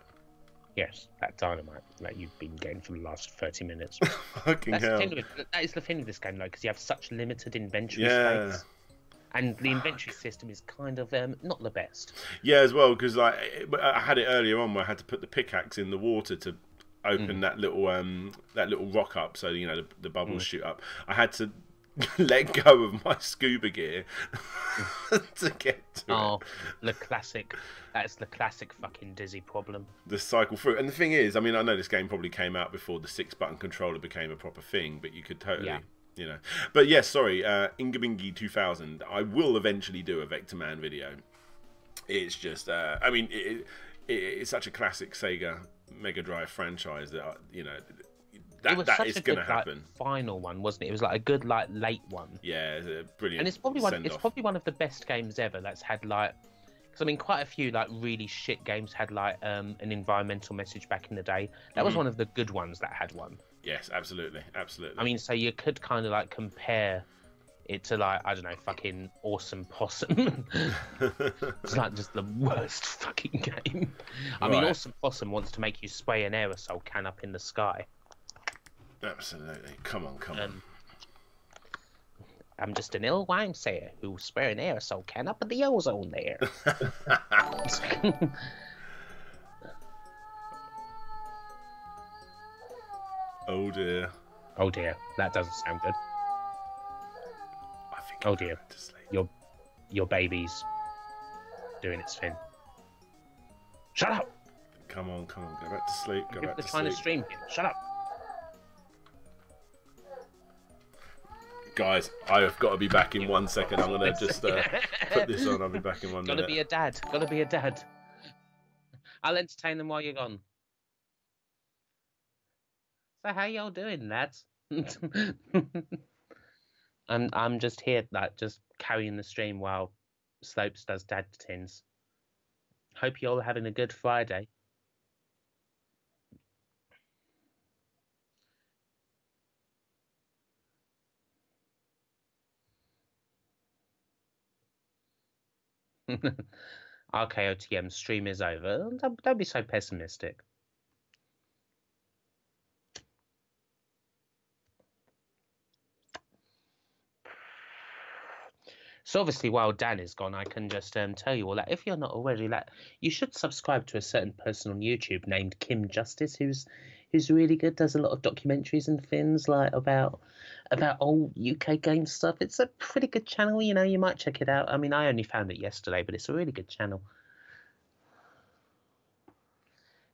Yes, that dynamite that you've been getting for the last 30 minutes. Fucking hell! That is the thing with this game, though, because you have such limited inventory Yeah. space. And the inventory system is kind of not the best. Yeah, as well, because like I had it earlier on where I had to put the pickaxe in the water to open that little rock up, so the bubbles shoot up. I had to let go of my scuba gear to get to it. That's the classic fucking Dizzy problem. The cycle through. And the thing is, I mean, I know this game probably came out before the 6-button controller became a proper thing, but you could totally, But yes, sorry, Ingabingi 2000. I will eventually do a Vector Man video. It's just, I mean, it's such a classic Sega Mega Drive franchise that that is going to happen. Like, final one, wasn't it? It was like a good late one. Yeah, it's a brilliant. And it's probably one of the best games ever that's had because I mean, quite a few really shit games had an environmental message back in the day. That was one of the good ones that had one. Yes, absolutely. I mean, so you could kind of compare it to I don't know, fucking Awesome Possum. It's just the worst fucking game. I mean, Awesome Possum wants to make you spray an aerosol can up in the sky. Absolutely. Come on. I'm just an ill wine sayer who'll spray an aerosol can up in the ozone there. Oh dear. Oh dear, that doesn't sound good. I think Oh I'm dear, going to sleep. your baby's doing its thing. Shut up! Come on. Go back to sleep. Go back They're to trying sleep. to stream here. Shut up! Guys, I have got to be back in 1 second. I'm going to just put this on. I'll be back in 1 minute. Gotta be a dad. Gotta be a dad. I'll entertain them while you're gone. So how y'all doing, lads? I'm just here, like, just carrying the stream while Slopes does dad tins. Hope you're all having a good Friday. RKOTM stream is over. Don't be so pessimistic. So obviously, while Dan is gone, I can just tell you all that if you're not already, like, you should subscribe to a certain person on YouTube named Kim Justice, who's really good. Does a lot of documentaries and things like about old UK game stuff. It's a pretty good channel. You know, you might check it out. I mean, I only found it yesterday, but it's a really good channel.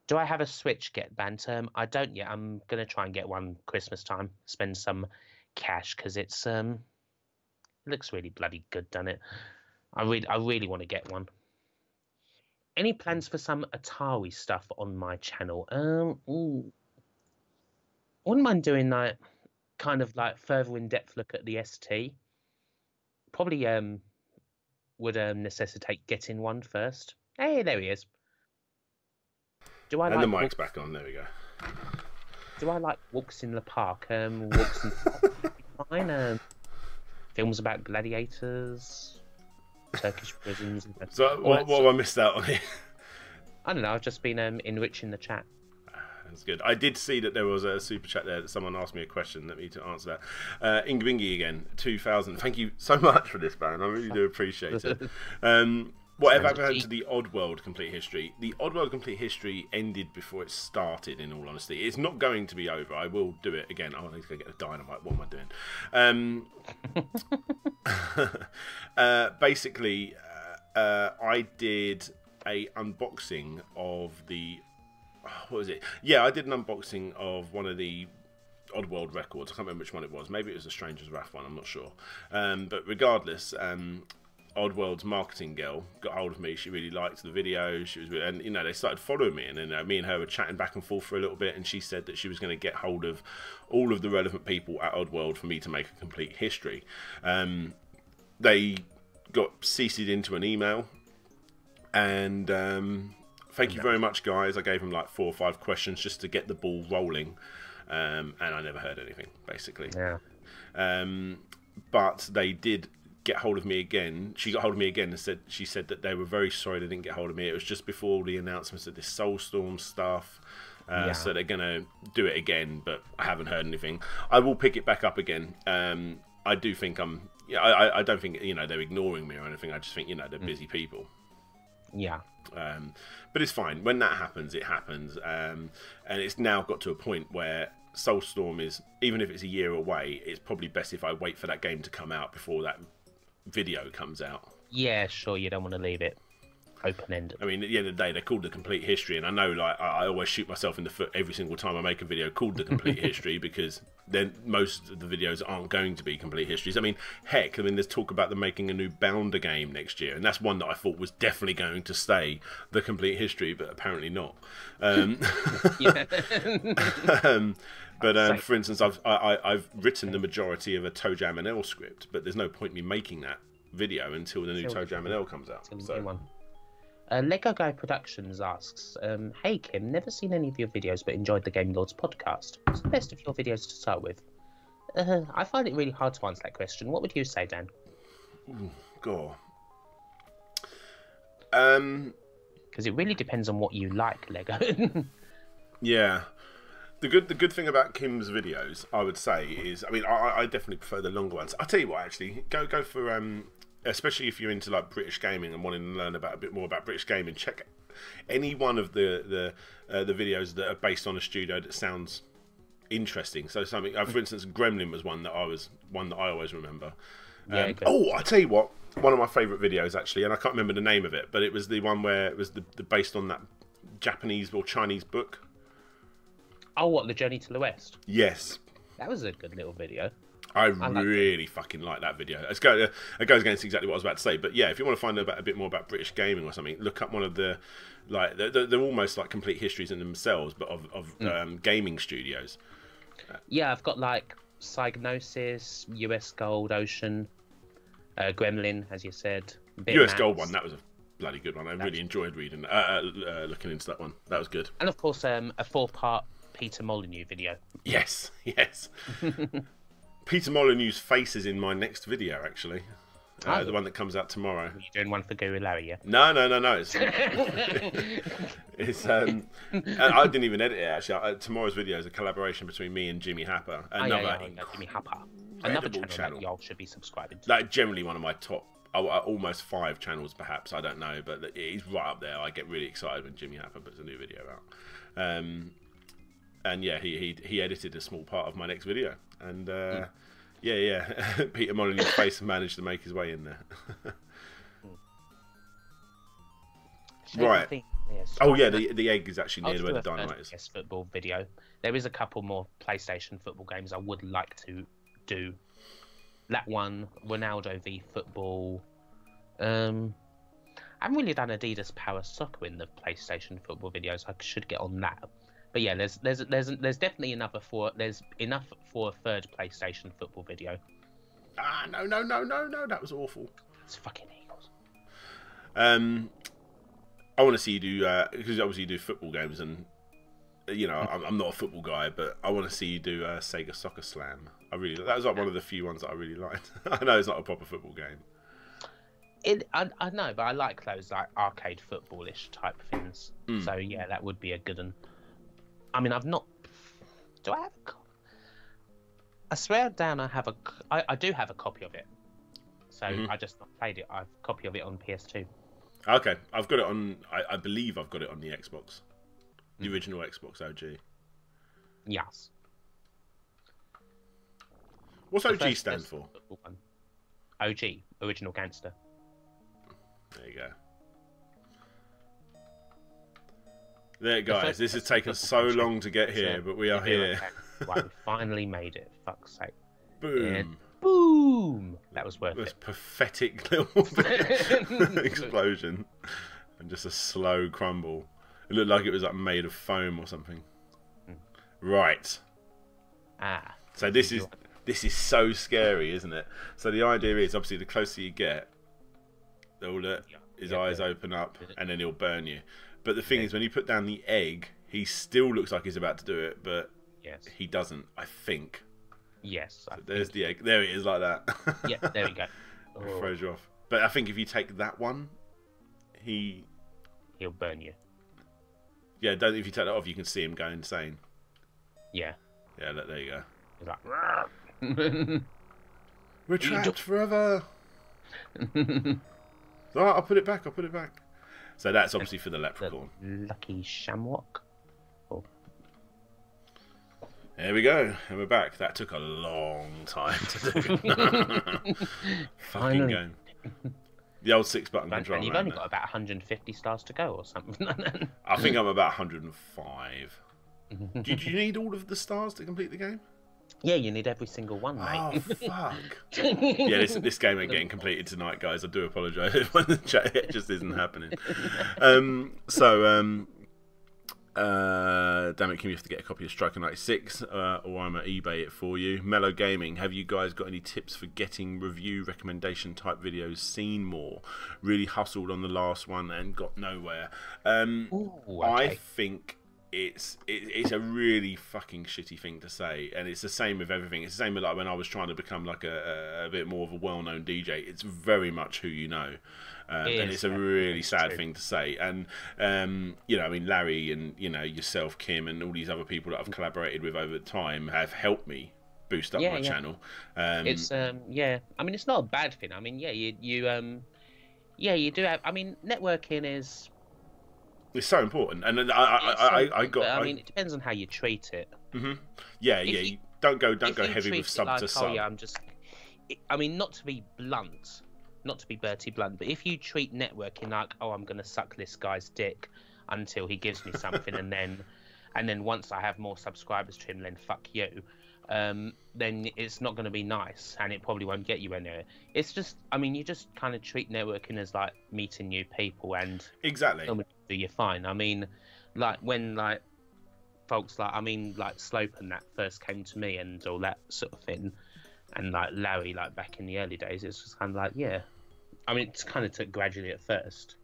Do I have a Switch get banned? I don't yet. I'm gonna try and get one Christmas time. Spend some cash because it's it looks really bloody good, doesn't it? I really want to get one. Any plans for some Atari stuff on my channel? Wouldn't mind doing like kind of like further in depth look at the ST. Probably would necessitate getting one first. Hey, there he is. Do I and like the mic's back on. There we go. Do I like Walks in the Park? Walks in the Park, fine. Films about gladiators, Turkish prisons. So what have I missed out on here? I don't know. I've just been enriching the chat. That's good. I did see that there was a super chat there that someone asked me a question that me to answer that. Ingabingi again, 2000. Thank you so much for this, Baron. I really do appreciate it. Whatever happened to the Oddworld Complete History? The Oddworld Complete History ended before it started, in all honesty. It's not going to be over. I will do it again. Oh, I need to go get the dynamite. What am I doing? Basically, I did a unboxing of the... What was it? Yeah, I did an unboxing of one of the Oddworld records. I can't remember which one it was. Maybe it was the Stranger's Wrath one. I'm not sure. But regardless... Oddworld's marketing girl got hold of me. She really liked the video. She was, and you know, they started following me, and then me and her were chatting back and forth for a little bit. And she said that she was going to get hold of all of the relevant people at Oddworld for me to make a complete history. They got CC'd into an email, and thank you very much, guys. I gave them like 4 or 5 questions just to get the ball rolling, and I never heard anything, basically. Yeah. But they did get hold of me again. She got hold of me again and said that they were very sorry they didn't get hold of me. It was just before the announcements of this Soulstorm stuff. So they're gonna do it again, but I haven't heard anything. I will pick it back up again. I do think I don't think, you know, they're ignoring me or anything. I just think, you know, they're busy people. Yeah. But it's fine. When that happens, it happens. And it's now got to a point where Soulstorm is, even if it's a year away, it's probably best if I wait for that game to come out before that video comes out. Yeah, sure. You don't want to leave it open-ended. I mean, at the end of the day, they're called The Complete History, and I know, like, I always shoot myself in the foot every single time I make a video called The Complete History, because then most of the videos aren't going to be complete histories. I mean, heck, there's talk about them making a new Bounder game next year, and that's one that I thought was definitely going to stay The Complete History, but apparently not. But for instance, I've written the majority of a ToeJam and L script, but there's no point in me making that video until the new ToeJam and L comes out. So. Lego Guy Productions asks, hey Kim, never seen any of your videos but enjoyed the Game Lords podcast. What's the best of your videos to start with? I find it really hard to answer that question. What would you say, Dan? God. Because it really depends on what you like, Lego. Yeah. The good thing about Kim's videos, I would say, is, I mean, I definitely prefer the longer ones. I'll tell you what, actually, go for especially if you're into like British gaming and wanting to learn about a bit more about British gaming, check any one of the videos that are based on a studio that sounds interesting. So something, for instance, Gremlin was one that I always remember. I tell you what, one of my favourite videos actually, and I can't remember the name of it, but it was the one where it was the based on that Japanese or Chinese book. Oh, what, The Journey to the West? Yes. That was a good little video. I really fucking like that video. It goes against exactly what I was about to say, but yeah, if you want to find out a bit more about British gaming or something, look up one of the they're almost like complete histories in themselves, but of gaming studios. Yeah, I've got like Psygnosis, US Gold, Ocean, Gremlin, as you said. US Gold one, that was a bloody good one. I really enjoyed reading, looking into that one. That was good. And of course, a 4-part Peter Molyneux video. Yes. Peter Molyneux's face is in my next video, actually. The one that comes out tomorrow. Are you doing one for Guru Larry, yeah? No. It's I didn't even edit it, actually. Tomorrow's video is a collaboration between me and Jimmy Happer. Jimmy Happer. Another channel that y'all should be subscribing to. Like, generally one of my top, almost 5 channels, perhaps. I don't know, but he's right up there. I get really excited when Jimmy Happer puts a new video out. And yeah, he edited a small part of my next video. And Peter Molyneux's face managed to make his way in there. Right. The egg is actually near where the dynamite is. Yes, football video. There is a couple more PlayStation football games I would like to do. That one, Ronaldo v Football. I haven't really done Adidas Power Soccer in the PlayStation football videos. I should get on that. But yeah, there's definitely enough for a third PlayStation football video. No, that was awful. It's fucking Eagles. I want to see you do, because obviously you do football games, and you know I'm not a football guy, but I want to see you do Sega Soccer Slam. That was like one of the few ones that I really liked. I know it's not a proper football game. I know, but I like those like arcade footballish type things. So yeah, that would be a good one. I mean, I've not. Do I have? I swear down, I do have a copy of it. So I just not played it. I have a copy of it on PS2. Okay, I've got it on. I believe I've got it on the Xbox, the original Xbox OG. Yes. What's OG stand for? OG, Original Gangster. There you go. There, guys, this has taken so long to get here, but we are here. Right, we finally made it. Fuck's sake. Boom. Yeah. Boom. That was worth it. This pathetic little explosion. And just a slow crumble. It looked like it was like made of foam or something. Right. So this is so scary, isn't it? So the idea is, obviously, the closer you get, his eyes open up, and then he'll burn you. But the thing is, when you put down the egg, he still looks like he's about to do it, but he doesn't, I think. Yes. So there's the egg. There it is, like that. Yeah, there we go. It throws you off. But I think if you take that one, he'll burn you. Yeah, if you take that off, you can see him go insane. Yeah. Yeah, there you go. He's like, we're trapped forever. Alright, I'll put it back. So that's obviously for the leprechaun. The lucky Shamrock. Oh. There we go, and we're back. That took a long time to do. Fucking game. The old 6-button controller. And you've only got about 150 stars to go or something. I think I'm about 105. Do you need all of the stars to complete the game? Yeah, you need every single one, mate. Oh, fuck. Yeah, this game ain't getting completed tonight, guys. I do apologise when the chat it just isn't happening. Damn it, Kim, you have to get a copy of Striker 96, or I'm at eBay it for you. Mellow Gaming, have you guys got any tips for getting review recommendation type videos seen more? Really hustled on the last one and got nowhere. Ooh, okay. I think it's a really fucking shitty thing to say, and it's the same with everything. It's the same with like when I was trying to become like a bit more of a well-known DJ. It's very much who you know, and it's a really sad thing to say. And you know, I mean, Larry and yourself, Kim, and all these other people that I've collaborated with over time have helped me boost up my channel. It's I mean, it's not a bad thing. I mean, you do have. I mean, networking is. It's so important, and I mean, it depends on how you treat it. Yeah. You don't go heavy with sub to sub. I mean, not to be Bertie blunt, but if you treat networking like, oh, I'm gonna suck this guy's dick until he gives me something, and then once I have more subscribers to him, then fuck you. then it's not going to be nice, and it probably won't get you anywhere. It's just, I mean, you just kind of treat networking as like meeting new people, and Exactly. You're fine. I mean, like when like folks like, I mean, like Slope and that first came to me and all that sort of thing, and like Larry, like back in the early days, it's just kind of like, yeah. I mean, it kind of took gradually at first.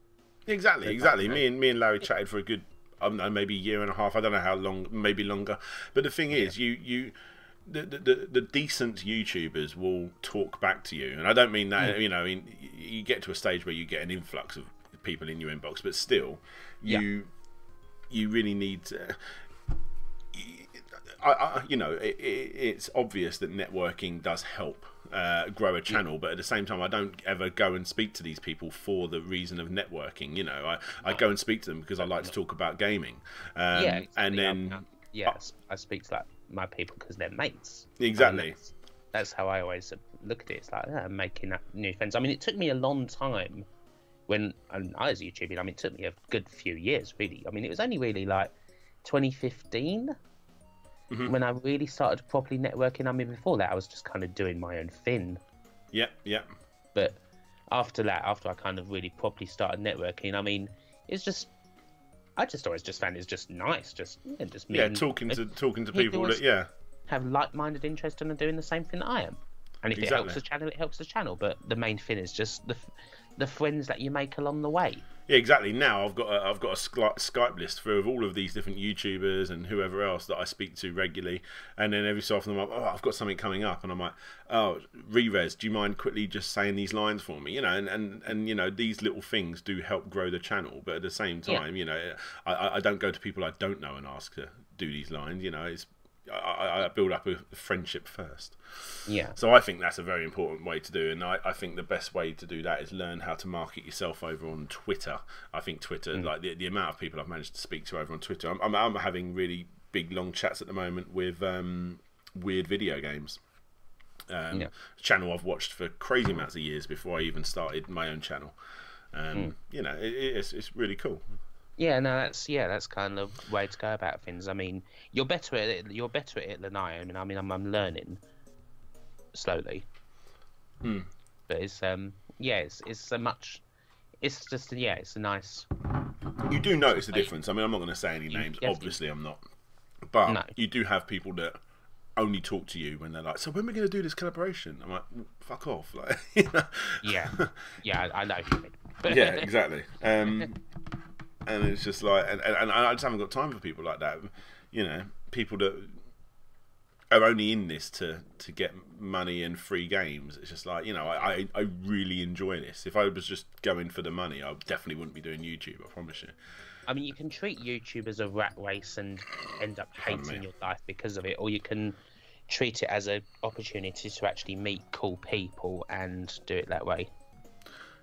Exactly. Me and Larry chatted for a good, I don't know, maybe a year and a half. I don't know how long, maybe longer. But the thing is, the decent YouTubers will talk back to you, and I don't mean that. You know, I mean, you get to a stage where you get an influx of people in your inbox, but still, you really need to. It's obvious that networking does help grow a channel, but at the same time, I don't ever go and speak to these people for the reason of networking. You know, I go and speak to them because I like to talk about gaming. And then I speak to like my people because they're mates. Exactly. That's how I always look at it. It's like, I'm making up new friends. I mean, it took me a long time when I was YouTubing. I mean, it took me a good few years, really. I mean, it was only really like 2015 when I really started properly networking. I mean, before that, I was just kind of doing my own thing. Yeah. But after that, after I kind of really properly started networking, I mean, it's just, I just always just found it's just nice, just meeting, talking to people that have like-minded interest in doing the same thing that I am. And if it helps the channel, it helps the channel. But the main thing is just the friends that you make along the way. Yeah, exactly. Now I've got a Skype list for all of these different YouTubers and whoever else that I speak to regularly, and then every so often I'm like, oh, I've got something coming up, and I'm like, oh, Rerez, do you mind quickly just saying these lines for me? You know, and you know, these little things do help grow the channel, but at the same time, you know, I don't go to people I don't know and ask to do these lines. You know, it's I build up a friendship first. Yeah. So I think that's a very important way to do, and I think the best way to do that is learn how to market yourself over on Twitter. I think Twitter, like the amount of people I've managed to speak to over on Twitter, I'm having really big long chats at the moment with weird video games. Channel I've watched for crazy amounts of years before I even started my own channel. You know, it's really cool. Yeah, no, that's kind of the way to go about things. I mean, you're better at it. You're better at it than I am. I mean, I'm learning slowly. But it's it's so much. It's just it's a nice. You do notice the difference. I mean, I'm not going to say any names. Obviously, I'm not. But you do have people that only talk to you when they're like, "So when are we going to do this collaboration?" I'm like, "Fuck off!" Like, you know? Yeah, I know. Yeah, exactly. And it's just like, and I just haven't got time for people like that. You know, people that are only in this to get money and free games. It's just like, you know, I really enjoy this. If I was just going for the money, I definitely wouldn't be doing YouTube, I promise you. I mean, you can treat YouTube as a rat race and end up hating your life because of it, or you can treat it as an opportunity to actually meet cool people and do it that way.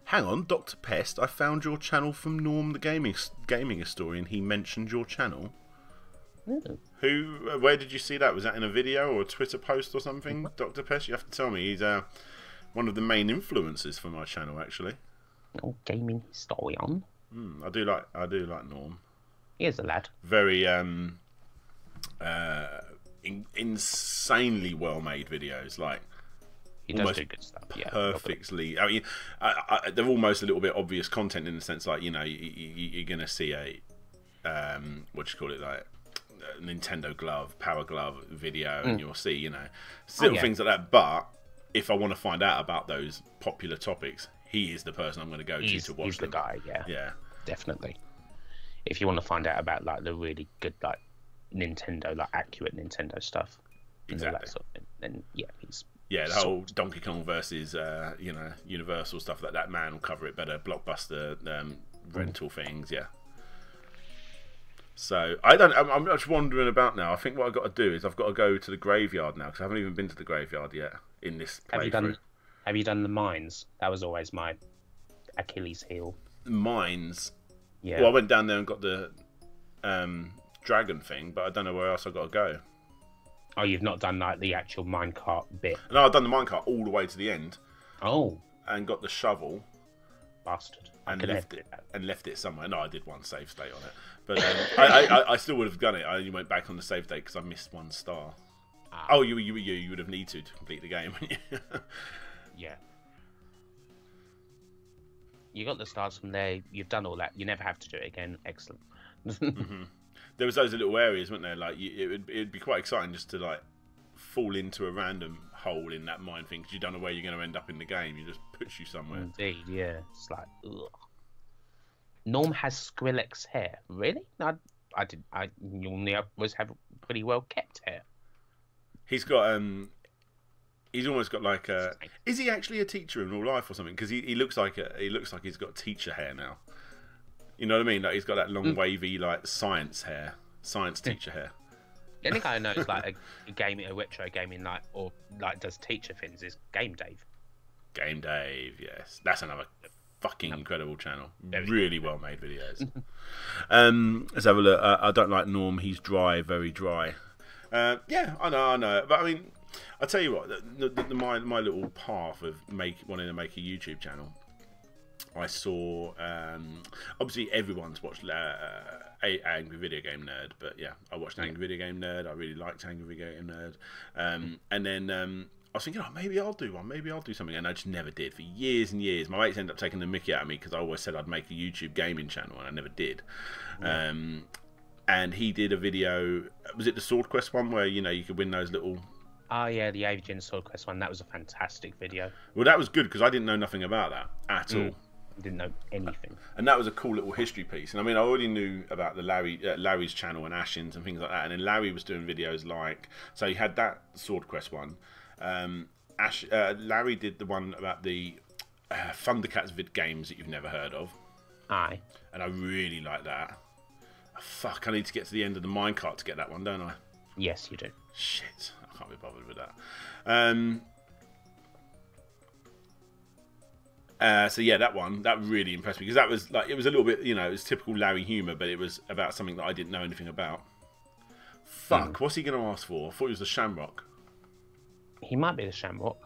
Hang on, Dr. Pest, I found your channel from Norm the gaming historian. He mentioned your channel. Ooh. Where did you see that? Was that in a video or a Twitter post or something? Dr. Pest, you have to tell me. He's one of the main influences for my channel, actually. Oh, gaming historian. I do like Norm. He is a lad. Very insanely well made videos, like. He does do good stuff. Perfectly. I mean, they're almost a little bit obvious content in the sense, like, you know, you're going to see a what do you call it, like a Nintendo glove, Power Glove video, and you'll see, you know, little things like that. But if I want to find out about those popular topics, he is the person I'm going to go to watch them. He's the guy. Yeah, definitely. If you want to find out about like the really good, like Nintendo, like accurate Nintendo stuff, exactly, that sort of thing, then he's. Yeah, the whole Donkey Kong versus, you know, Universal stuff like that. Man will cover it better. Blockbuster rental things, yeah. So I'm just wandering about now. I think what I've got to do is I've got to go to the graveyard now because I haven't even been to the graveyard yet in this playthrough. Have you done the mines? That was always my Achilles heel. Mines. Yeah. Well, I went down there and got the dragon thing, but I don't know where else I've got to go. Oh, you've not done like the actual minecart bit? No, I've done the minecart all the way to the end. Oh. And got the shovel. Bastard. And left it somewhere. No, I did one save state on it. But I still would have done it. I only went back on the save date because I missed 1 star. Oh, you would have needed to complete the game, wouldn't you? Yeah. You got the stars from there. You've done all that. You never have to do it again. Excellent. There was those little areas, weren't there? Like it'd be quite exciting just to like fall into a random hole in that mine thing because you don't know where you're going to end up in the game. You just push you somewhere. Indeed, yeah. It's like, ugh. Norm has Skrillex hair. Really? No, I didn't. I normally always have pretty well kept hair. He's got he's almost got like a. Is he actually a teacher in real life or something? Because he looks like he's got teacher hair now. You know what I mean? Like he's got that long wavy like science hair, science teacher hair. The only guy I know is like a retro gaming like or like does teacher things is Game Dave. Game Dave, yes, that's another fucking incredible channel. Very really well made videos. Let's have a look. I don't like Norm. He's dry, very dry. Yeah, I know. But I mean, I tell you what, my little path of wanting to make a YouTube channel. I saw, obviously everyone's watched Angry Video Game Nerd, but yeah, I watched Angry Video Game Nerd. I really liked Angry Video Game Nerd. And then I was thinking, oh, maybe I'll do one, maybe I'll do something, and I just never did for years and years. My mates ended up taking the mickey out of me because I always said I'd make a YouTube gaming channel, and I never did. And he did a video, was it the Sword Quest one where, you know, you could win those little... Oh yeah, the Avian Sword Quest one. That was a fantastic video. Well, that was good because I didn't know nothing about that at all. Didn't know anything. And that was a cool little history piece. And I mean, I already knew about the Larry's channel and Ashin's and things like that. And then Larry was doing videos like, so he had that Sword Quest one. Larry did the one about the Thundercats vid games that you've never heard of. Aye. And I really like that. Oh, fuck, I need to get to the end of the minecart to get that one, don't I? Yes, you do. Shit, I can't be bothered with that. So yeah, that really impressed me because that was like, it was a little bit, you know, it was typical Larry humour, but it was about something that I didn't know anything about. Fuck, what's he going to ask for? I thought he was the Shamrock. He might be the Shamrock.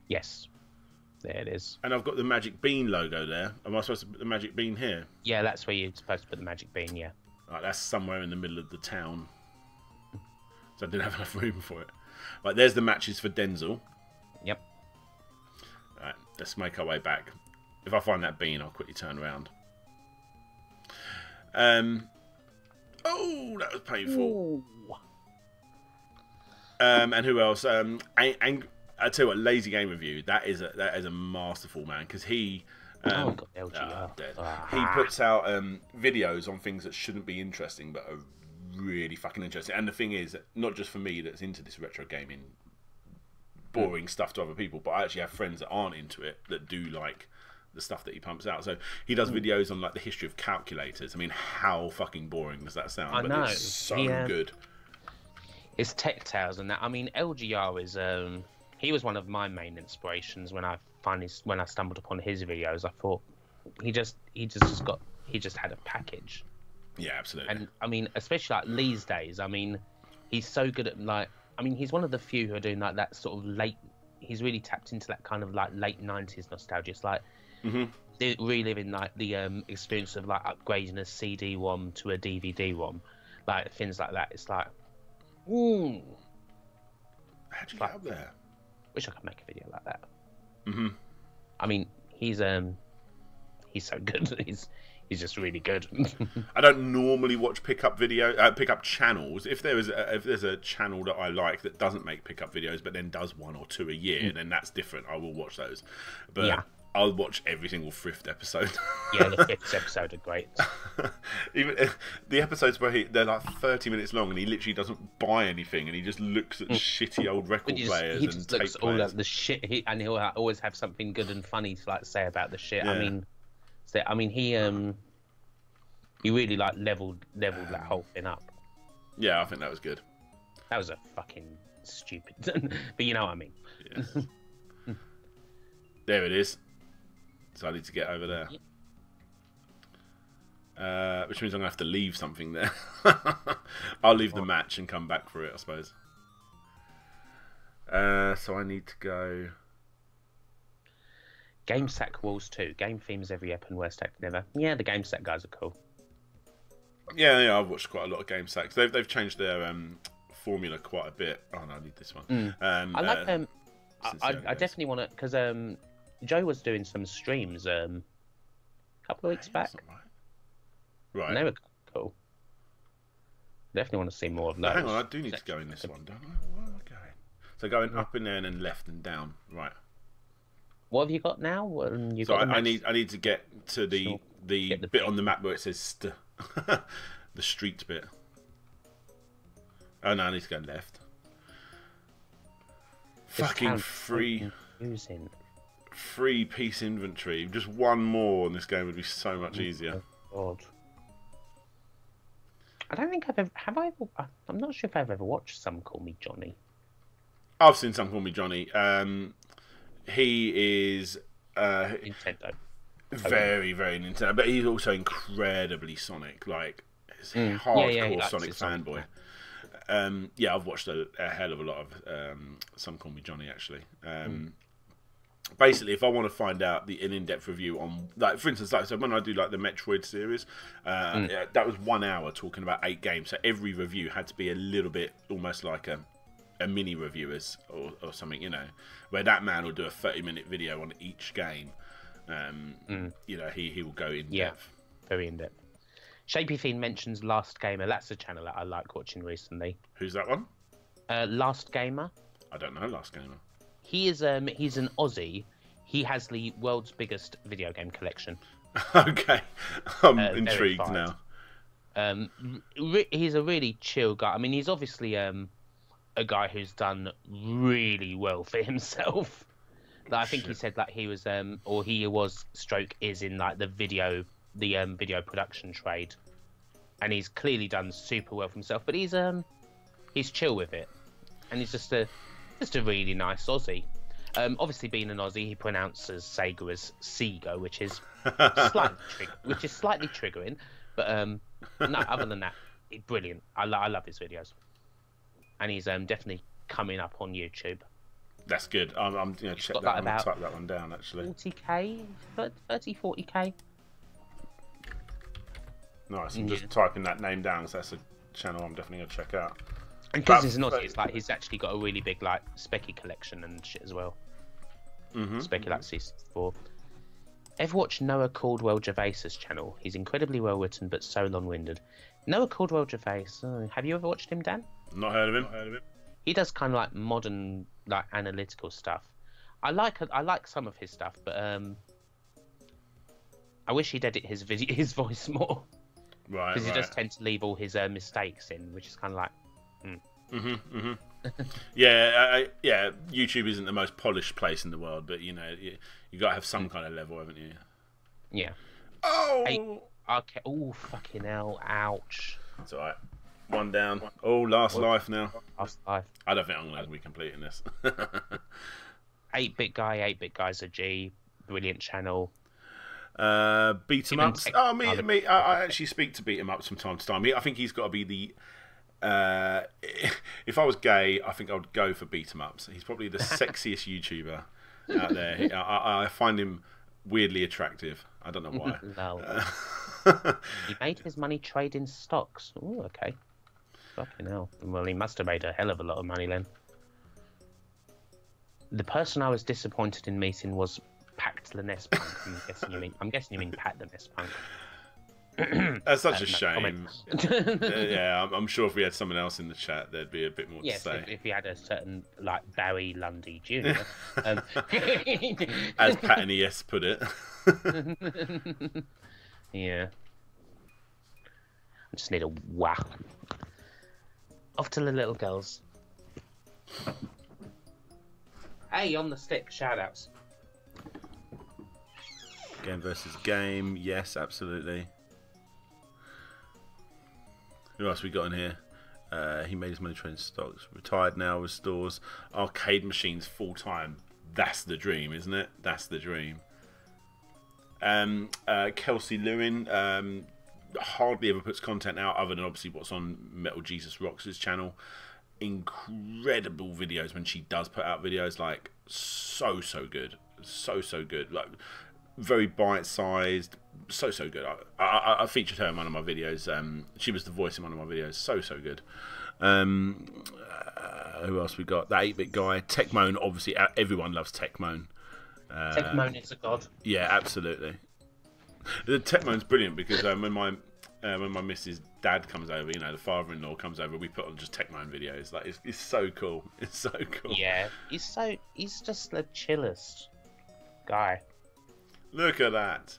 Yes, there it is. And I've got the Magic Bean logo there. Am I supposed to put the Magic Bean here? Yeah, that's where you're supposed to put the Magic Bean. Yeah. Right, that's somewhere in the middle of the town, so I didn't have enough room for it. Right, there's the matches for Denzel. Yep. Right, let's make our way back. If I find that bean, I'll quickly turn around. Oh, that was painful. Ooh. And who else? I tell you what, Lazy Game Review. That is a masterful man because he. Oh, God, LGR. He puts out videos on things that shouldn't be interesting, but are really fucking interesting. And the thing is, not just for me that's into this retro gaming. Boring stuff to other people, but I actually have friends that aren't into it that do like the stuff that he pumps out. So he does videos on like the history of calculators. I mean, how fucking boring does that sound? I know. It's so good. It's Tech Tales and that. I mean, LGR is he was one of my main inspirations when I stumbled upon his videos. I thought he just had a package. Yeah, absolutely. And I mean, especially like these days. I mean, he's so good at like. I mean, he's one of the few who are doing like that sort of late. He's really tapped into that kind of like late '90s nostalgia. It's like reliving like the experience of like upgrading a CD-ROM to a DVD-ROM, like things like that. It's like, ooh. How'd you get up there? Wish I could make a video like that. I mean, he's so good. He's just really good. I don't normally watch pickup channels. If there's a channel that I like that doesn't make pickup videos, but then does one or two a year, then that's different. I will watch those. But yeah. I'll watch every single Thrift episode. Yeah, the Thrift episode are great. Even the episodes where they're like 30 minutes long, and he literally doesn't buy anything, and he just looks at shitty old record players and tape players. All of the shit, and he'll always have something good and funny to like say about the shit. Yeah. I mean, he really like leveled that whole thing up. Yeah, I think that was good. That was a fucking stupid, but you know what I mean. Yeah. There it is. So I need to get over there. Yep. Which means I'm going to have to leave something there. I'll leave the match and come back for it, I suppose. So I need to go... GameSack Walls 2. Game themes every ep and worst act never. Yeah, the GameSack guys are cool. Yeah, I've watched quite a lot of GameSacks. They've changed their formula quite a bit. Oh no, I need this one. I like I definitely want to, because Joe was doing some streams a couple of weeks back. Right. And they were cool. Definitely want to see more of those. Hang on, I do need to go in this one, don't I? Where am I going? So going up and down and left and down. Right. What have you got now? So I need to get to the bit on the map where it says the street bit. Oh no, I need to go left. Fucking free piece inventory. Just one more and this game would be so much easier. God. I don't think I'm not sure if I've ever watched Some Call Me Johnny. I've seen Some Call Me Johnny. He is Nintendo. Very, very Nintendo, but he's also incredibly Sonic. Like, he's a hardcore Sonic fanboy. Yeah, I've watched a hell of a lot of Some Call Me Johnny, actually. Basically, if I want to find out an in-depth review on, like, for instance, like, so when I do like the Metroid series, that was 1 hour talking about 8 games. So every review had to be a little bit almost like a mini review or something, you know, where that man will do a 30-minute video on each game. You know, he will go in depth. Very in depth. Shapy Fiend mentions Last Gamer. That's a channel that I like watching recently. Who's that one? Last Gamer. I don't know Last Gamer. He's an Aussie. He has the world's biggest video game collection. Okay, I'm intrigued now. He's a really chill guy. I mean, he's obviously a guy who's done really well for himself. Like, I think he said that he was stroke is in like the video production trade, and he's clearly done super well for himself. But he's chill with it, and he's just a really nice Aussie. Obviously, being an Aussie, he pronounces Sega as Sega, which is slightly triggering. But no, other than that, brilliant. I love his videos, and he's definitely coming up on YouTube. That's good. I'm going to check that. I'm going to type that one down, actually. 40k, 40k. Nice. I'm just typing that name down, because that's a channel I'm definitely going to check out. And because he's an Aussie, it's like he's actually got a really big like Specky collection and shit as well. Specky like C4. Ever watched Noah Caldwell Gervais's channel? He's incredibly well written, but so long-winded. Noah Caldwell Gervais. Have you ever watched him, Dan? Not heard of him. He does kind of like modern, like analytical stuff. I like some of his stuff, but I wish he'd edit his voice more. Right. Because he does tend to leave all his mistakes in, which is kind of like. Yeah, YouTube isn't the most polished place in the world, but you know, you got to have some kind of level, haven't you? Yeah. Oh. Hey, okay. Oh, fucking hell! Ouch. It's alright. One down. Oh, last life now. Last life. I don't think I'm going to be completing this. 8-bit guy's a G. Brilliant channel. Beat 'em ups. Oh, me. I actually speak to beat 'em ups from time to time. I think he's got to be the. If I was gay, I think I would go for beat 'em ups. He's probably the sexiest YouTuber out there. I find him weirdly attractive. I don't know why. No. He made his money trading stocks. Oh, okay. Fucking hell. Well, he must have made a hell of a lot of money then. The person I was disappointed in meeting was Pact the Nest Punk. I'm guessing you mean Pat the Nest Punk. That's such a shame. Yeah, I'm sure if we had someone else in the chat, there'd be a bit more to say. If we had a certain, like, Barry Lundy Jr. As Pat and ES put it. Yeah. I just need a whack. Off to the little girls. Hey, on the stick, shoutouts. Game versus game, yes, absolutely. Who else we got in here? He made his money trading stocks. Retired now, restores arcade machines full time. That's the dream, isn't it? That's the dream. Kelsey Lewin hardly ever puts content out other than obviously what's on Metal Jesus Rocks' channel. Incredible videos when she does put out videos, like so good, so good, like very bite-sized, so good. I featured her in one of my videos. She was the voice in one of my videos. So good. Who else we got? That 8-bit guy, Techmoan. Obviously, everyone loves Techmoan. Techmoan is a god. Yeah, absolutely. The Techmoan's brilliant because when my missus' dad comes over, you know, the father-in-law comes over, we put on just Techmoan videos. Like it's so cool. It's so cool. Yeah, he's just the chillest guy. Look at that.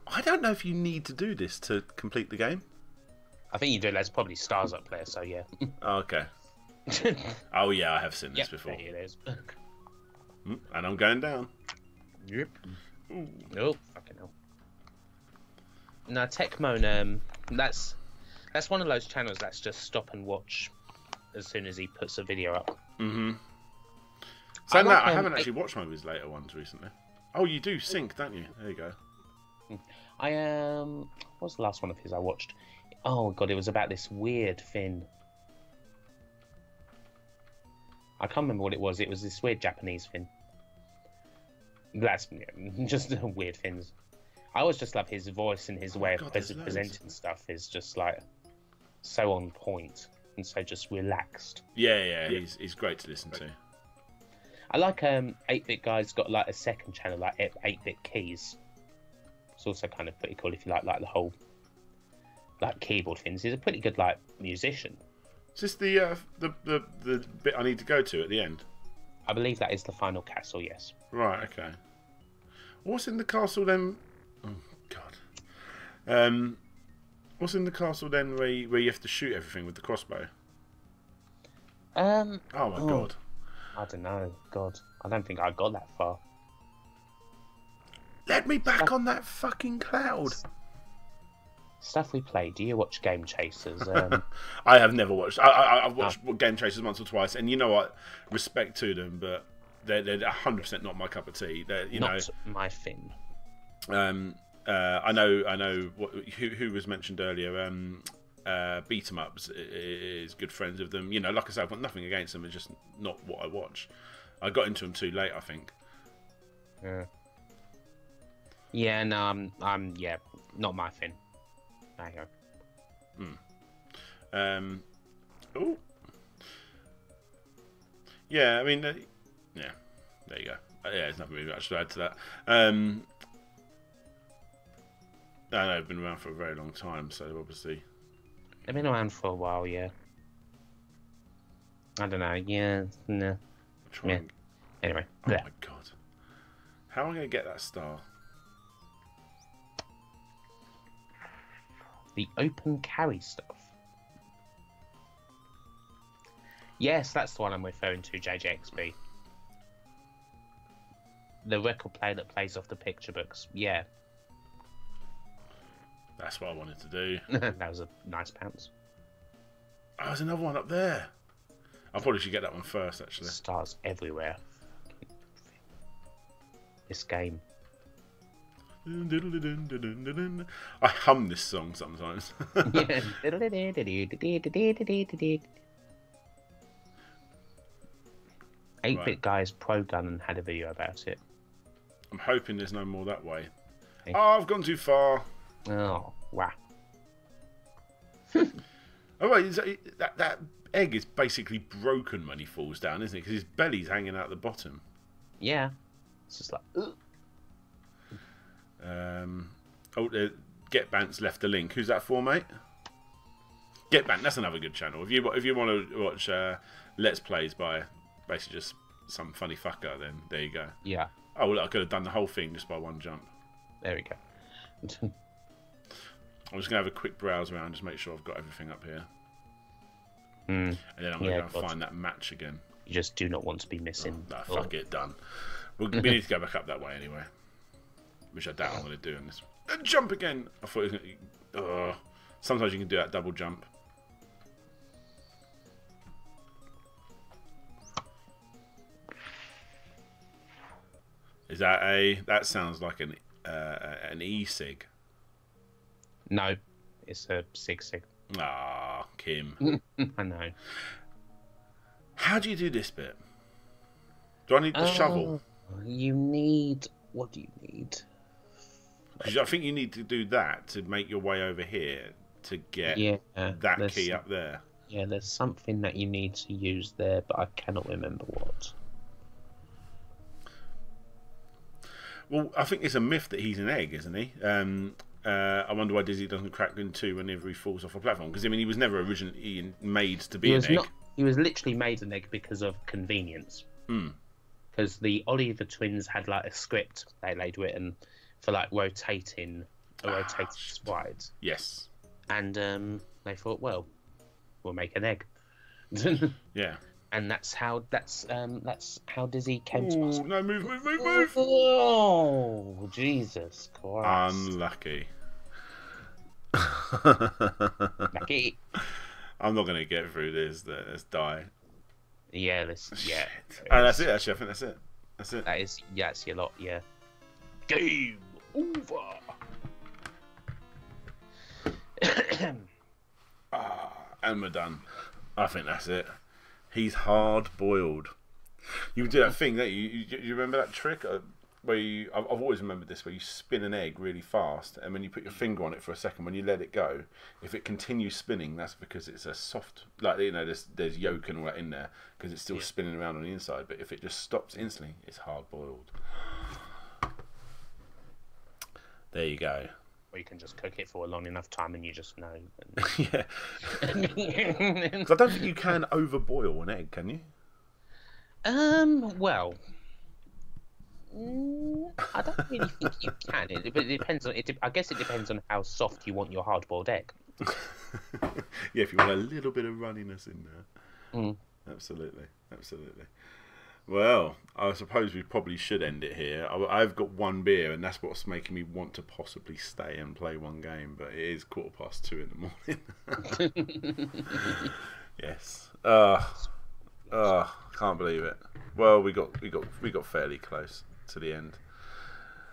I don't know if you need to do this to complete the game. I think you do. There's probably stars up there, so yeah. Okay. Oh yeah, I have seen this before. There it is. And I'm going down. Yep. Oh, fucking hell. No, Techmoan, that's one of those channels that's just stop and watch as soon as he puts a video up. Mm-hmm. So I haven't actually watched one of his later ones recently. Oh, you do sync, don't you? There you go. What was the last one of his I watched? Oh god, it was about this weird thing. I can't remember what it was. It was this weird Japanese thing. That's just weird things. I always just love his voice and his way of presenting stuff is just like so on point and so just relaxed. Yeah. He's great to listen to. I like 8-bit guy's got like a second channel like 8-bit keys. It's also kind of pretty cool if you like the whole like keyboard things. He's a pretty good like musician. Is this the bit I need to go to at the end? I believe that is the final castle. Yes. Right. Okay. What's in the castle then? Oh God. What's in the castle then where you have to shoot everything with the crossbow? Oh my God. I don't know. God, I don't think I got that far. Let me back on that fucking cloud. Stuff we play. Do you watch Game Chasers? I have never watched. I've watched Game Chasers once or twice, and you know what? Respect to them, but they're 100% not my cup of tea. They're not my thing. I know who was mentioned earlier. Beat 'em ups is good friends of them. You know, like I said, I've got nothing against them. It's just not what I watch. I got into them too late, I think. Yeah. Yeah. No, I'm not my thing. There you go. Oh. Yeah, I mean, yeah. There you go. Yeah, there's nothing really much to add to that. I know I've been around for a very long time, so obviously. They've been around for a while, yeah. I don't know, yeah, no. Yeah. Anyway. Oh my God. How am I going to get that star? The open carry stuff. Yes, that's the one I'm referring to, JJXB. The record player that plays off the picture books, yeah. That's what I wanted to do. That was a nice bounce. Oh, there's another one up there. I probably should get that one first, actually. Stars everywhere. This game. I hum this song sometimes. 8-bit Guys Pro Gun and had a video about it. I'm hoping there's no more that way. Okay. Oh, I've gone too far. Oh, wow. Oh, wait, that egg is basically broken when he falls down, isn't it? Because his belly's hanging out the bottom. Yeah. It's just like... Get Bant's left a link. Who's that for, mate? Get Bant, that's another good channel. If you want to watch Let's Plays by basically just some funny fucker, then there you go. Yeah. Oh, well, I could have done the whole thing just by one jump. There we go. I'm just going to have a quick browse around, just make sure I've got everything up here. And then I'm going to go and find that match again. You just do not want to be missing. Oh, no, fuck it, done. We need to go back up that way anyway. Which I doubt I'm going to do in this. Jump again! I thought it was going to... Sometimes you can do that double jump. Is that a... That sounds like an e-cig. No, it's a sig. Ah, Kim. I know. How do you do this bit? Do I need the shovel? You need... What do you need? Because I think you need to do that to make your way over here to get that key up there. Yeah, there's something that you need to use there, but I cannot remember what. Well, I think it's a myth that he's an egg, isn't he? I wonder why Dizzy doesn't crack into whenever he falls off a platform. Because, I mean, he was never originally made to be an egg. He was literally made an egg because of convenience. Because the Oliver twins had, like, a script they'd written for, like, rotating sprites. Yes. And they thought, well, we'll make an egg. Yeah. And that's how Dizzy came to us. No, move. Oh, Jesus Christ. Unlucky. Lucky. I'm not going to get through this. Let's die. Yeah, That's it, actually. I think that's it. That's it. That's your lot, yeah. Game over. And we're done. I think that's it. He's hard boiled. You can do that thing that you remember that trick where I've always remembered this, where you spin an egg really fast, and when you put your finger on it for a second, when you let it go, if it continues spinning, that's because it's a soft, like, you know, there's yolk and all that in there because it's still spinning around on the inside. But if it just stops instantly, it's hard boiled. There you go. Or you can just cook it for a long enough time and you just know. Yeah. Because I don't think you can overboil an egg, can you? Well, I don't really think you can. But it depends on. I guess it depends on how soft you want your hard-boiled egg. Yeah, if you want a little bit of runniness in there. Absolutely. Well, I suppose we probably should end it here. I've got one beer, and that's what's making me want to possibly stay and play one game. But it is 2:15 in the morning. Yes. Can't believe it. Well, we got fairly close to the end.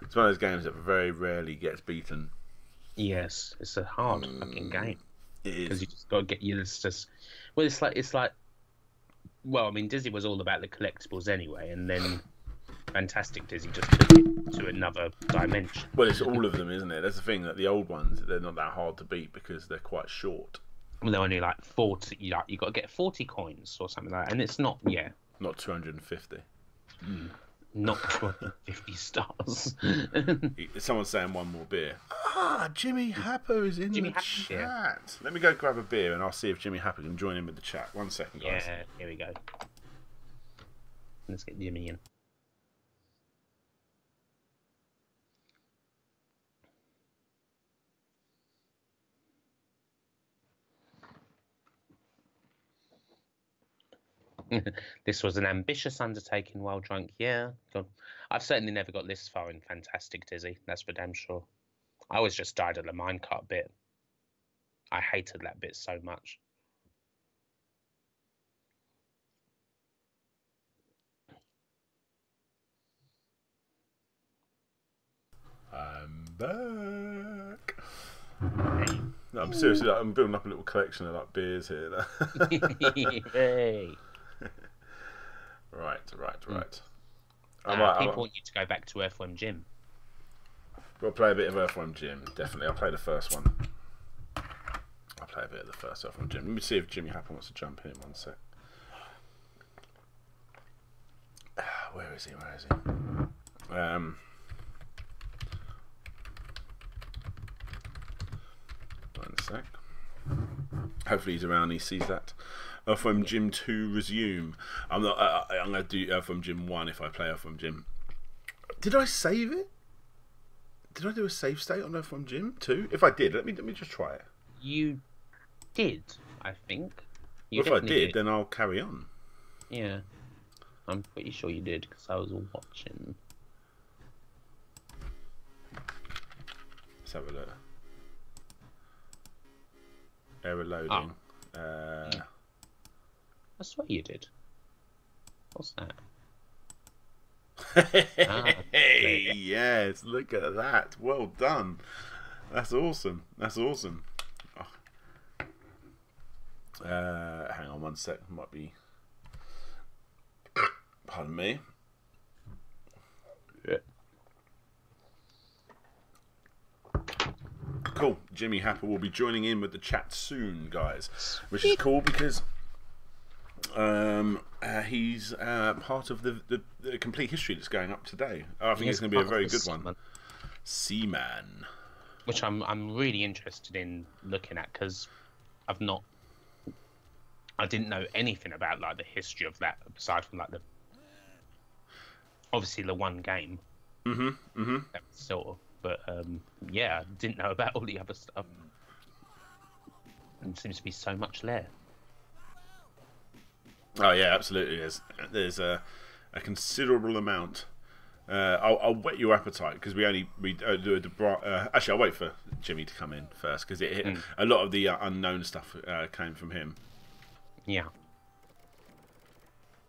It's one of those games that very rarely gets beaten. Yes, it's a hard fucking game. It is, because you just got to get you. It's like. Well, I mean, Dizzy was all about the collectibles anyway, and then Fantastic Dizzy just took it to another dimension. Well, it's all of them, isn't it? That's the thing, that the old ones, they're not that hard to beat because they're quite short. Well, they're only like 40. You got to get 40 coins or something like that, and it's not. Yeah. Not 250. Not 250 stars. Someone's saying one more beer. Jimmy Happer is in the chat. Yeah. Let me go grab a beer and I'll see if Jimmy Happer can join in with the chat. 1 second, guys. Yeah, here we go. Let's get Jimmy in. This was an ambitious undertaking while drunk. Yeah, God. I've certainly never got this far in Fantastic Dizzy. That's for damn sure. I always just died at the minecart bit. I hated that bit so much. I'm back. No, I'm seriously. I'm building up a little collection of like beers here. Hey. Right. People want you to go back to Earthworm Jim. We'll play a bit of Earthworm Jim, definitely. I'll play the first one. I'll play a bit of the first Earthworm Jim. Let me see if Jimmy Happer wants to jump in 1 sec. Where is he? 1 sec. Hopefully he's around and he sees that. Earthworm Jim 2 resume. I'm going to do Earthworm Jim 1 if I play Earthworm Jim. Did I save it? Did I do a save state on Earthworm Jim 2? If I did, let me just try it. You did, I think. Well, if I did, then I'll carry on. Yeah. I'm pretty sure you did, because I was watching. Let's have a look. Error loading. I swear you did. What's that? Hey, yes, look at that. Well done. That's awesome. Oh. Hang on 1 sec. Might be. Pardon me. Yeah. Cool. Jimmy Happer will be joining in with the chat soon, guys, which is cool because he's part of the complete history that's going up today. I think it's going to be a very good one. Seaman. Which I'm really interested in looking at because I didn't know anything about like the history of that aside from like obviously the one game. That sort of, but yeah, I didn't know about all the other stuff. And seems to be so much there. Oh yeah, absolutely. There's a considerable amount. I'll whet your appetite because we do actually, I'll wait for Jimmy to come in first because a lot of the unknown stuff came from him. Yeah.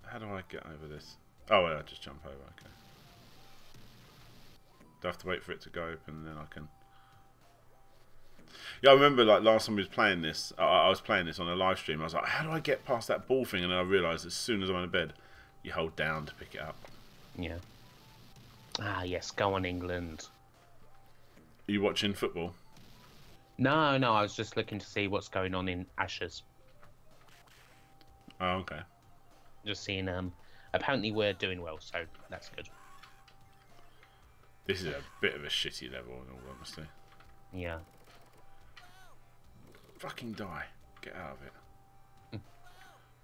How do I get over this? Oh, well, I just jump over. Okay. Do I have to wait for it to go open and then I can? Yeah, I remember like last time we was playing this. I was playing this on a live stream. I was like, how do I get past that ball thing? And then I realised as soon as I went to bed, you hold down to pick it up. Yeah. Ah, yes. Go on, England. Are you watching football? No. I was just looking to see what's going on in Ashes. Oh, okay. Just seeing. Apparently, we're doing well, so that's good. This is a bit of a shitty level, in all honesty. Yeah. Fucking die. Get out of it.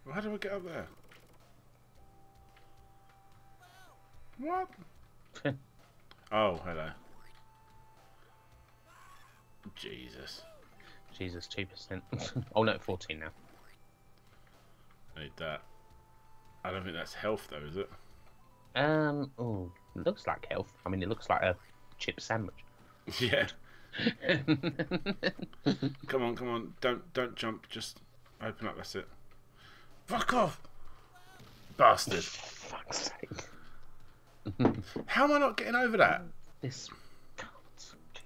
Well, how do I get up there? What? Oh, hello. Jesus. 2%. Oh no, 14 now. I need that. I don't think that's health though, is it? Oh, it looks like health. I mean, it looks like a chip sandwich. Yeah. Come on. Don't jump. Just open up. That's it. Fuck off, bastard. Fuck's sake. How am I not getting over that? This can't.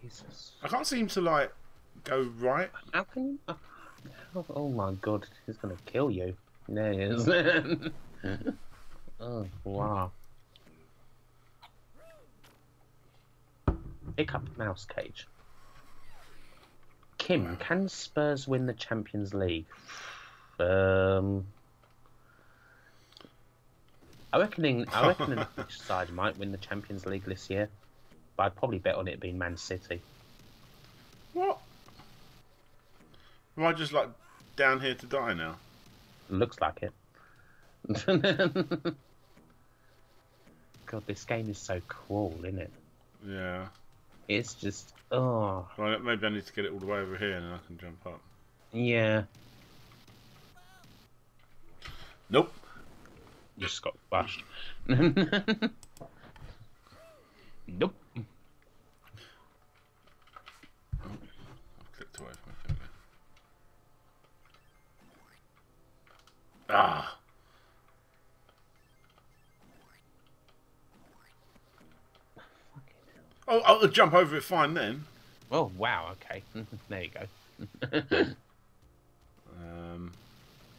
Jesus. I can't seem to like go right. How can you? Oh my god, he's gonna kill you. There he is. Oh wow. Pick up mouse cage. Kim, can Spurs win the Champions League? I reckon each side might win the Champions League this year, but I'd probably bet on it being Man City. What? Am I just like down here to die now? Looks like it. God, this game is so cruel, isn't it? Yeah. It's just, oh. Well, maybe I need to get it all the way over here and then I can jump up. Yeah. Nope. You just got bashed. Nope. I've clicked away from my finger. Ah. Oh, I'll jump over it fine then. Oh, wow, okay. There you go.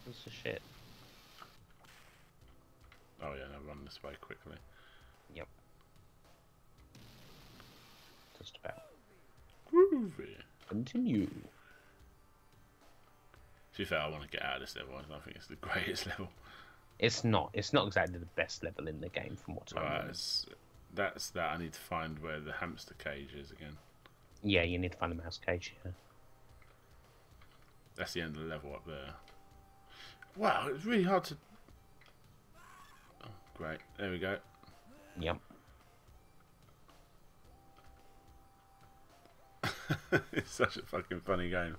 What's the shit? Oh yeah, no, run this way quickly. Yep. Just about. Groovy. Continue. To be fair, I want to get out of this level. I don't think it's the greatest level. It's not. It's not exactly the best level in the game from what I remember. That's that. I need to find where the hamster cage is again. Yeah, you need to find the mouse cage, yeah. That's the end of the level up there. Wow, it's really hard to... Oh, great. There we go. Yep. It's such a fucking funny game.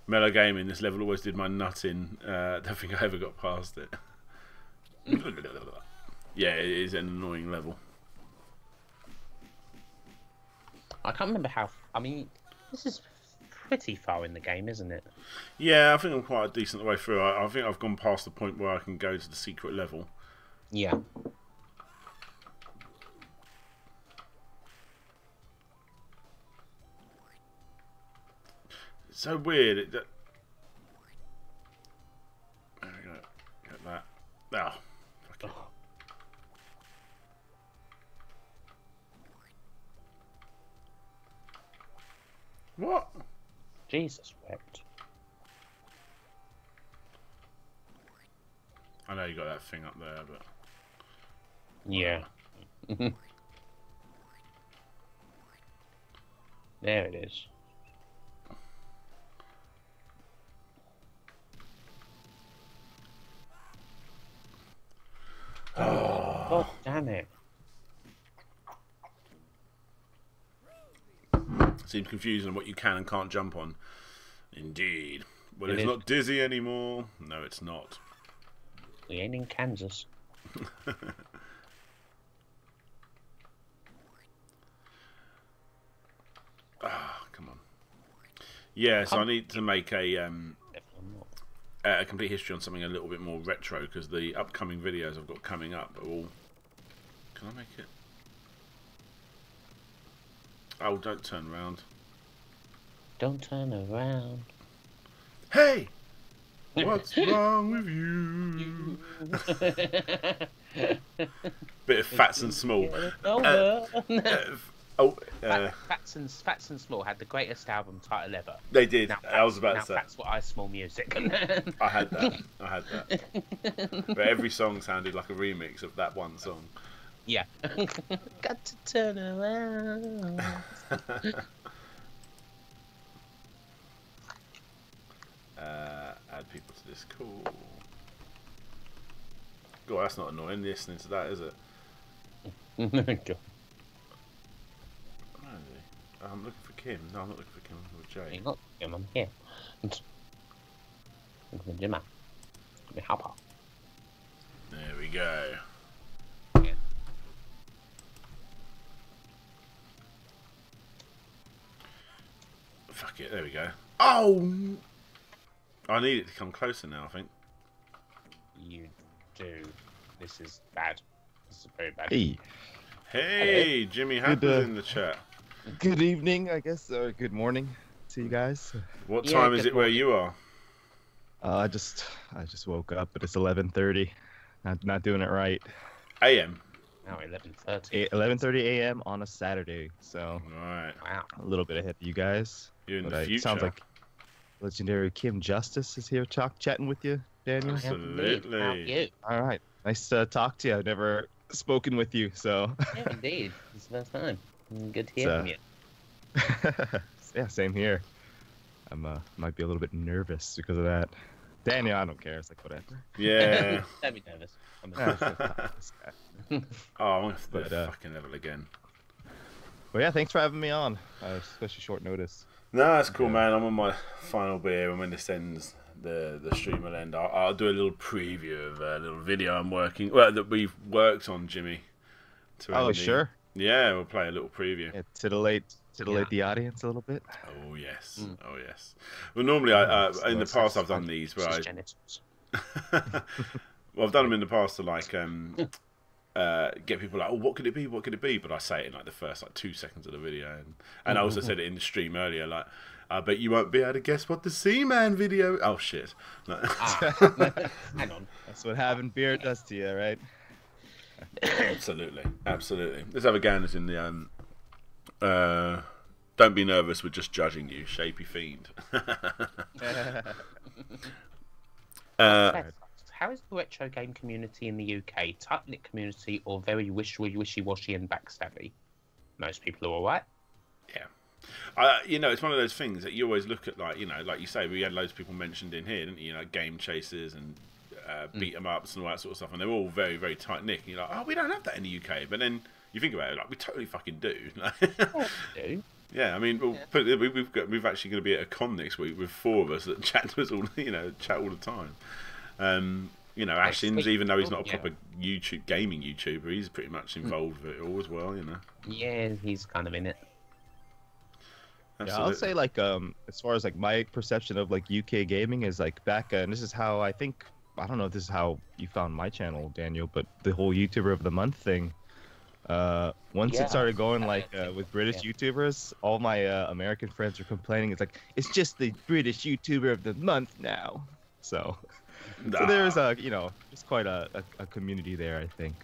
Mellow Gaming, this level always did my nut in. I don't think I ever got past it. Yeah, it is an annoying level. I can't remember how... I mean, this is pretty far in the game, isn't it? Yeah, I think I'm quite a decent way through. I think I've gone past the point where I can go to the secret level. Yeah. It's so weird. There we go. Get that. Oh, fuck it. What? Jesus wept. I know you got that thing up there, but Yeah. There it is. oh, God damn it. seems confusing on what you can and can't jump on. Indeed. Well, It it's is. not dizzy anymore. No, it's not. We ain't in Kansas. Ah, come on. Yeah, so I need to make Definitely not. a complete history on something a little bit more retro, because the upcoming videos I've got coming up are all... Can I make it? Oh, don't turn around. Don't turn around. Hey! What's wrong with you? Bit of Fats and Small. Fats and Small had the greatest album title ever. They did. Now, I was about to say. That's what I Small music. I had that. But every song sounded like a remix of that one song. Yeah. Got to turn around. Add people to this call. God, that's not annoying listening to that, is it? God. Where is he? I'm looking for Kim. No, I'm not looking for Kim. I'm looking for Jay. Look, I'm here. Jimmy. Hopper. There we go. Yeah. Fuck it. There we go. Oh! I need it to come closer now, I think. You do. This is bad. This is very bad. Hey, Hey, Jimmy Happer's in the chat. good evening, I guess, or good morning to you guys. What Yeah, time is good it where morning. you are? I just woke up, but it's 11:30. Not doing it right. AM. Now 11:30. 11:30 a.m. on a Saturday, so Right. Wow. a little bit ahead of you guys. You're in But the it future. sounds like legendary Kim Justice is here chatting with you, Daniel. Yes. Indeed. How are you? All right, nice to talk to you. I've never spoken with you, so Yeah, indeed. It's the first time. Good to hear So- from you. yeah, same here. I'm might be a little bit nervous because of that. Daniel, I don't care. It's like whatever. Yeah. Don't be nervous. I'm Oh, I'm going to But, the fucking level again. Well, yeah, thanks for having me on, especially short notice. No, that's cool, man. I'm on my final beer, and when this ends, the stream will end. I'll do a little preview of a little video I'm working... Well, that we've worked on, Jimmy. to Oh, end the- sure. Yeah, we'll play a little preview. Yeah, titillate Yeah. the audience a little bit. Oh, yes. Mm. Oh, yes. Well, normally, in the past, I've done these where I... genitals. Well, I've done them in the past to like get people like, oh, what could it be? What could it be? But I say it in like the first like 2 seconds of the video, and I also said it in the stream earlier, like, I bet you won't be able to guess what the Seaman video. Oh shit! No. Hang on. That's what having beer does to you, right? Absolutely, absolutely. Let's have a gander in the Don't be nervous. We're just judging you, shapy fiend. How is the retro game community in the UK? Tight-knit community or very wishy-washy and backstabby? Most people are alright. Yeah. It's one of those things that you always look at, like, like you say, we had loads of people mentioned in here, didn't you? Game chasers and beat 'em ups and all that sort of stuff, and they're all very, very tight knit. You're like, oh, we don't have that in the UK, but then you think about it, like, we totally fucking do. Do? Yeah, I mean, we've actually going to be at a con next week with 4 of us that chat to us all, chat all the time. Ashins, even though he's not a proper gaming YouTuber, he's pretty much involved with it all as well. Yeah, he's kind of in it. Yeah, I'll say as far as my perception of UK gaming is back, and this is how I don't know if this is how you found my channel, Daniel, but the whole YouTuber of the month thing. Once it started going with British YouTubers, all my American friends are complaining. It's it's just the British YouTuber of the month now. So there's just quite a community there. I think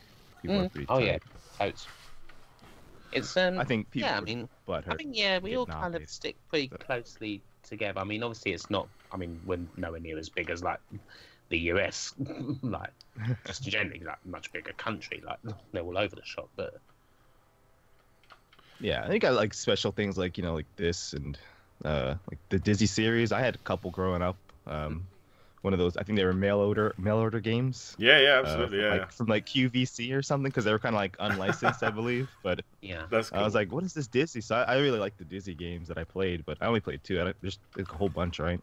people are pretty Oh tight. yeah, totes. It's I think people. yeah, I were mean, butthurt I think yeah, we all getting kind of outpaced. stick pretty closely together. I mean, obviously it's not. I mean, we're nowhere near as big as like the US, like just generally like much bigger country. Like they're all over the shop, but Yeah, I think I like special things like like this and like the Dizzy series. I had a couple growing up. One of those, I think they were mail order games. Yeah, absolutely. From like QVC or something, because they were kind of like unlicensed, I believe. But yeah, That's cool. I was like, what is this Dizzy? So I really like the Dizzy games that I played, but I only played two. There's a whole bunch, right?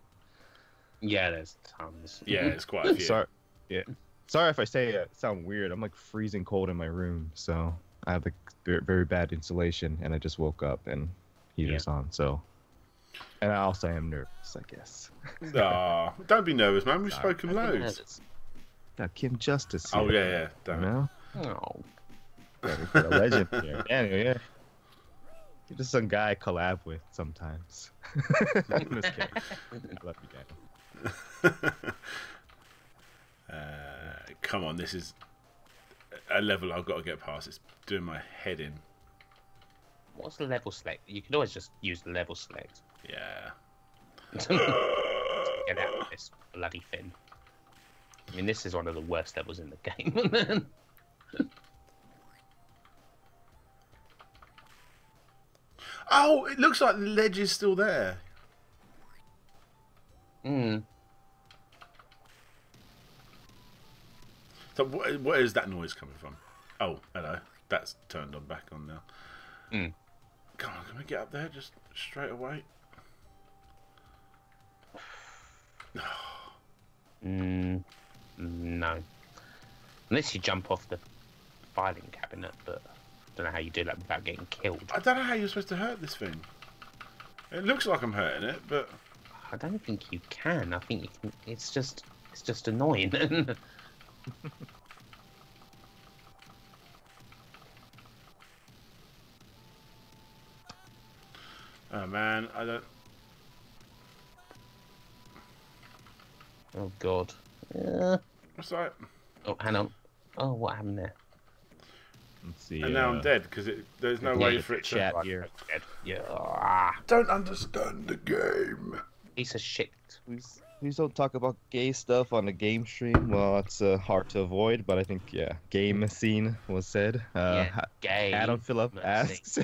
yeah, there's tons. Yeah, it's quite a few. Sorry, yeah. Sorry if I sound weird. I'm like freezing cold in my room, so I have like very, very bad insulation, and I just woke up and heater's on. So, and I also am nervous, I guess. Ah, don't be nervous, man. We've Sorry. spoken loads. Now, Kim Justice. Oh here, yeah, you damn it. know? Oh, Yeah, we put a legend here. Anyway, yeah. You're just some guy I collab with sometimes. I'm just kidding. Love you, guy. Come on, this is a level I've got to get past. It's doing my head in. what's the level select? You can always just use the level select. Yeah. Get out of this bloody thing. I mean, this is one of the worst levels in the game. Oh, it looks like the ledge is still there. Hmm. So what is that noise coming from? Oh, hello. That's turned on back on now. Mm. Come on, can we get up there just straight away? No. Unless you jump off the filing cabinet, but I don't know how you do that without getting killed. I don't know how you're supposed to hurt this thing. It looks like I'm hurting it, but I don't think you can. I think you can. It's just annoying. oh man, I don't. Oh god. What's that? Oh, hang on. Oh, what happened there? Let's see. And now I'm dead because there's no way for it to. Chat here. Yeah. Ah, Don't understand the game. piece of shit. Please don't talk about gay stuff on the game stream. Well, it's hard to avoid, but I think game scene was said. Yeah, gay. Adam Phillip asks.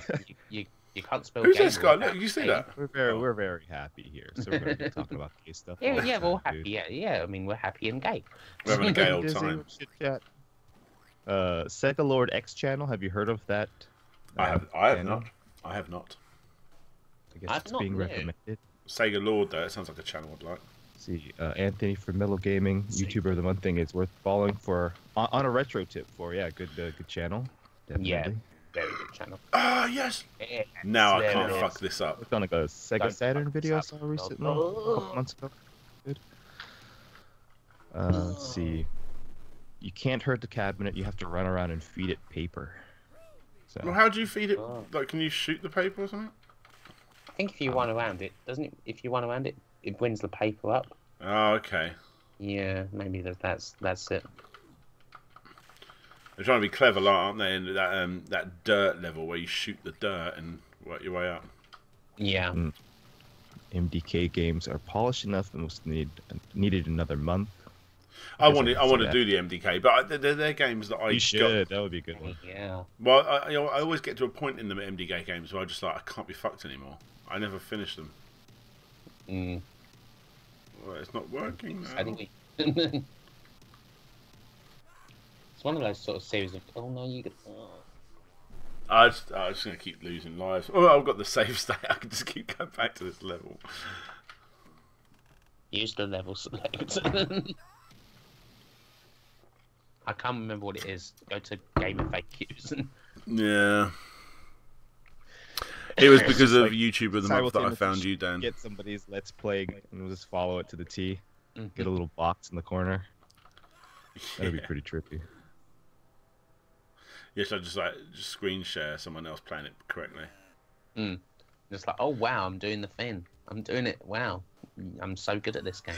You can't spell. Who's gay this guy? without Look, you see gay. that? We're very happy here, so we're gonna be talking about gay stuff. all Yeah, the yeah, we're all time, happy. dude. Yeah. I mean, we're happy and gay. We're having a gay old Disney time. with Chit Chat. Sega Lord X channel. Have you heard of that? I have channel? not. I have not. I guess I've it's not, being no. recommended. Sega Lord though, it sounds like a channel I'd like. See, Anthony from Mellow Gaming, YouTuber of the month thing is worth following for on a retro tip for good channel. Definitely. Yeah. Very good channel. Ah, yes. Yes, Now I there can't it fuck is. this up. It's on like a Sega Don't Saturn fuck video I this saw up. recently, a Oh. couple months ago. Good. Let's see. You can't hurt the cabinet. You have to run around and feed it paper. So Well, how do you feed it? Oh. Like, can you shoot the paper or something? I think if you run around it, doesn't it? If you run around it, it brings the paper up. Oh, okay. Yeah, maybe that's it. They're trying to be clever, aren't they? In that dirt level where you shoot the dirt and work your way up. Yeah. MDK games are polished enough and most needed another month. I guess want I to can see do the MDK, but they're games that I You should. That would be a good one. Yeah. Well, I always get to a point in the MDK games where I just I can't be fucked anymore. I never finish them. Mm. Well, it's not working now. I think it's one of those sort of series of. Oh no, you could. Oh. I'm just gonna keep losing lives. Oh, I've got the save state. I can just keep going back to this level. Use the level select. I can't remember what it is. Go to Game FAQs. Yeah. It was because of like YouTube of the month that I found you, Dan. Get somebody's Let's Play and we'll just follow it to the T. Mhm. Get a little box in the corner. That'd be Yeah. pretty trippy. Yes, I just screen share someone else playing it correctly. Mm. It's like, oh wow, I'm doing the thing. I'm doing it. Wow, I'm so good at this game.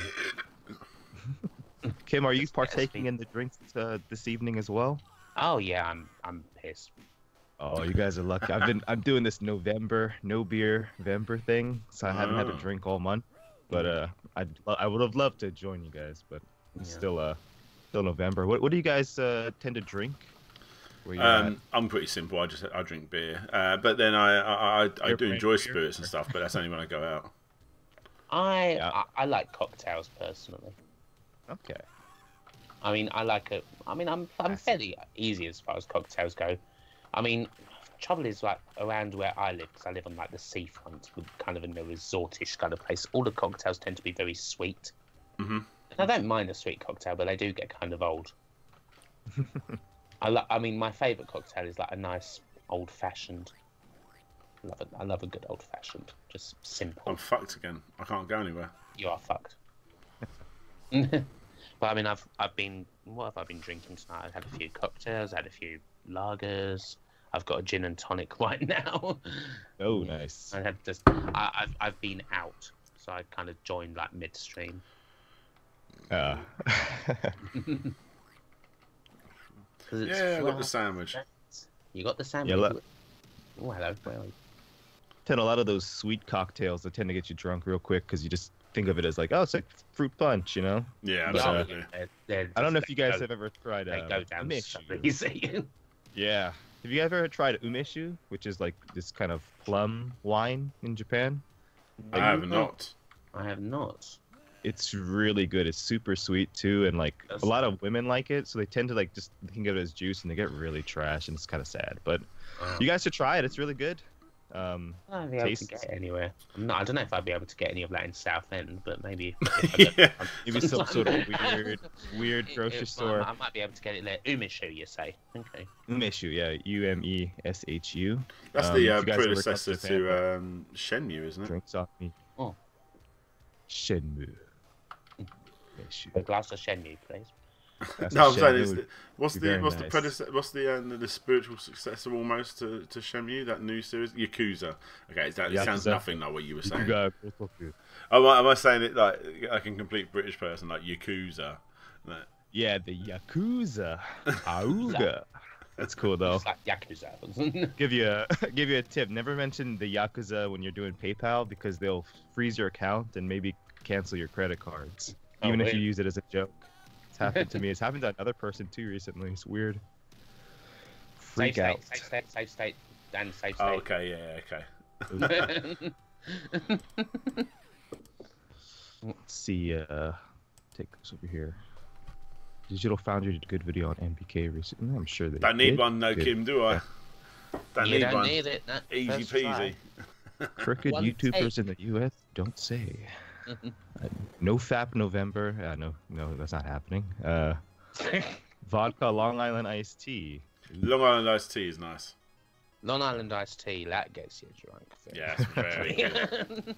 Kim, are you It's partaking in the drinks this evening as well? Oh yeah, I'm pissed. Oh, you guys are lucky. I'm doing this November no beer November thing, so I haven't had a drink all month. But I would have loved to join you guys, but it's still November. What do you guys tend to drink? I'm pretty simple. I drink beer, but then I do enjoy spirits and stuff. But that's only when I go out. I like cocktails personally. Okay. I mean, I'm fairly easy as far as cocktails go. I mean, trouble is like around where I live, because I live on like the seafront, kind of in a resortish kind of place. All the cocktails tend to be very sweet. Mm-hmm. And I don't mind a sweet cocktail, but they do get kind of old. I mean, my favourite cocktail is like a nice old-fashioned. I love a good old-fashioned, just simple. I'm fucked again. I can't go anywhere. You are fucked. But I mean, what have I been drinking tonight? I've had a few cocktails, had a few lagers. I've got a gin and tonic right now. Oh, nice. I've been out, so I kind of joined like midstream. Yeah, I got the sandwich. You got the sandwich? Yeah, oh, hello. Where are you? A lot of those sweet cocktails that tend to get you drunk real quick because you just think of it as like, oh, it's like fruit punch, you know? Yeah, absolutely. I don't know if you guys have ever tried they go down so umeshu. easy. Yeah. Have you ever tried umeshu, which is like this kind of plum wine in Japan? I have not. I have not. It's really good. It's super sweet too, and like a lot of women like it, so they tend to like just think of it as juice, and they get really trash, and it's kind of sad. But you guys should try it. It's really good. I'd be able to get it anywhere. I don't know if I'd be able to get any of that in Southend, but maybe. Maybe some sort of weird grocery store. I might be able to get it there. Umeshu, you say? Okay. Umeshu, yeah, Umeshu. That's the predecessor to Shenmue, isn't it? Drinks off me. Oh. Shenmue. A glass of Shenmue, please. No, I'm saying what's the spiritual successor almost to Shenmue, that new series, Yakuza. Okay, it sounds nothing like what you were saying. Am I saying it like a complete British person, like Yakuza? Yeah, the Yakuza. Auga. That's cool though. It's like Yakuza. give you a tip. Never mention the Yakuza when you're doing PayPal, because they'll freeze your account and maybe cancel your credit cards, even if you use it as a joke. It's happened to me. It's happened to another person too recently. It's weird. Freak out. Safe state. Dan, safe state. Oh, okay, yeah, okay. Let's see. Take this over here. Digital Foundry did a good video on MPK recently. I'm sure they don't need one, no, good. Kim, do I? Yeah. Don't need it. No, easy peasy. Crooked YouTubers in the US don't say. No FAP November. No, that's not happening. Vodka Long Island iced tea. Long Island iced tea is nice. Long Island iced tea, that gets you drunk. Yeah, it's very good.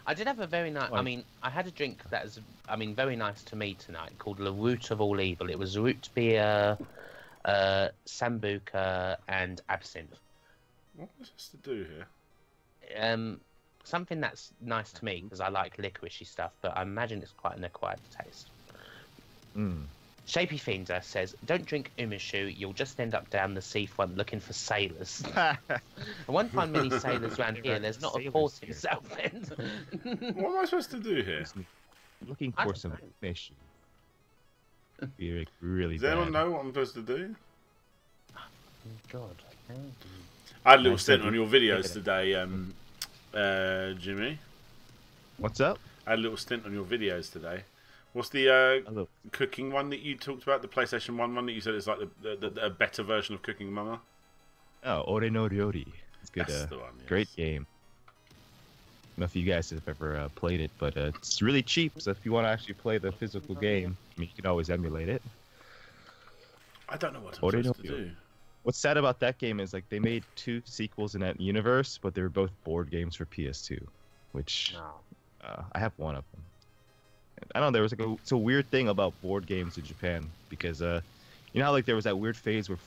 I did have a very nice. I mean, I had a drink that was, very nice to me tonight, called the Root of All Evil. It was root beer, sambuca, and absinthe. What was this to do here? Something that's nice to me, because I like licoricey stuff, but I imagine it's quite an acquired taste. Shapy Fiender says, don't drink umeshu, you'll just end up down the seafront looking for sailors. I won't find many sailors around here, there's not a port in Southend. What am I supposed to do here? Looking for some fish. Be really Does anyone know what I'm supposed to do? Oh, God. I had a little stint on your videos today, Jimmy. What's up? I had a little stint on your videos today. What's the cooking one that you talked about? The PlayStation 1 one that you said is like a better version of Cooking Mama? Oh, Ore no Ryori. It's good. That's the one, yes. Great game. I don't know if you guys have ever played it, but it's really cheap. So if you want to actually play the physical game, you can always emulate it. I don't know what I'm supposed to do. What's sad about that game is like they made 2 sequels in that universe, but they were both board games for PS2, which I have one of them. I don't know, there was like it's a weird thing about board games in Japan, because you know how like there was that weird phase where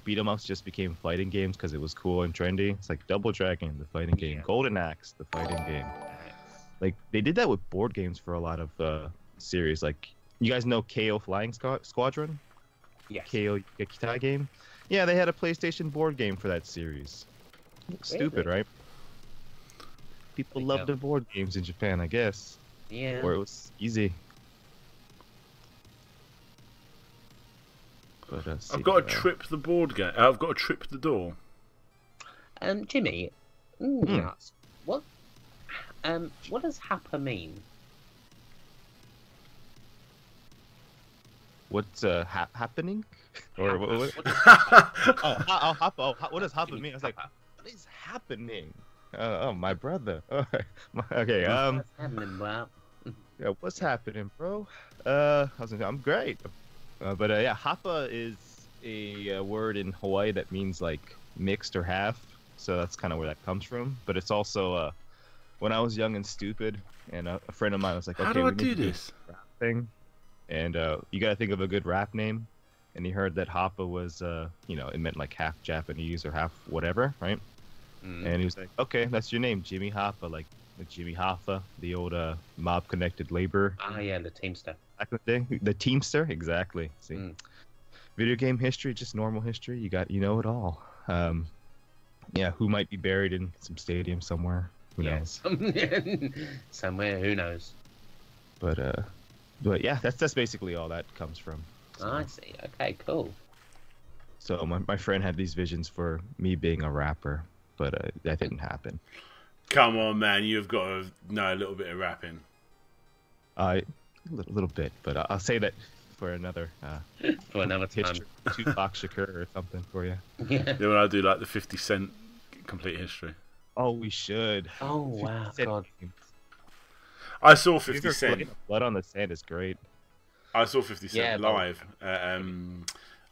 beat 'em ups just became fighting games because it was cool and trendy. It's like Double Dragon, the fighting game, Golden Axe, the fighting game. Like they did that with board games for a lot of series. Like you guys know KO Flying Squadron? Yes. KO Yakitai game. Yeah, they had a PlayStation board game for that series. Stupid, right? People love the board games in Japan, I guess. Yeah. Or it was easy. But, I've got to trip the board game. I've got to trip the door. Jimmy, nuts. What does Happa mean? What's happening? Or what? What does Happa mean? I was like, what is happening? Oh, my brother. Okay. What's happening, bro? Yeah, what's happening, bro? I'm great. But yeah, Hapa is a word in Hawaii that means like mixed or half. So that's kind of where that comes from. But it's also when I was young and stupid, and a friend of mine was like, "How okay, do we I do need to this rap thing?" And you gotta think of a good rap name. And he heard that Hapa was, it meant like half Japanese or half whatever, right? And he was like, okay, that's your name, Jimmy Hoffa, like Jimmy Hoffa, the old mob-connected labor. Ah, yeah, the Teamster. Back in the day, the Teamster, exactly. See, video game history, just normal history. You know it all. Yeah, who might be buried in some stadium somewhere? Who knows? Somewhere, who knows? But yeah, that's basically all that comes from. So. I see. Okay, cool. So my friend had these visions for me being a rapper, but that didn't happen. Come on, man, you've got to know a little bit of rapping. A little bit, but I'll say that for another for another time. Tupac Shakur or something for you. Yeah. When I do like the 50 Cent complete history. Oh, we should. Oh wow, God. I saw 50 Cent. Blood on the Sand is great. I saw 50 Cent live. I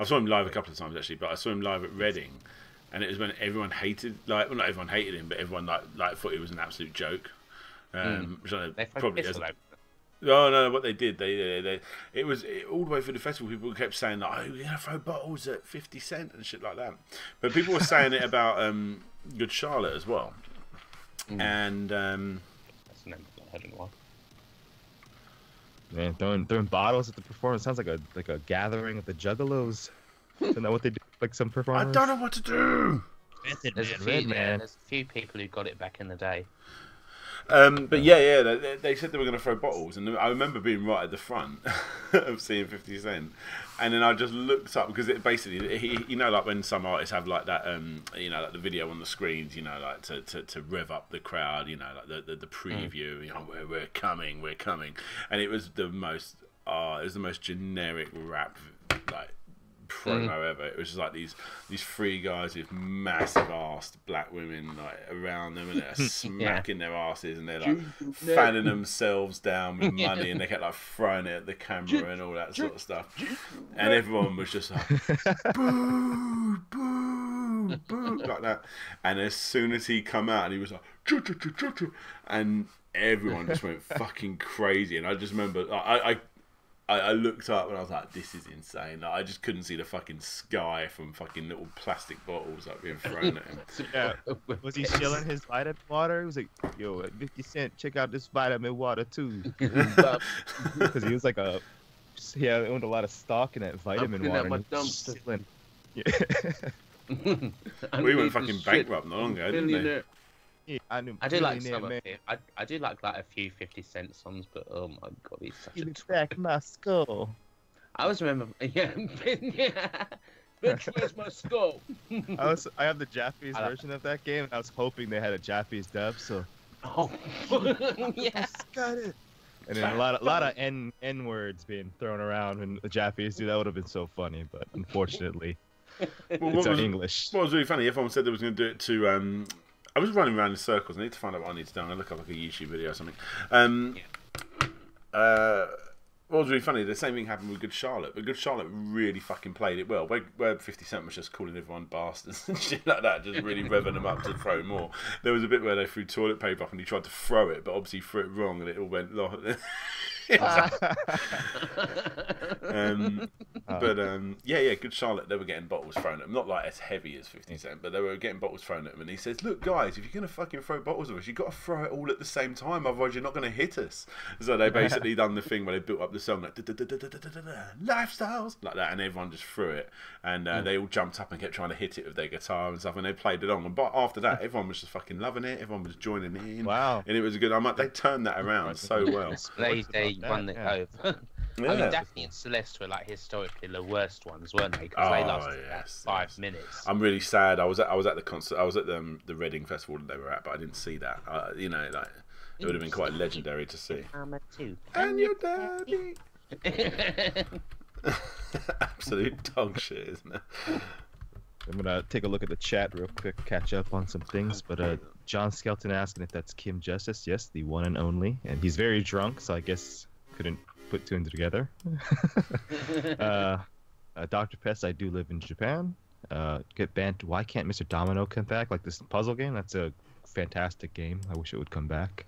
saw him live a couple of times actually, but I saw him live at Reading, and it was when everyone hated, not everyone hated him, but everyone like thought it was an absolute joke. Which I know probably isn't. No, what they did, it was all the way through the festival. People kept saying like, "Oh, we're gonna throw bottles at 50 Cent and shit like that," but people were saying it about Good Charlotte as well, and that's never heard in a while. Man, throwing bottles at the performance sounds like a gathering of the Juggalos. Isn't that what they do? Like some performers? I don't know what to do. There's a few people who got it back in the day. But yeah, they said they were going to throw bottles, and I remember being right at the front of seeing 50 Cent, and then I just looked up because it basically, like when some artists have like that, like the video on the screens, like to rev up the crowd, like the preview, we're coming, and it was the most generic rap like promo ever. It was just like these three guys with massive assed black women like around them, and they're smacking their asses, and they're like fanning themselves down with money, and they kept like throwing it at the camera and all that sort of stuff, and everyone was just like boo, boo, boo, like that. And as soon as he come out, and he was like choo, choo, choo, choo, choo, and everyone just went fucking crazy. And I just remember I looked up and I was like, this is insane. Like, I just couldn't see the fucking sky from fucking little plastic bottles like being thrown at him. Yeah. Was he shilling his vitamin water? He was like, yo, at 50 Cent, check out this vitamin water too. Because he was like he owned a lot of stock in that vitamin water. My dumpster. Yeah. We went fucking bankrupt not long ago, didn't they? Yeah, I do like some of it. I do like a few 50 Cent songs, but oh my God, he's such a back my skull. I always remember, bitch, where's my skull? I have the Japanese version of that game, and I was hoping they had a Japanese dub. So. Oh, yes, got it. And then a lot of n words being thrown around when the Japanese do. That would have been so funny, but unfortunately, it's in English. What was really funny? Everyone said they was going to do it to. I was running around in circles. I need to find out what I need to do. I'm going to look up like a YouTube video or something. What was really funny, the same thing happened with Good Charlotte, but Good Charlotte really fucking played it well. Where 50 Cent was just calling everyone bastards and shit like that, just really revving them up to throw more. There was a bit where they threw toilet paper up and he tried to throw it, but obviously threw it wrong and it all went Yeah, Good Charlotte, they were getting bottles thrown at them. Not like as heavy as 50 Cent, but they were getting bottles thrown at them. And he says, look, guys, if you're going to fucking throw bottles at us, you've got to throw it all at the same time, otherwise you're not going to hit us. So they basically done the thing where they built up the song, like, lifestyles, like that, and everyone just threw it. And they all jumped up and kept trying to hit it with their guitar and stuff, and they played it on. And after that, everyone was just fucking loving it. Everyone was joining in. Wow. And it was a good, they turned that around so well. They won it over. Yeah. I mean, Daphne and Celeste were like historically the worst ones, weren't they? Because they lasted about 5 minutes. I'm really sad. I was at the concert. I was at the Reading Festival that they were at, but I didn't see that. You know, like it would have been quite legendary to see. And your daddy. Absolute dog shit, isn't it? I'm gonna take a look at the chat real quick, catch up on some things. But John Skelton asking if that's Kim Justice. Yes, the one and only. And he's very drunk, so I guess couldn't put two and two together. Dr. Pest, I do live in Japan. Get banned. Why can't Mr. Domino come back? Like this puzzle game? That's a fantastic game. I wish it would come back.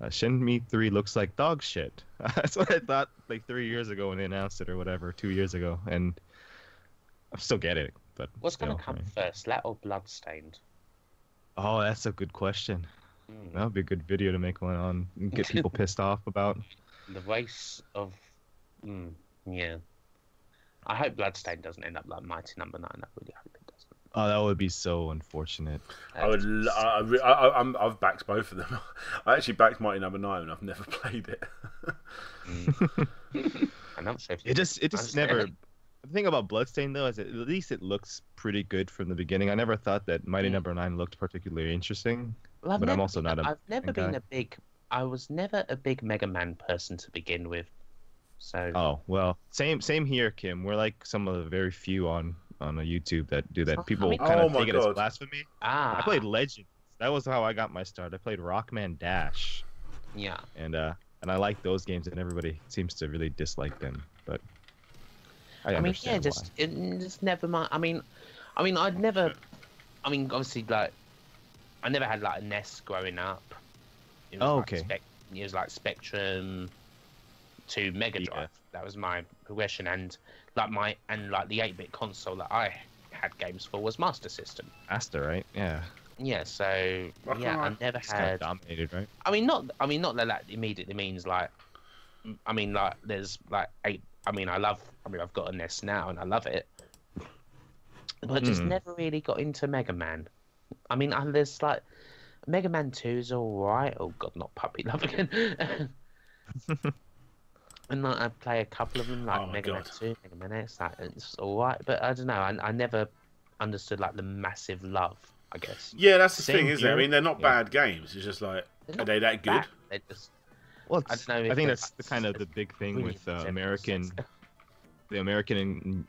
Shenmue 3 looks like dog shit. That's what I thought like 3 years ago when they announced it or whatever, 2 years ago. And I'm still getting it. But what's going to come first, Lat or Bloodstained? Oh, that's a good question. That would be a good video to make one on and get people pissed off about. The race of... yeah. I hope Bloodstained doesn't end up like Mighty Number 9. I really hope it doesn't. Oh, that would be so unfortunate. I've backed both of them. I actually backed Mighty Number 9 and I've never played it. I'm not sure it just never... The thing about Bloodstained, though, is that at least it looks pretty good from the beginning. I never thought that Mighty Number 9 looked particularly interesting. Well, I'm also not a... I've never been I was never a big Mega Man person to begin with. So. Oh, well, same here, Kim. We're like some of the very few on YouTube that do that. People kind of take it as blasphemy. I played Legends. That was how I got my start. I played Rockman Dash. Yeah. And I like those games, and everybody seems to really dislike them. But it's never mind. I mean, I'd never. I mean, obviously, like, I never had like a NES growing up. It was it was like Spectrum to Mega Drive. Yeah. That was my progression, and the 8-bit console that I had games for was Master System. Master, right? Yeah. Yeah. So I never had. Kind of dominated, right? I mean, not that immediately means like. I mean, like, there's like 8. I've got a NES now and I love it, but I just never really got into Mega Man. I mean, there's like Mega Man 2 is alright. Oh god, not Puppy Love again. And like, I play a couple of them, like Mega Man 2, Mega Man X. Like, it's alright, but I don't know. I never understood like the massive love, I guess. Yeah, that's the thing, isn't it? I mean, they're not bad games. It's just like, are they that good? They're just. Well, I think that's the kind of the big thing with the American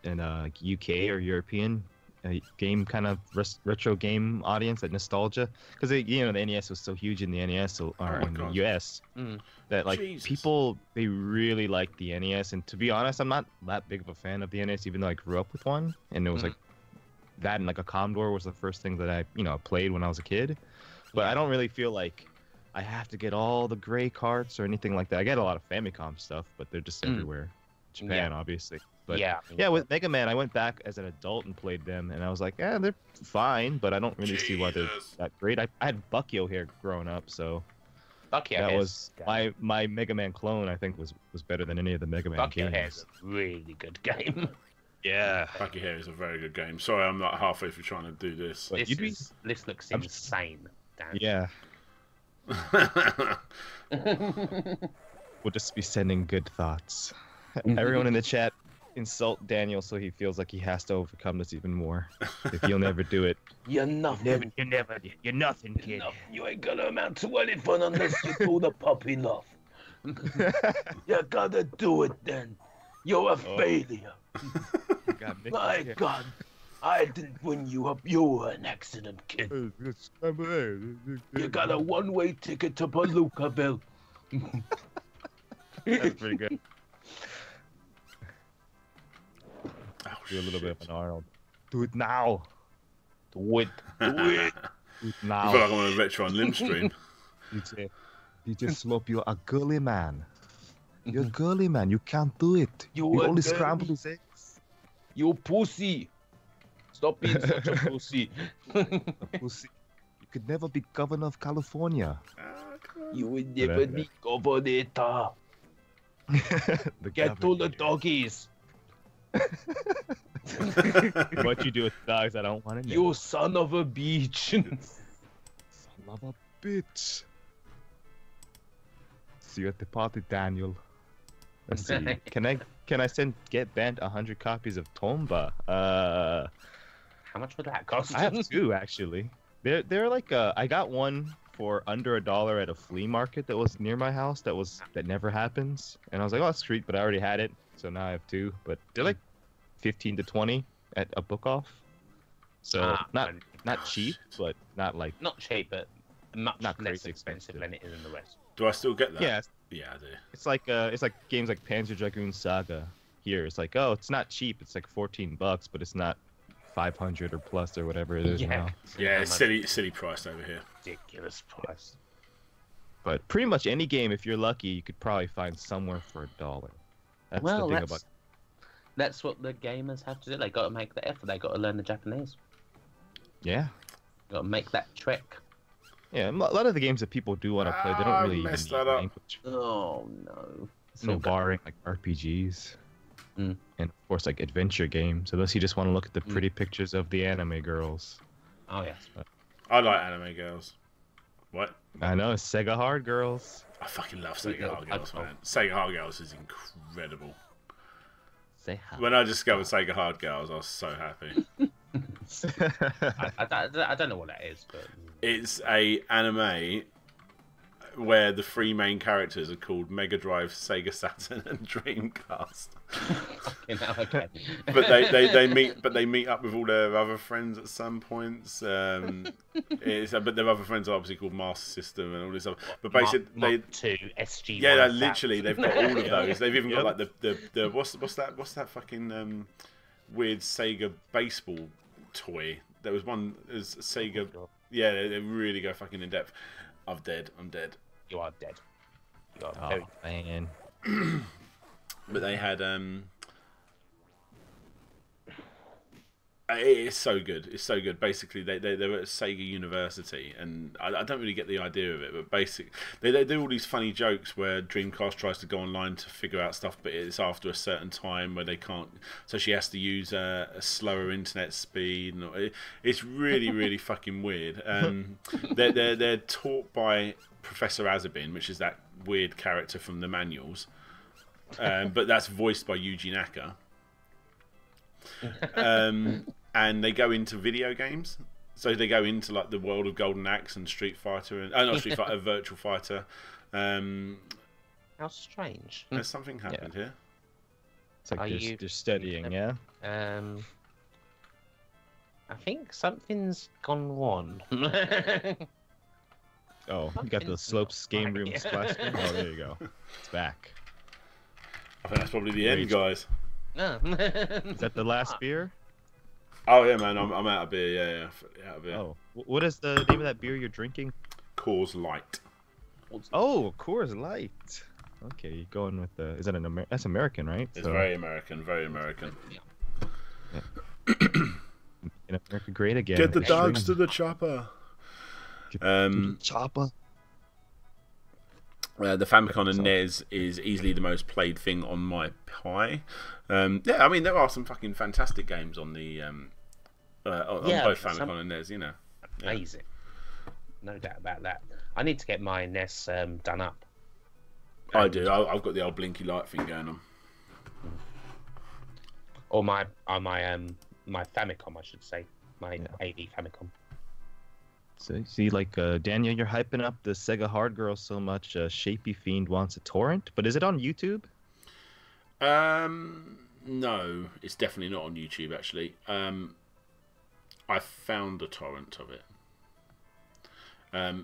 and UK or European game kind of retro game audience, that nostalgia, because the NES was so huge in the NES in the US that like people, they really like the NES. And to be honest, I'm not that big of a fan of the NES, even though I grew up with one, and it was like that, and like a Commodore was the first thing that I played when I was a kid. But I don't really feel like I have to get all the gray carts or anything like that. I get a lot of Famicom stuff, but they're just everywhere. Japan, obviously. But with Mega Man, I went back as an adult and played them, and I was like, they're fine, but I don't really see why they're that great. I had Buckyo here growing up, so that was my Mega Man clone. I think was better than any of the Mega Man games. Buckyo is a really good game. Yeah, Bucky Hair is a very good game. Sorry, I'm not halfway through trying to do this. This looks insane, Dan. Yeah. We'll just be sending good thoughts. Everyone in the chat, insult Daniel so he feels like he has to overcome this even more. If you'll never do it. You're nothing. You're nothing, kid. You ain't gonna amount to anything unless you do the puppy love. You gotta do it then. You're a failure. My God. I didn't bring you up. You were an accident, kid. You got a one-way ticket to Palookaville. That's pretty good. Do a little bit of an Arnold. Do it now. Do it. Do it. Do it now. I feel like I'm on a Retro on Limb stream. DJ Slope, you're a girly man. You're girly, man. You can't do it. You only scramble his eggs. You pussy. Stop being such a pussy. Pussy. You could never be governor of California. You will never be governor. Get to the doggies. What you do with dogs, I don't want to know. You son of a bitch. Son of a bitch. See you at the party, Daniel. Let's see. Can I get banned 100 copies of Tomba? How much would that cost? I have 2 actually. They're like I got one for under $1 at a flea market that was near my house. That never happens. And I was like, oh, that's sweet, but I already had it, so now I have 2. But they're like 15 to 20 at a book off. So not cheap, but not like not cheap, but much not less crazy expensive than it is in the West. Do I still get that? Yeah. Yeah, I do. It's like games like Panzer Dragoon Saga. Here, it's like, oh, it's not cheap. It's like $14, but it's not 500 or plus or whatever it is now. Yeah, it's silly price over here. Ridiculous price. But pretty much any game, if you're lucky, you could probably find somewhere for $1. That's the thing about. That's what the gamers have to do. They got to make the effort. They got to learn the Japanese. Yeah. Got to make that trek. Yeah, a lot of the games that people do want to play, they don't really messed need that up. language. Oh no. No, barring like RPGs. Mm. And of course, like adventure games, unless you just want to look at the pretty pictures of the anime girls. Oh yes. I like anime girls. What? I know, Sega Hard Girls. I fucking love Sega Hard Girls, man. Sega Hard Girls is incredible. Say hi. When I discovered Sega Hard Girls, I was so happy. I don't know what that is, but It's a anime where the 3 main characters are called Mega Drive, Sega Saturn, and Dreamcast. okay. But they meet up with all their other friends at some points. But their other friends are obviously called Master System and all this stuff. But basically, Mark 2, SG. yeah, literally they've got all of those. They've even got like the what's that fucking weird Sega baseball toy. There was one as Sega. Yeah, they really go fucking in depth. I'm dead. You are dead. You are Oh man. But they had it's so good. It's so good. Basically, they were at Sega University, and I don't really get the idea of it, but basically, they do all these funny jokes where Dreamcast tries to go online to figure out stuff, but it's after a certain time where they can't. So she has to use a slower internet speed. It's really, really fucking weird. They're taught by Professor Azabin, which is that weird character from the manuals, but that's voiced by Yuji Naka. And they go into video games, so they go into like the world of Golden Axe and Street Fighter, and not Street Fighter, Virtual Fighter. How strange. Has something happened here? It's like they're studying, yeah. I think something's gone wrong. Oh, you got the Slopes game room splash screen. Oh, there you go. It's back. I think that's probably the end, guys. No. Is that the last beer? Oh yeah, man, I'm out of beer. Yeah, out of beer. Oh, what is the name of that beer you're drinking? Coors Light. Oh, Coors Light. Okay, you're going with the. Is that that's American, right? It's very American, very American. Yeah. In America, great again. Get the dogs to the chopper. Chopper. The Famicom and NES is easily the most played thing on my Pi. Yeah, I mean there are some fucking fantastic games on the on both Famicom and NES. You know, amazing. No doubt about that. I need to get my NES done up. I do. I've got the old blinky light thing going on. Or my Famicom, I should say, my AV Famicom. So see, like Daniel, you're hyping up the Sega Hard Girl so much. Shapey Fiend wants a torrent, but is it on YouTube? No, it's definitely not on YouTube. Actually, I found a torrent of it.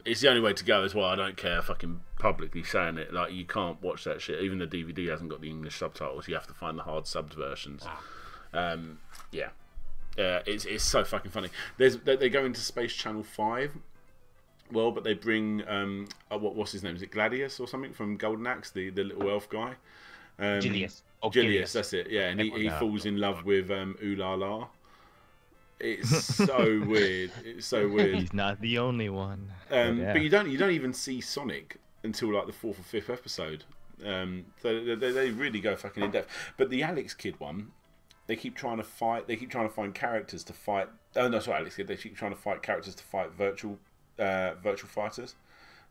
It's the only way to go as well. I don't care fucking publicly saying it. Like you can't watch that shit. Even the DVD hasn't got the English subtitles. You have to find the hard subbed versions. Yeah. It's so fucking funny. They go into Space Channel 5, Well, but they bring what's his name? Is it Gladius or something from Golden Axe, the little elf guy? Gilius. Gilius, that's it. Yeah, and he falls in love with Ulala. It's so weird. It's so weird. He's not the only one. But you don't even see Sonic until like the 4th or 5th episode. So they really go fucking in depth. But the Alex Kidd one, they keep trying to fight. They keep trying to find characters to fight. Oh no, sorry, Alex Kidd. They keep trying to fight characters to fight virtual fighters.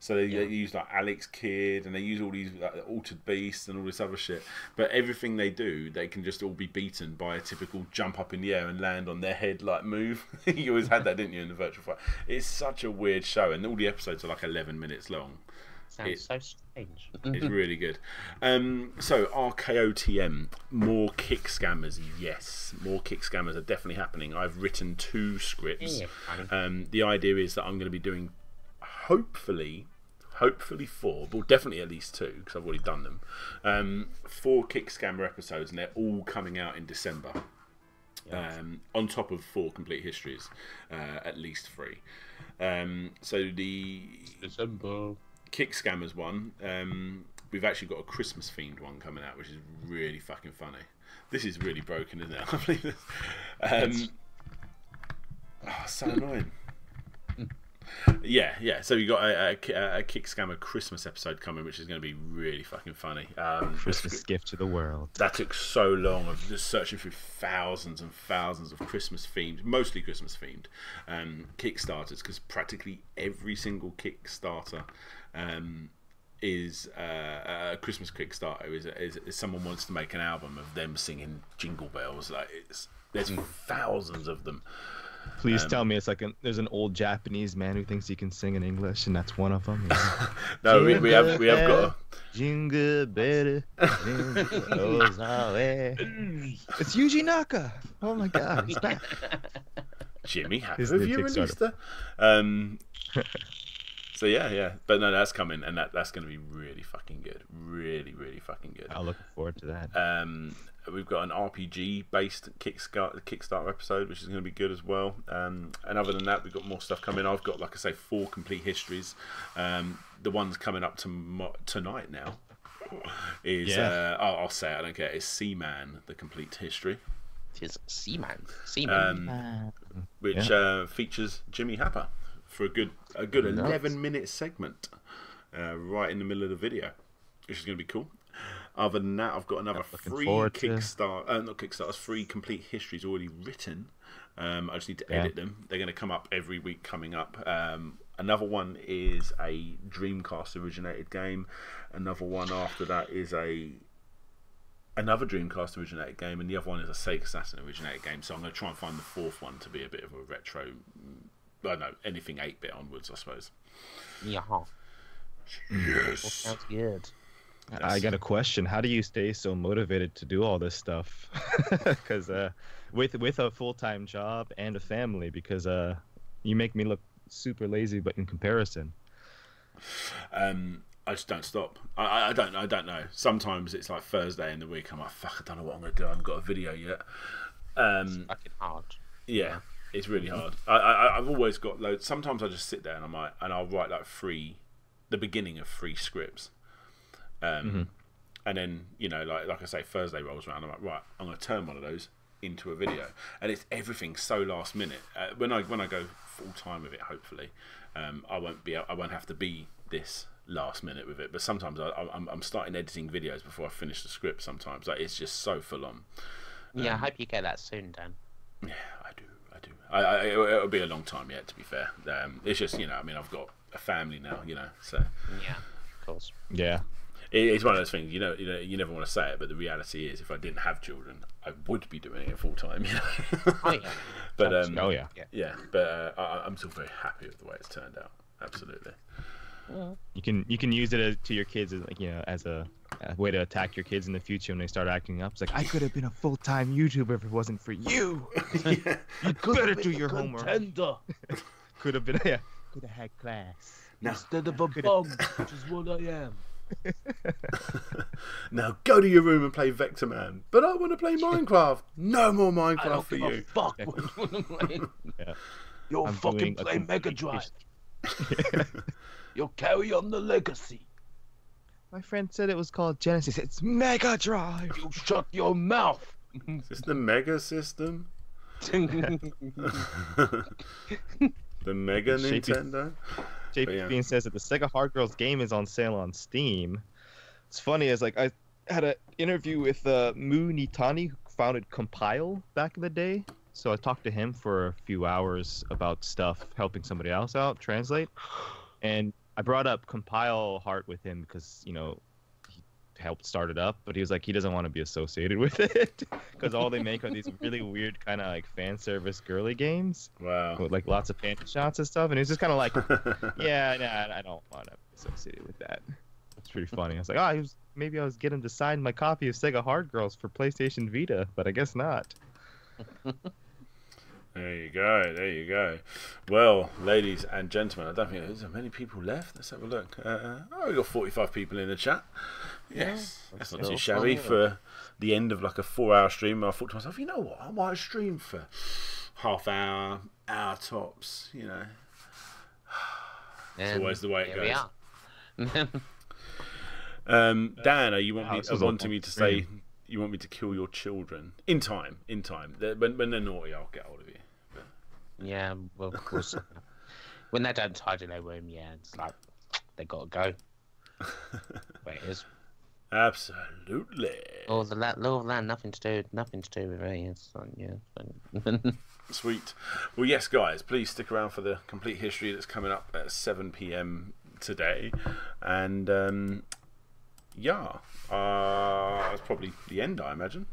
So they use like Alex Kidd, and they use all these like, altered beasts and all this other shit. But everything they do, they can just all be beaten by a typical jump up in the air and land on their head like move. You always had that, didn't you, in the virtual fight? It's such a weird show, and all the episodes are like 11 minutes long. Sounds so strange. It's really good. So RKOTM, more kick scammers. Yes, more kick scammers are definitely happening. I've written 2 scripts. The idea is that I'm going to be doing hopefully 4, well definitely at least 2 because I've already done them. 4 kick scammer episodes, and they're all coming out in December. On top of 4 complete histories, at least 3. So the December kick scammers one, we've actually got a Christmas themed one coming out, which is really fucking funny. This is really broken, isn't it? I believe this. So annoying. Yeah. So we got a kick scammer Christmas episode coming, which is going to be really fucking funny. Christmas gift to the world. That took so long of just searching through thousands and thousands of Christmas themed, mostly Christmas themed, Kickstarters, because practically every single Kickstarter is a Christmas Kickstarter. Is someone wants to make an album of them singing Jingle Bells. Like there's thousands of them. Please tell me it's like there's an old Japanese man who thinks he can sing in English, and that's one of them. No, we have got Jingle Bell, goes away. It's Yuji Naka. Oh my God, he's back. Jimmy, have you released her? So yeah, but no, that's coming, and that's going to be really fucking good, really fucking good. I'll look forward to that. We've got an RPG-based Kickstarter episode, which is going to be good as well. And other than that, we've got more stuff coming. I've got, like I say, 4 complete histories. The one's coming up tonight now is I'll say it, I don't care. It's Seaman, the complete history. It is Seaman, which features Jimmy Happer for a good 11-minute segment right in the middle of the video, which is going to be cool. Other than that, I've got another 3 3 complete histories already written. I just need to edit them. They're going to come up every week coming up. Another one is a Dreamcast originated game. Another one after that is another Dreamcast originated game, and the other one is a Sega Saturn originated game. So I'm going to try and find the 4th one to be a bit of a retro. I don't know, anything 8-bit onwards, I suppose. Yeah. Yes. Sounds good. I got a question. How do you stay so motivated to do all this stuff? Because with a full-time job and a family, because you make me look super lazy, but in comparison, I just don't stop. I don't know. Sometimes it's like Thursday in the week. I'm like, fuck, I don't know what I'm gonna do. I haven't got a video yet. It's fucking hard. Yeah, it's really hard. I've always got loads. Sometimes I just sit there and I'll write like the beginning of 3 scripts. And then, you know, like I say, Thursday rolls around. I'm like, right, I'm going to turn one of those into a video, and it's everything so last minute. When I go full time with it, hopefully, I won't have to be this last minute with it. But sometimes I'm starting editing videos before I finish the script. Sometimes it's just so full on. Yeah, I hope you get that soon, Dan. Yeah, I do. It'll be a long time yet, to be fair. It's just, you know, I mean, I've got a family now, you know, so yeah, of course. Yeah. It's one of those things, you know, you never want to say it, but the reality is, if I didn't have children, I would be doing it full time. You know? Oh yeah. But yeah. But I'm still very happy with the way it's turned out. Absolutely. You can use it to your kids as, like, you know, as a way to attack your kids in the future when they start acting up. It's like, I could have been a full-time YouTuber if it wasn't for you. Yeah. You better do your homework. Could have been, yeah. Could have had class. Now, Instead of a bug, which is what I am. Now go to your room and play Vector Man. But I want to play Minecraft. No more Minecraft for you. Fuck. Yeah. You'll I'm fucking doing a play complete Mega Drive. You'll carry on the legacy. My friend said it was called Genesis. It's Mega Drive. You shut your mouth. Is this the Mega system? The Mega Nintendo? JP Bean says that the Sega Hard Girls game is on sale on Steam. It's funny, is like I had an interview with Mu Nitani, who founded Compile back in the day. So I talked to him for a few hours about stuff, helping somebody else out, translate. And I brought up Compile Heart with him because, you know, he helped start it up, but he was like, he doesn't want to be associated with it because all they make are these really weird kind of like fan service girly games. Wow. With like lots of panty shots and stuff. And he was just kind of like, yeah, nah, I don't want to be associated with that. It's pretty funny. I was like, maybe I was getting to sign my copy of Sega Hard Girls for PlayStation Vita, but I guess not. There you go. There you go. Well, ladies and gentlemen, I don't think there's many people left. Let's have a look. We've got 45 people in the chat. Yes, that's not too shabby for the end of like a 4-hour stream. I thought to myself, you know what? I might stream for half hour tops. You know, it's always the way it goes. Dan, are you wanting me to say you want me to kill your children in time? When they're naughty, I'll get hold of you. But... Yeah, well, of course. When they don't tidy their room, yeah, it's like they gotta go. Where it is. Absolutely. Oh, the law of land, nothing to do with it. It's like, yeah. Sweet. Well, yes, guys, please stick around for the complete history that's coming up at 7 p.m. today, and yeah, that's probably the end, I imagine.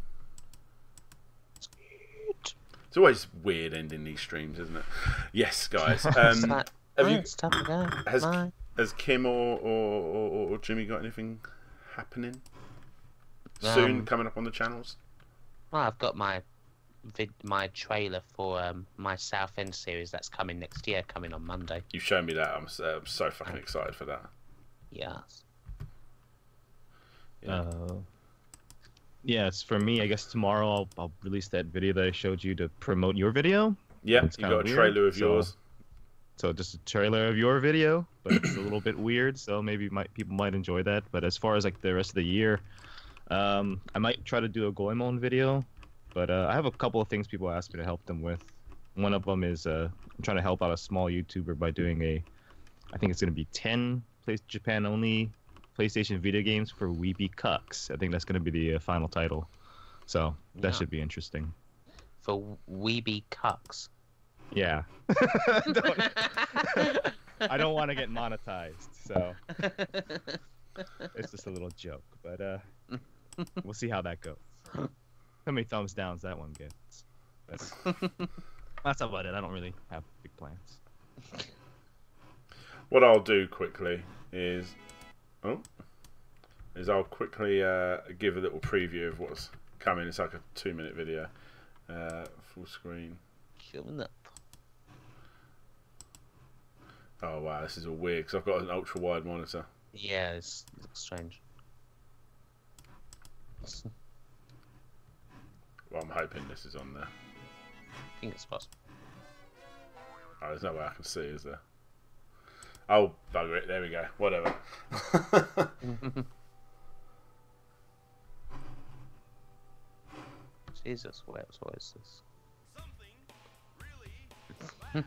It's always weird ending these streams, isn't it? Yes, guys. Has Kim or Jimmy got anything happening soon coming up on the channels? Well, I've got my trailer for my Southend series that's coming next year, coming on Monday. You've shown me that. I'm so fucking excited for that. Yes. Yes, for me, I guess tomorrow I'll release that video that I showed you to promote your video. Yeah, you got a trailer of yours. So just a trailer of your video, but it's a little bit weird, so maybe people might enjoy that. But as far as like the rest of the year, I might try to do a Goemon video, but I have a couple of things people ask me to help them with. One of them is I'm trying to help out a small YouTuber by doing I think it's going to be 10 Japan only PlayStation Vita games for Weeby Cucks. I think that's going to be the final title. So that should be interesting. For Weeby Cucks? Yeah. I don't want to get monetized, so it's just a little joke. But we'll see how that goes. How many thumbs downs that one gets. That's about it. I don't really have big plans. What I'll do quickly is I'll quickly give a little preview of what's coming. It's like a 2-minute video, full screen. Coming up. Oh wow, this is all weird because I've got an ultra wide monitor. Yeah, it looks strange. Well, I'm hoping this is on there. I think it's possible. Oh, there's no way I can see, is there? Oh, bugger it. There we go. Whatever. Jesus, what is this?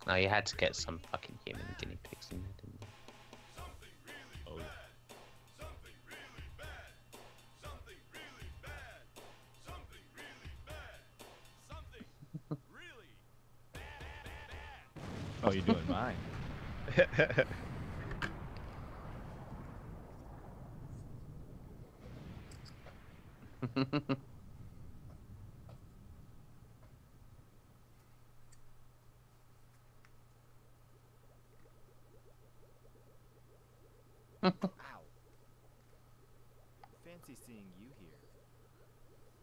No, you had to get some fucking human guinea pigs in there, didn't you? Oh, you're doing mine. Ow. Fancy seeing you here.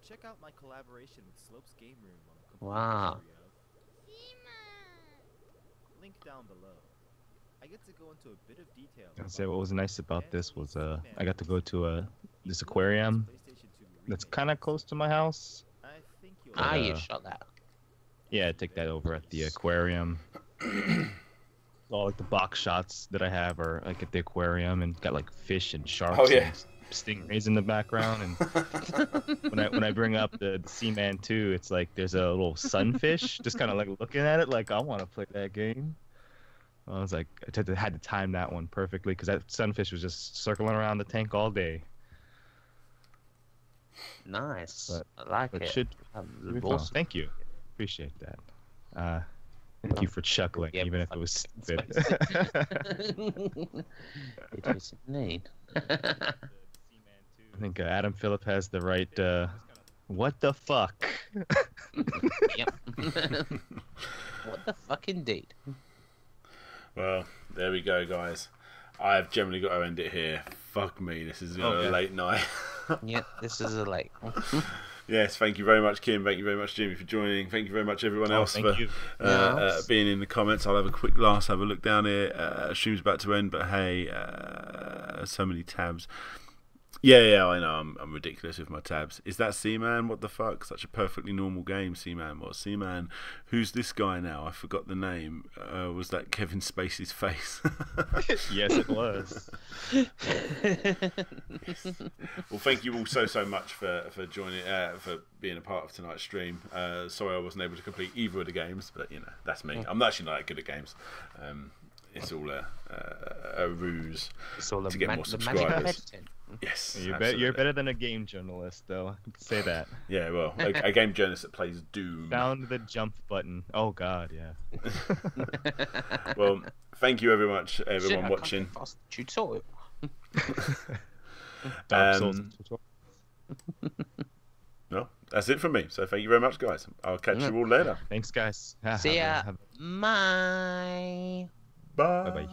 Check out my collaboration with Slopes Game Room on the Wow. Link down below. I get to go into a bit of detail. I'll say what was nice about this was I got to go to this aquarium that's kind of close to my house. You shot that. Yeah, take that over at the aquarium. All like the box shots that I have are like at the aquarium and got like fish and sharks Oh, yeah. and stingrays in the background. And when I bring up the Seaman 2, it's like there's a little sunfish just kind of like looking at it like I want to play that game. I was like, I had to time that one perfectly because that sunfish was just circling around the tank all day. Nice. But- I like But it. should Um, well, thank you, appreciate that. Thank you for chuckling, Yeah, even if it fuck, was that's stupid. It is indeed. I think Adam Phillip has the right. What the fuck? Yep. What the fuck, indeed. Well, there we go, guys. I've generally got to end it here. Fuck me, this is a late night. Yep, this is a late. Yes, thank you very much, Kim. Thank you very much, Jimmy, for joining. Thank you very much, everyone else, thank for you. being in the comments. I'll have a quick last, have a look down here. Stream's about to end, but hey, so many tabs. Yeah, I know. I'm ridiculous with my tabs. Is that Seaman? What the fuck? Such a perfectly normal game, Seaman. What? Seaman? Who's this guy now? I forgot the name. Was that Kevin Spacey's face? Yes, it was. Well, thank you all so much for joining, for being a part of tonight's stream. Sorry I wasn't able to complete either of the games, but you know that's me. I'm actually not that good at games. It's all a ruse It's all to get more the magic of subscribers. editing. Yes, You're absolutely. better than a game journalist, though. I can say that. Yeah, well, a game journalist that plays Doom. Found the jump button. Oh God, yeah. Well, thank you very much, Shit, everyone I watching. can't fast tutorial. Dark Souls. No, that's it from me. So thank you very much, guys. I'll catch you all later. Thanks, guys. See ya. Have- Bye. Bye. Bye-bye.